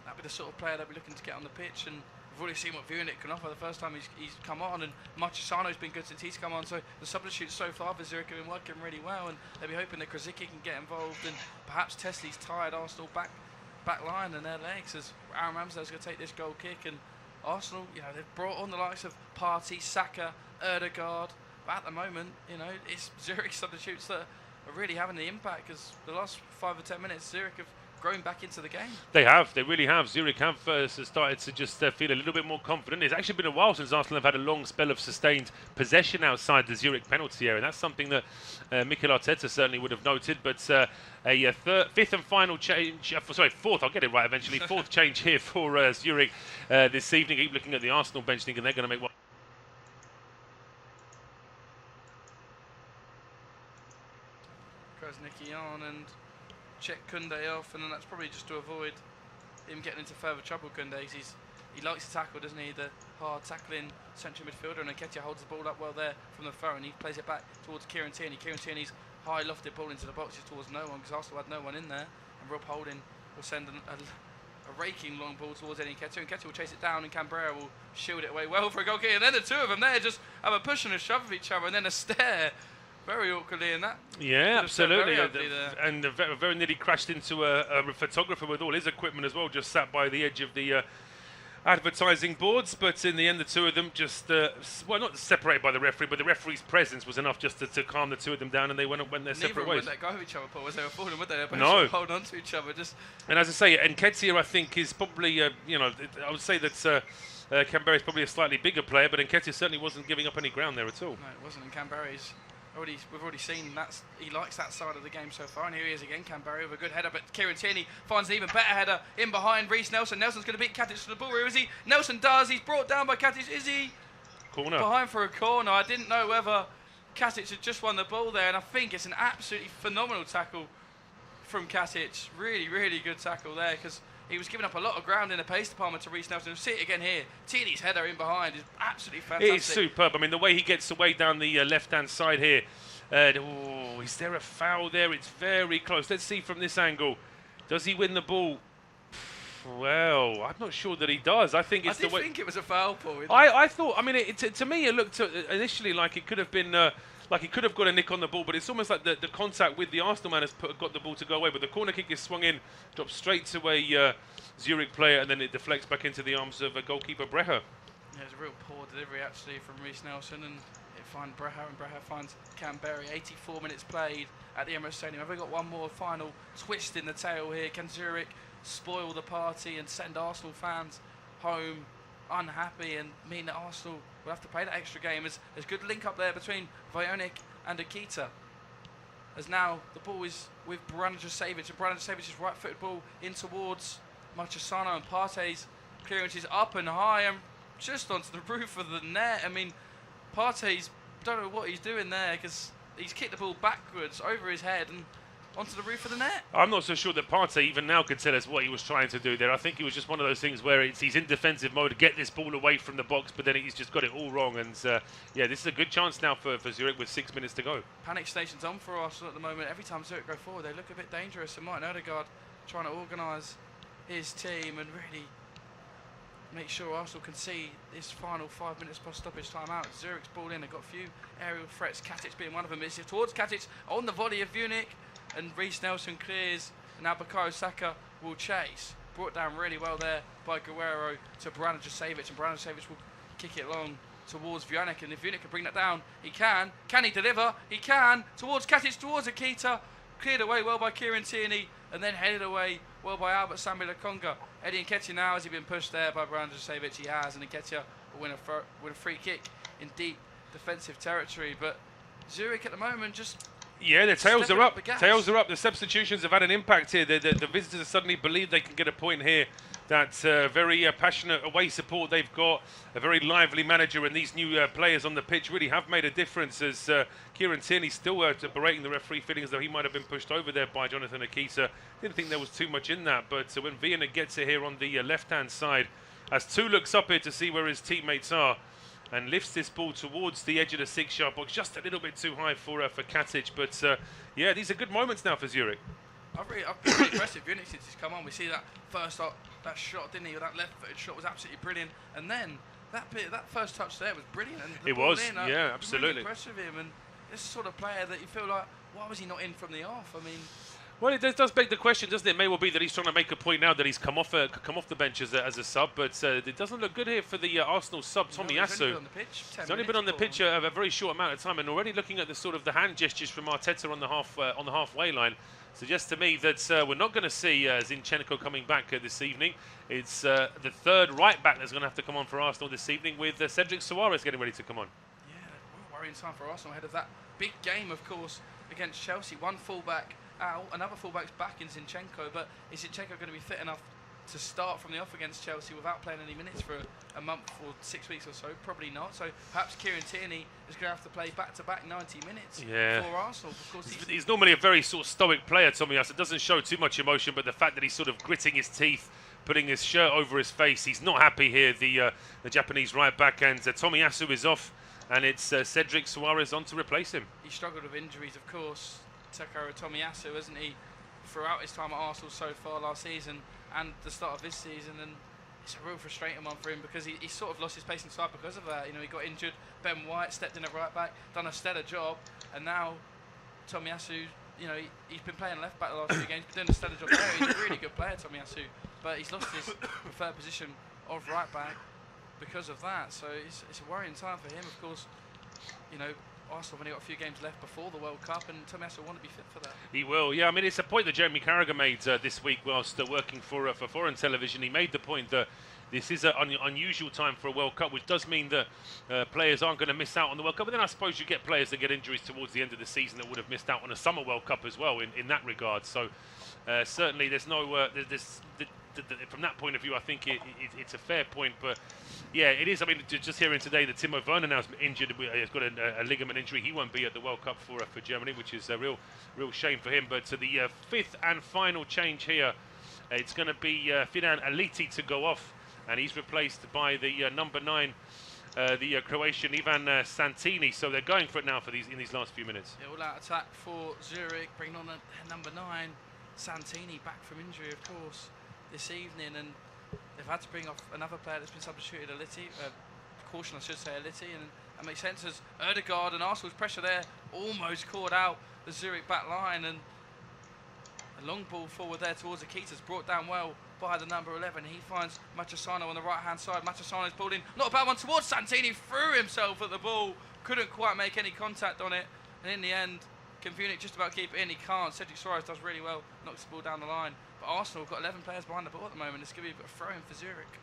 that'd be the sort of player that we're looking to get on the pitch. And we've already seen what Zurich can offer the first time he's come on, and Marchesano's been good since he's come on. So the substitutes so far for Zurich have been working really well, and they'll be hoping that Krasicki can get involved and perhaps Tesley's tired Arsenal back line and their legs, as Aaron Ramsdale's going to take this goal kick. And Arsenal, they've brought on the likes of Partey, Saka, Erdegaard, but at the moment, it's Zurich substitutes that are really having the impact, because the last 5 or 10 minutes Zurich have grown back into the game. They really have. Zurich have started to just feel a little bit more confident. It's actually been a while since Arsenal have had a long spell of sustained possession outside the Zurich penalty area. That's something that Mikel Arteta certainly would have noted. But a fifth and final change, fourth, I'll get it right eventually, fourth change here for Zurich this evening. Keep looking at the Arsenal bench thinking they're going to make one. Krasicki on and check Koundé off, and then that's probably just to avoid him getting into further trouble. Koundé, he likes to tackle, doesn't he? The hard tackling central midfielder, and Nketiah holds the ball up well there from the throw, and he plays it back towards Kieran Tierney. Kieran Tierney's high lofted ball into the boxes towards no one, because Arsenal had no one in there, and Rob Holding will send a raking long ball towards Eddie Nketiah. Nketiah will chase it down, and Canberra will shield it away well for a goal kick, and then the two of them there just have a push and a shove of each other, and then a stare. Very awkwardly in that. Yeah, absolutely. And very nearly crashed into a photographer with all his equipment as well, just sat by the edge of the advertising boards. But in the end, the two of them just, not separated by the referee, but the referee's presence was enough just to calm the two of them down, and they went their separate ways. Neither would let go of each other, Paul, as they were falling, would they? No. Hold on to each other. And as I say, Nketiah, I think, is probably, I would say that Canberra is probably a slightly bigger player, but Nketiah certainly wasn't giving up any ground there at all. No, it wasn't. And Canberra's we've already seen he likes that side of the game so far, and here he is again, Canberra with a good header, but Kieran Tierney finds an even better header in behind Reece Nelson. Nelson's going to beat Katic to the ball. Where is he? Nelson does. He's brought down by Katic. Is he? Corner. Behind for a corner. I didn't know whether Katic had just won the ball there, and I think it's an absolutely phenomenal tackle from Katic. Really, really good tackle there, because he was giving up a lot of ground in the pace department to Reece Nelson. See it again here. Tierney's header in behind is absolutely fantastic. It is superb. I mean, the way he gets away down the left-hand side here. Is there a foul there? It's very close. Let's see from this angle. Does he win the ball? Well, I'm not sure that he does. I think it's the way. I think it was a foul, Paul. I thought. I mean, to me, it looked initially like it could have been. Like he could have got a nick on the ball, but it's almost like the contact with the Arsenal man has got the ball to go away. But the corner kick is swung in, drops straight to a Zurich player, and then it deflects back into the arms of goalkeeper Breher. Yeah, it's a real poor delivery actually from Reece Nelson, and it finds Breher, and Breher finds Canberra. 84 minutes played at the Emirates Stadium. Have we got one more final twist in the tail here? Can Zurich spoil the party and send Arsenal fans home unhappy, and mean that Arsenal will have to play that extra game? There's good link up there between Vionic and Akita, as now the ball is with Branislav, and Branislavic's right-footed ball in towards Marchesano, and Partey's clearance is up and high and just onto the roof of the net. I mean, Partey's, don't know what he's doing there, because he's kicked the ball backwards over his head and onto the roof of the net. I'm not so sure that Partey even now could tell us what he was trying to do there. I think it was just one of those things where he's in defensive mode to get this ball away from the box, but then he's just got it all wrong. And yeah, this is a good chance now for Zurich with 6 minutes to go. Panic station's on for Arsenal at the moment. Every time Zurich go forward, they look a bit dangerous. And Martin Erdegaard trying to organise his team and really make sure Arsenal can see this final 5 minutes plus stoppage time out. Zurich's ball in. They've got a few aerial threats, Katic being one of them. It's towards Katic on the volley of Vionic, and Reece Nelson clears, and now bukayo saka will chase. Brought down really well there by Guerrero to Branislav, and Branislav will kick it long towards Vionic, and if Vionic can bring that down, he can. Can he deliver? He can. Towards Katic, towards Akita. Cleared away well by Kieran Tierney, and then headed away well by Albert Samuel Akonga. Eddie Nketiah now, has he been pushed there by Branislav? He has, and Nketiah will win a free kick in deep defensive territory. But Zurich at the moment just... Yeah, the tails are up. Tails are up. The substitutions have had an impact here. The visitors suddenly believe they can get a point here. That very passionate away support they've got, a very lively manager, and these new players on the pitch really have made a difference, as Kieran Tierney still berating the referee, feeling as though he might have been pushed over there by Jonathan Akita. Didn't think there was too much in that, but when Vionic gets it here on the left-hand side, as Tu looks up here to see where his teammates are, and lifts this ball towards the edge of the 6-yard box, just a little bit too high for Katic. But yeah, these are good moments now for Zurich. I've been really impressed with Vionic since he's come on. We see that first that shot, didn't he? That left-footed shot was absolutely brilliant. And then that first touch there was brilliant. And the It ball was, in, yeah, absolutely. Really impressed with him. And this sort of player that you feel like, why was he not in from the off? I mean. Well, it does beg the question, doesn't it? It may well be that he's trying to make a point now that he's come off the bench as a sub, but it doesn't look good here for the Arsenal sub, Tommy Asu. He's only been on the pitch a very short amount of time, and already looking at the hand gestures from Arteta on the halfway line suggests to me that we're not going to see Zinchenko coming back this evening. It's the third right back that's going to have to come on for Arsenal this evening, with Cedric Soares getting ready to come on. Yeah, worrying time for Arsenal ahead of that big game, of course, against Chelsea. One fullback out, another fullback's back in Zinchenko, but is Zinchenko going to be fit enough to start from the off against Chelsea without playing any minutes for a month or 6 weeks or so? Probably not. So perhaps Kieran Tierney is going to have to play back-to-back 90 minutes for Arsenal. Of course, he's normally a very sort of stoic player, Tommy Asu. It doesn't show too much emotion, but the fact that he's sort of gritting his teeth, putting his shirt over his face, he's not happy here, the Japanese right back, and Tommy Asu is off, and it's Cedric Soares on to replace him. He struggled with injuries, of course, Takaro Tomiyasu, hasn't he, throughout his time at Arsenal so far last season and the start of this season, and it's a real frustrating one for him because he sort of lost his pace inside because of that. You know, he got injured, Ben White stepped in at right back, done a stellar job, and now Tomiyasu, you know, he's been playing left back the last few games, been doing a stellar job there. He's a really good player, Tomiyasu, but he's lost his preferred position of right back because of that. So it's a worrying time for him, of course. You know, Arsenal have only got a few games left before the World Cup, and Tomiyasu will want to be fit for that. He will, yeah. I mean, it's a point that Jeremy Carragher made this week whilst working for foreign television. He made the point that this is an unusual time for a World Cup, which does mean that players aren't going to miss out on the World Cup. But then I suppose you get players that get injuries towards the end of the season that would have missed out on a Summer World Cup as well in that regard. So certainly there's no... from that point of view, I think it's a fair point, but yeah, it is. I mean, just hearing today that Timo Werner now's injured, he's got a ligament injury. He won't be at the World Cup for Germany, which is a real shame for him. But the fifth and final change here, it's going to be Fidan Aliti to go off, and he's replaced by the number 9, the Croatian Ivan Santini. So they're going for it now in these last few minutes. Yeah, all-out attack for Zurich, bringing on number 9, Santini, back from injury, of course, this evening, and they've had to bring off another player that's been substituted, caution I should say, Aliti, and that makes sense as Ødegaard and Arsenal's pressure there almost caught out the Zurich back line, and a long ball forward there towards Akita's brought down well by the number 11. He finds Machasano on the right hand side. Machasano's pulled in, not a bad one towards Santini, threw himself at the ball, couldn't quite make any contact on it, and in the end can Munich just about keep it in? He can't. Cedric Soares does really well, knocks the ball down the line. But Arsenal have got 11 players behind the ball at the moment. It's going to be a throw-in for Zurich.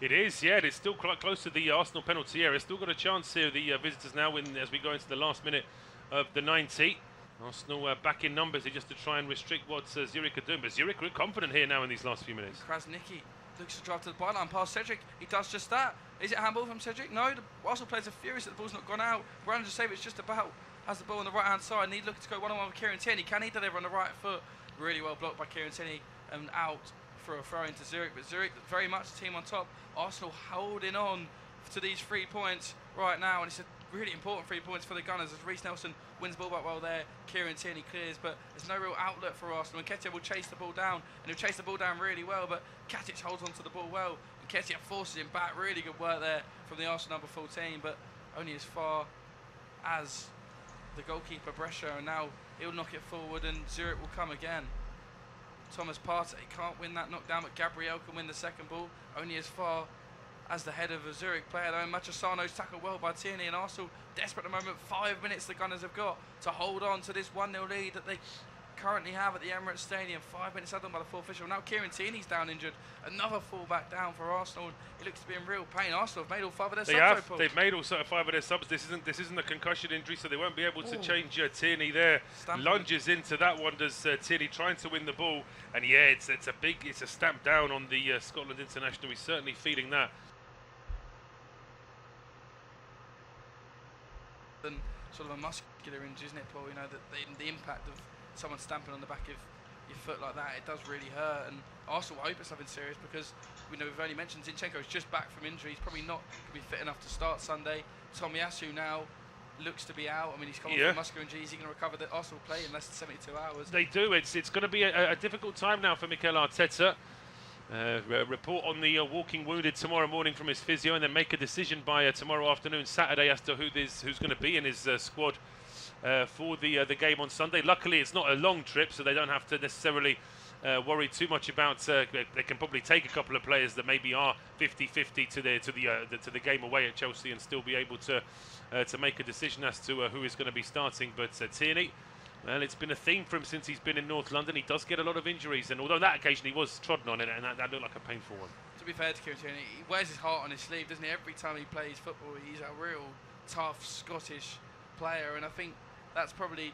It is, yeah. It's still quite close to the Arsenal penalty area. Still got a chance here, the visitors now, as we go into the last minute of the 90. Arsenal back in numbers here just to try and restrict what Zurich are doing. But Zurich are confident here now in these last few minutes. Krasniqi looks to drive to the byline past Cedric. He does just that. Is it a handball from Cedric? No. The Arsenal players are furious that the ball's not gone out. Brandon Jasevich just about has the ball on the right-hand side, and he's looking to go one-on-one with Kieran Tierney. Can he deliver on the right foot? Really well blocked by Kieran Tierney and out for a throw into Zurich. But Zurich very much the team on top. Arsenal holding on to these 3 points right now, and it's a really important 3 points for the Gunners as Reece Nelson wins the ball back well there. Kieran Tierney clears, but there's no real outlet for Arsenal. And Ketia will chase the ball down, and he'll chase the ball down really well, but Katic holds onto the ball well, and Ketia forces him back. Really good work there from the Arsenal number 14, but only as far as the goalkeeper Brescia, and now he'll knock it forward, and Zurich will come again. Thomas Partey can't win that knockdown, but Gabriel can win the second ball, only as far as the head of a Zurich player though. Machasano's tackled well by Tierney, and Arsenal desperate at the moment. 5 minutes the Gunners have got to hold on to this 1-0 lead that they currently have at the Emirates Stadium. 5 minutes added on by the fourth official. Now Kieran Tierney's down injured. Another fullback down for Arsenal. He looks to be in real pain. Arsenal have made all 5 of their subs. They've made all 5 of their subs. This isn't a concussion injury, so they won't be able to change Tierney there. Lunges into that one, does Tierney, trying to win the ball, and yeah, it's a stamp down on the Scotland international. He's certainly feeling that. And sort of a muscular injury, isn't it, Paul? You know, that the impact of someone stamping on the back of your foot like that, it does really hurt. And Arsenal hope it's something serious, because we know we've only mentioned Zinchenko is just back from injury. He's probably not going to be fit enough to start Sunday. Tomiyasu now looks to be out. I mean, he's come off a muscular injury. Is he going to recover? The Arsenal play in less than 72 hours. They do. It's going to be a difficult time now for Mikel Arteta. Report on the walking wounded tomorrow morning from his physio, and then make a decision by tomorrow afternoon, Saturday, as to who's going to be in his squad for the game on Sunday. Luckily, it's not a long trip, so they don't have to necessarily worry too much about. They can probably take a couple of players that maybe are 50-50 to the game away at Chelsea, and still be able to make a decision as to who is going to be starting. But Tierney, well, it's been a theme for him since he's been in North London. He does get a lot of injuries, and although that occasion he was trodden on it, and that looked like a painful one. To be fair to Kieran Tierney, he wears his heart on his sleeve, doesn't he? Every time he plays football, he's a real tough Scottish player, and I think that's probably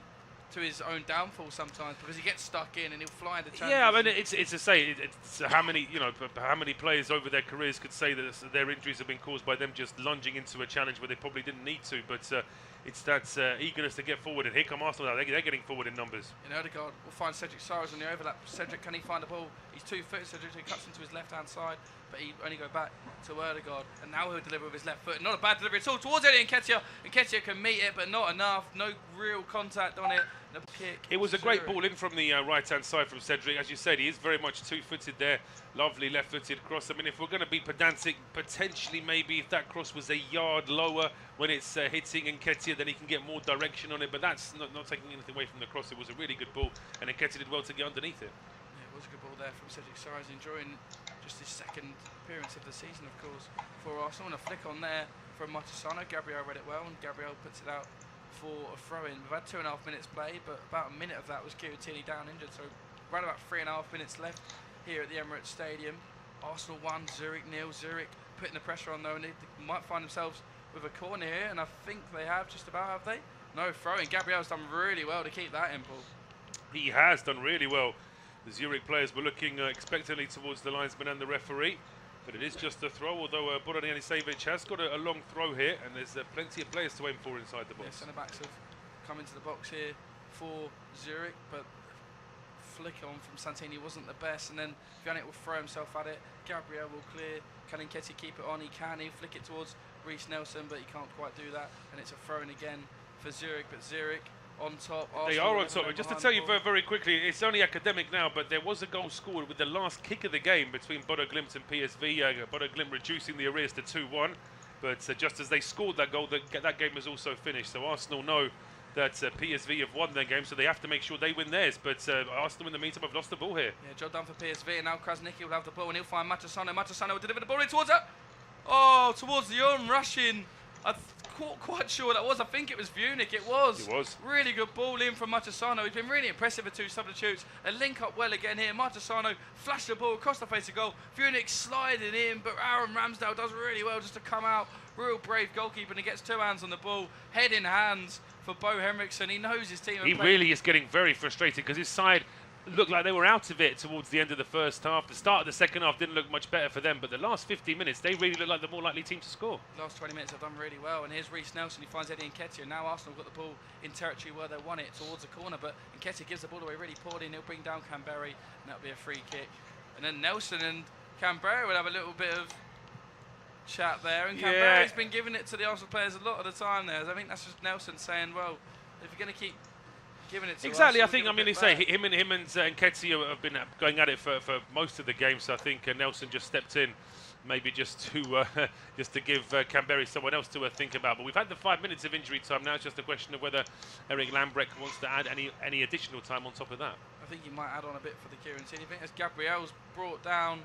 to his own downfall sometimes, because he gets stuck in and he'll fly into challenges. Yeah, I mean, it's to say it's how many players over their careers could say that their injuries have been caused by them just lunging into a challenge where they probably didn't need to, but it's that eagerness to get forward, and here come Arsenal now. They're getting forward in numbers. In Odegaard will find Cedric Soares on the overlap. Cedric, can he find the ball? He's 2-footed, so he cuts into his left-hand side, but he only go back to Odegaard, and now he'll deliver with his left foot. Not a bad delivery at all towards Eddie Nketiah. Nketiah can meet it, but not enough. No real contact on it. No kick. It was a great ball in from the right-hand side from Cedric. As you said, he is very much two-footed there. Lovely left-footed cross. I mean, if we're going to be pedantic, potentially maybe if that cross was a yard lower when it's hitting Nketiah, then he can get more direction on it. But that's not taking anything away from the cross. It was a really good ball, and Nketiah did well to get underneath it. Yeah, it was a good ball there from Cedric Soares, enjoying just his second appearance of the season, of course, for Arsenal. And a flick on there from Martesano. Gabriel read it well, and Gabriel puts it out for a throw-in. We've had 2.5 minutes played, but about a minute of that was Kieran Tierney down injured, so right about 3.5 minutes left here at the Emirates Stadium. Arsenal 1, Zurich 0. Zurich putting the pressure on though, and they might find themselves with a corner here, and I think they have just about, have they? No, throw-in. Gabriel's done really well to keep that in, Paul. He has done really well. The Zurich players were looking expectantly towards the linesman and the referee, but it is just a throw, although Borna Anisevic has got a long throw here, and there's plenty of players to aim for inside the box. Yeah, centre-backs have come into the box here for Zurich, but flick on from Santini wasn't the best, and then Vianic will throw himself at it. Gabriel will clear. Can Nketiah keep it on? He can. He'll flick it towards Reece Nelson, but he can't quite do that, and it's a throw-in again for Zurich, but Zurich on top. They are on top. Just to tell you very quickly, it's only academic now, but there was a goal scored with the last kick of the game between Bodo Glimt and PSV. Bodo Glimt reducing the arrears to 2-1, but just as they scored that goal, that game was also finished. So Arsenal know that PSV have won their game, so they have to make sure they win theirs. But Arsenal, in the meantime, have lost the ball here. Yeah, job done for PSV, and now Krasniqi will have the ball, and he'll find Martesano. Martesano will deliver the ball in towards that. Oh, towards the rushing. I'm quite sure that was. I think it was Vianic. It was. It was. Really good ball in from Martesano. He's been really impressive with two substitutes. A link up well again here. Martesano flashed the ball across the face of goal. Vianic sliding in, but Aaron Ramsdale does really well just to come out. Real brave goalkeeper, and he gets two hands on the ball, head in hands for Bo Henriksen. He knows his team. He really is getting very frustrated because his side looked like they were out of it towards the end of the first half. The start of the second half didn't look much better for them, but the last 15 minutes, they really look like the more likely team to score. The last 20 minutes have done really well, and here's Reece Nelson. He finds Eddie Nketiah. Now Arsenal got the ball in territory where they want it, towards the corner, but Nketiah gives the ball away really poorly, and he'll bring down Canberra, and that'll be a free kick. And then Nelson and Canberra will have a little bit of chat there, and Canberra's been giving it to the Arsenal players a lot of the time there. I think that's just Nelson saying, well, if you're going to keep giving it to exactly, us, I think, I mean, they say him and Nketiah have been going at it for most of the game, so I think Nelson just stepped in, maybe just to give Canberra someone else to think about. But we've had the 5 minutes of injury time. Now it's just a question of whether Eric Lambrecht wants to add any additional time on top of that. I think he might add on a bit for the Kieran Tierney. I think as Gabriel's brought down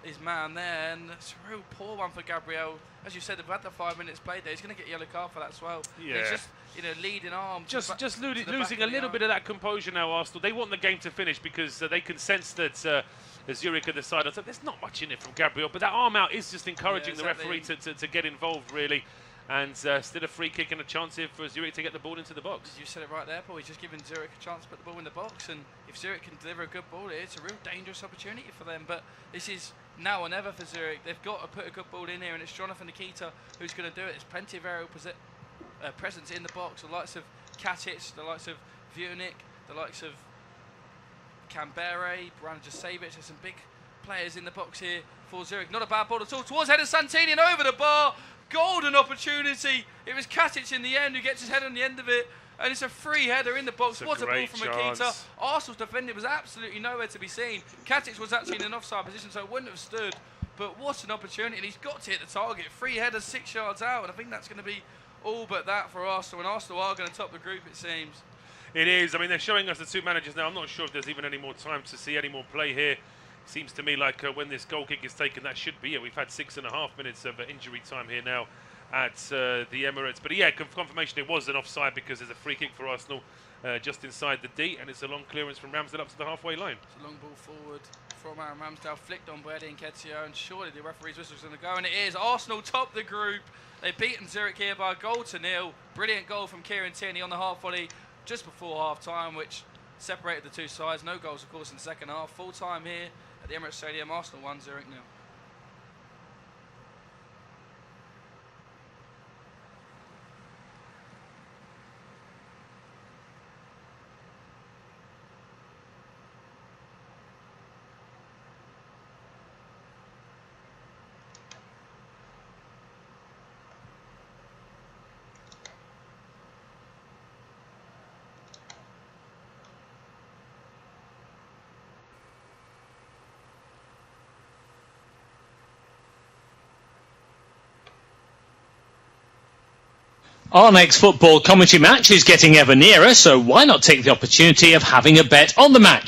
his man there, and it's a real poor one for Gabriel. As you said, they've had the 5 minutes played there. He's going to get a yellow card for that as well. Yeah. It's just, leading arm. Just losing a little bit of that composure now, Arsenal. They want the game to finish because they can sense that Zurich are the side. So there's not much in it from Gabriel, but that arm out is just encouraging the referee to get involved, really. And still a free kick and a chance here for Zurich to get the ball into the box. You said it right there, Paul. He's just giving Zurich a chance to put the ball in the box, and if Zurich can deliver a good ball, it's a real dangerous opportunity for them. But this is now or never for Zurich. They've got to put a good ball in here, and it's Jonathan Nikita who's going to do it. There's plenty of aerial presence in the box. The likes of Katic, the likes of Vianic, the likes of Canberra, Borna Anisevic. There's some big players in the box here for Zurich. Not a bad ball at all. Towards head of Santini and over the bar. Golden opportunity. It was Katic in the end who gets his head on the end of it, And it's a free header in the box. What a ball from Akita. chance. Arsenal's defender was absolutely nowhere to be seen. Katic was actually in an offside position, so it wouldn't have stood. But what an opportunity, and he's got to hit the target. Free header 6 yards out, and I think that's going to be all but that for Arsenal. And Arsenal are going to top the group, it seems. It is. I mean, they're showing us the two managers now. I'm not sure if there's even any more time to see any more play here. Seems to me like when this goal kick is taken, that should be it. We've had 6.5 minutes of injury time here now at the Emirates. But yeah, confirmation it was an offside because there's a free kick for Arsenal just inside the D, and it's a long clearance from Ramsdale up to the halfway line. It's a long ball forward from Aaron Ramsdale, flicked on by Eddie Nketiah, and surely the referee's whistle's going to go, and it is. Arsenal top the group. They've beaten Zurich here by a goal to nil. Brilliant goal from Kieran Tierney on the half volley just before half time, which separated the two sides. No goals, of course, in the second half. Full time here at the Emirates Stadium. Arsenal 1, Zurich 0. Our next football commentary match is getting ever nearer, so why not take the opportunity of having a bet on the match?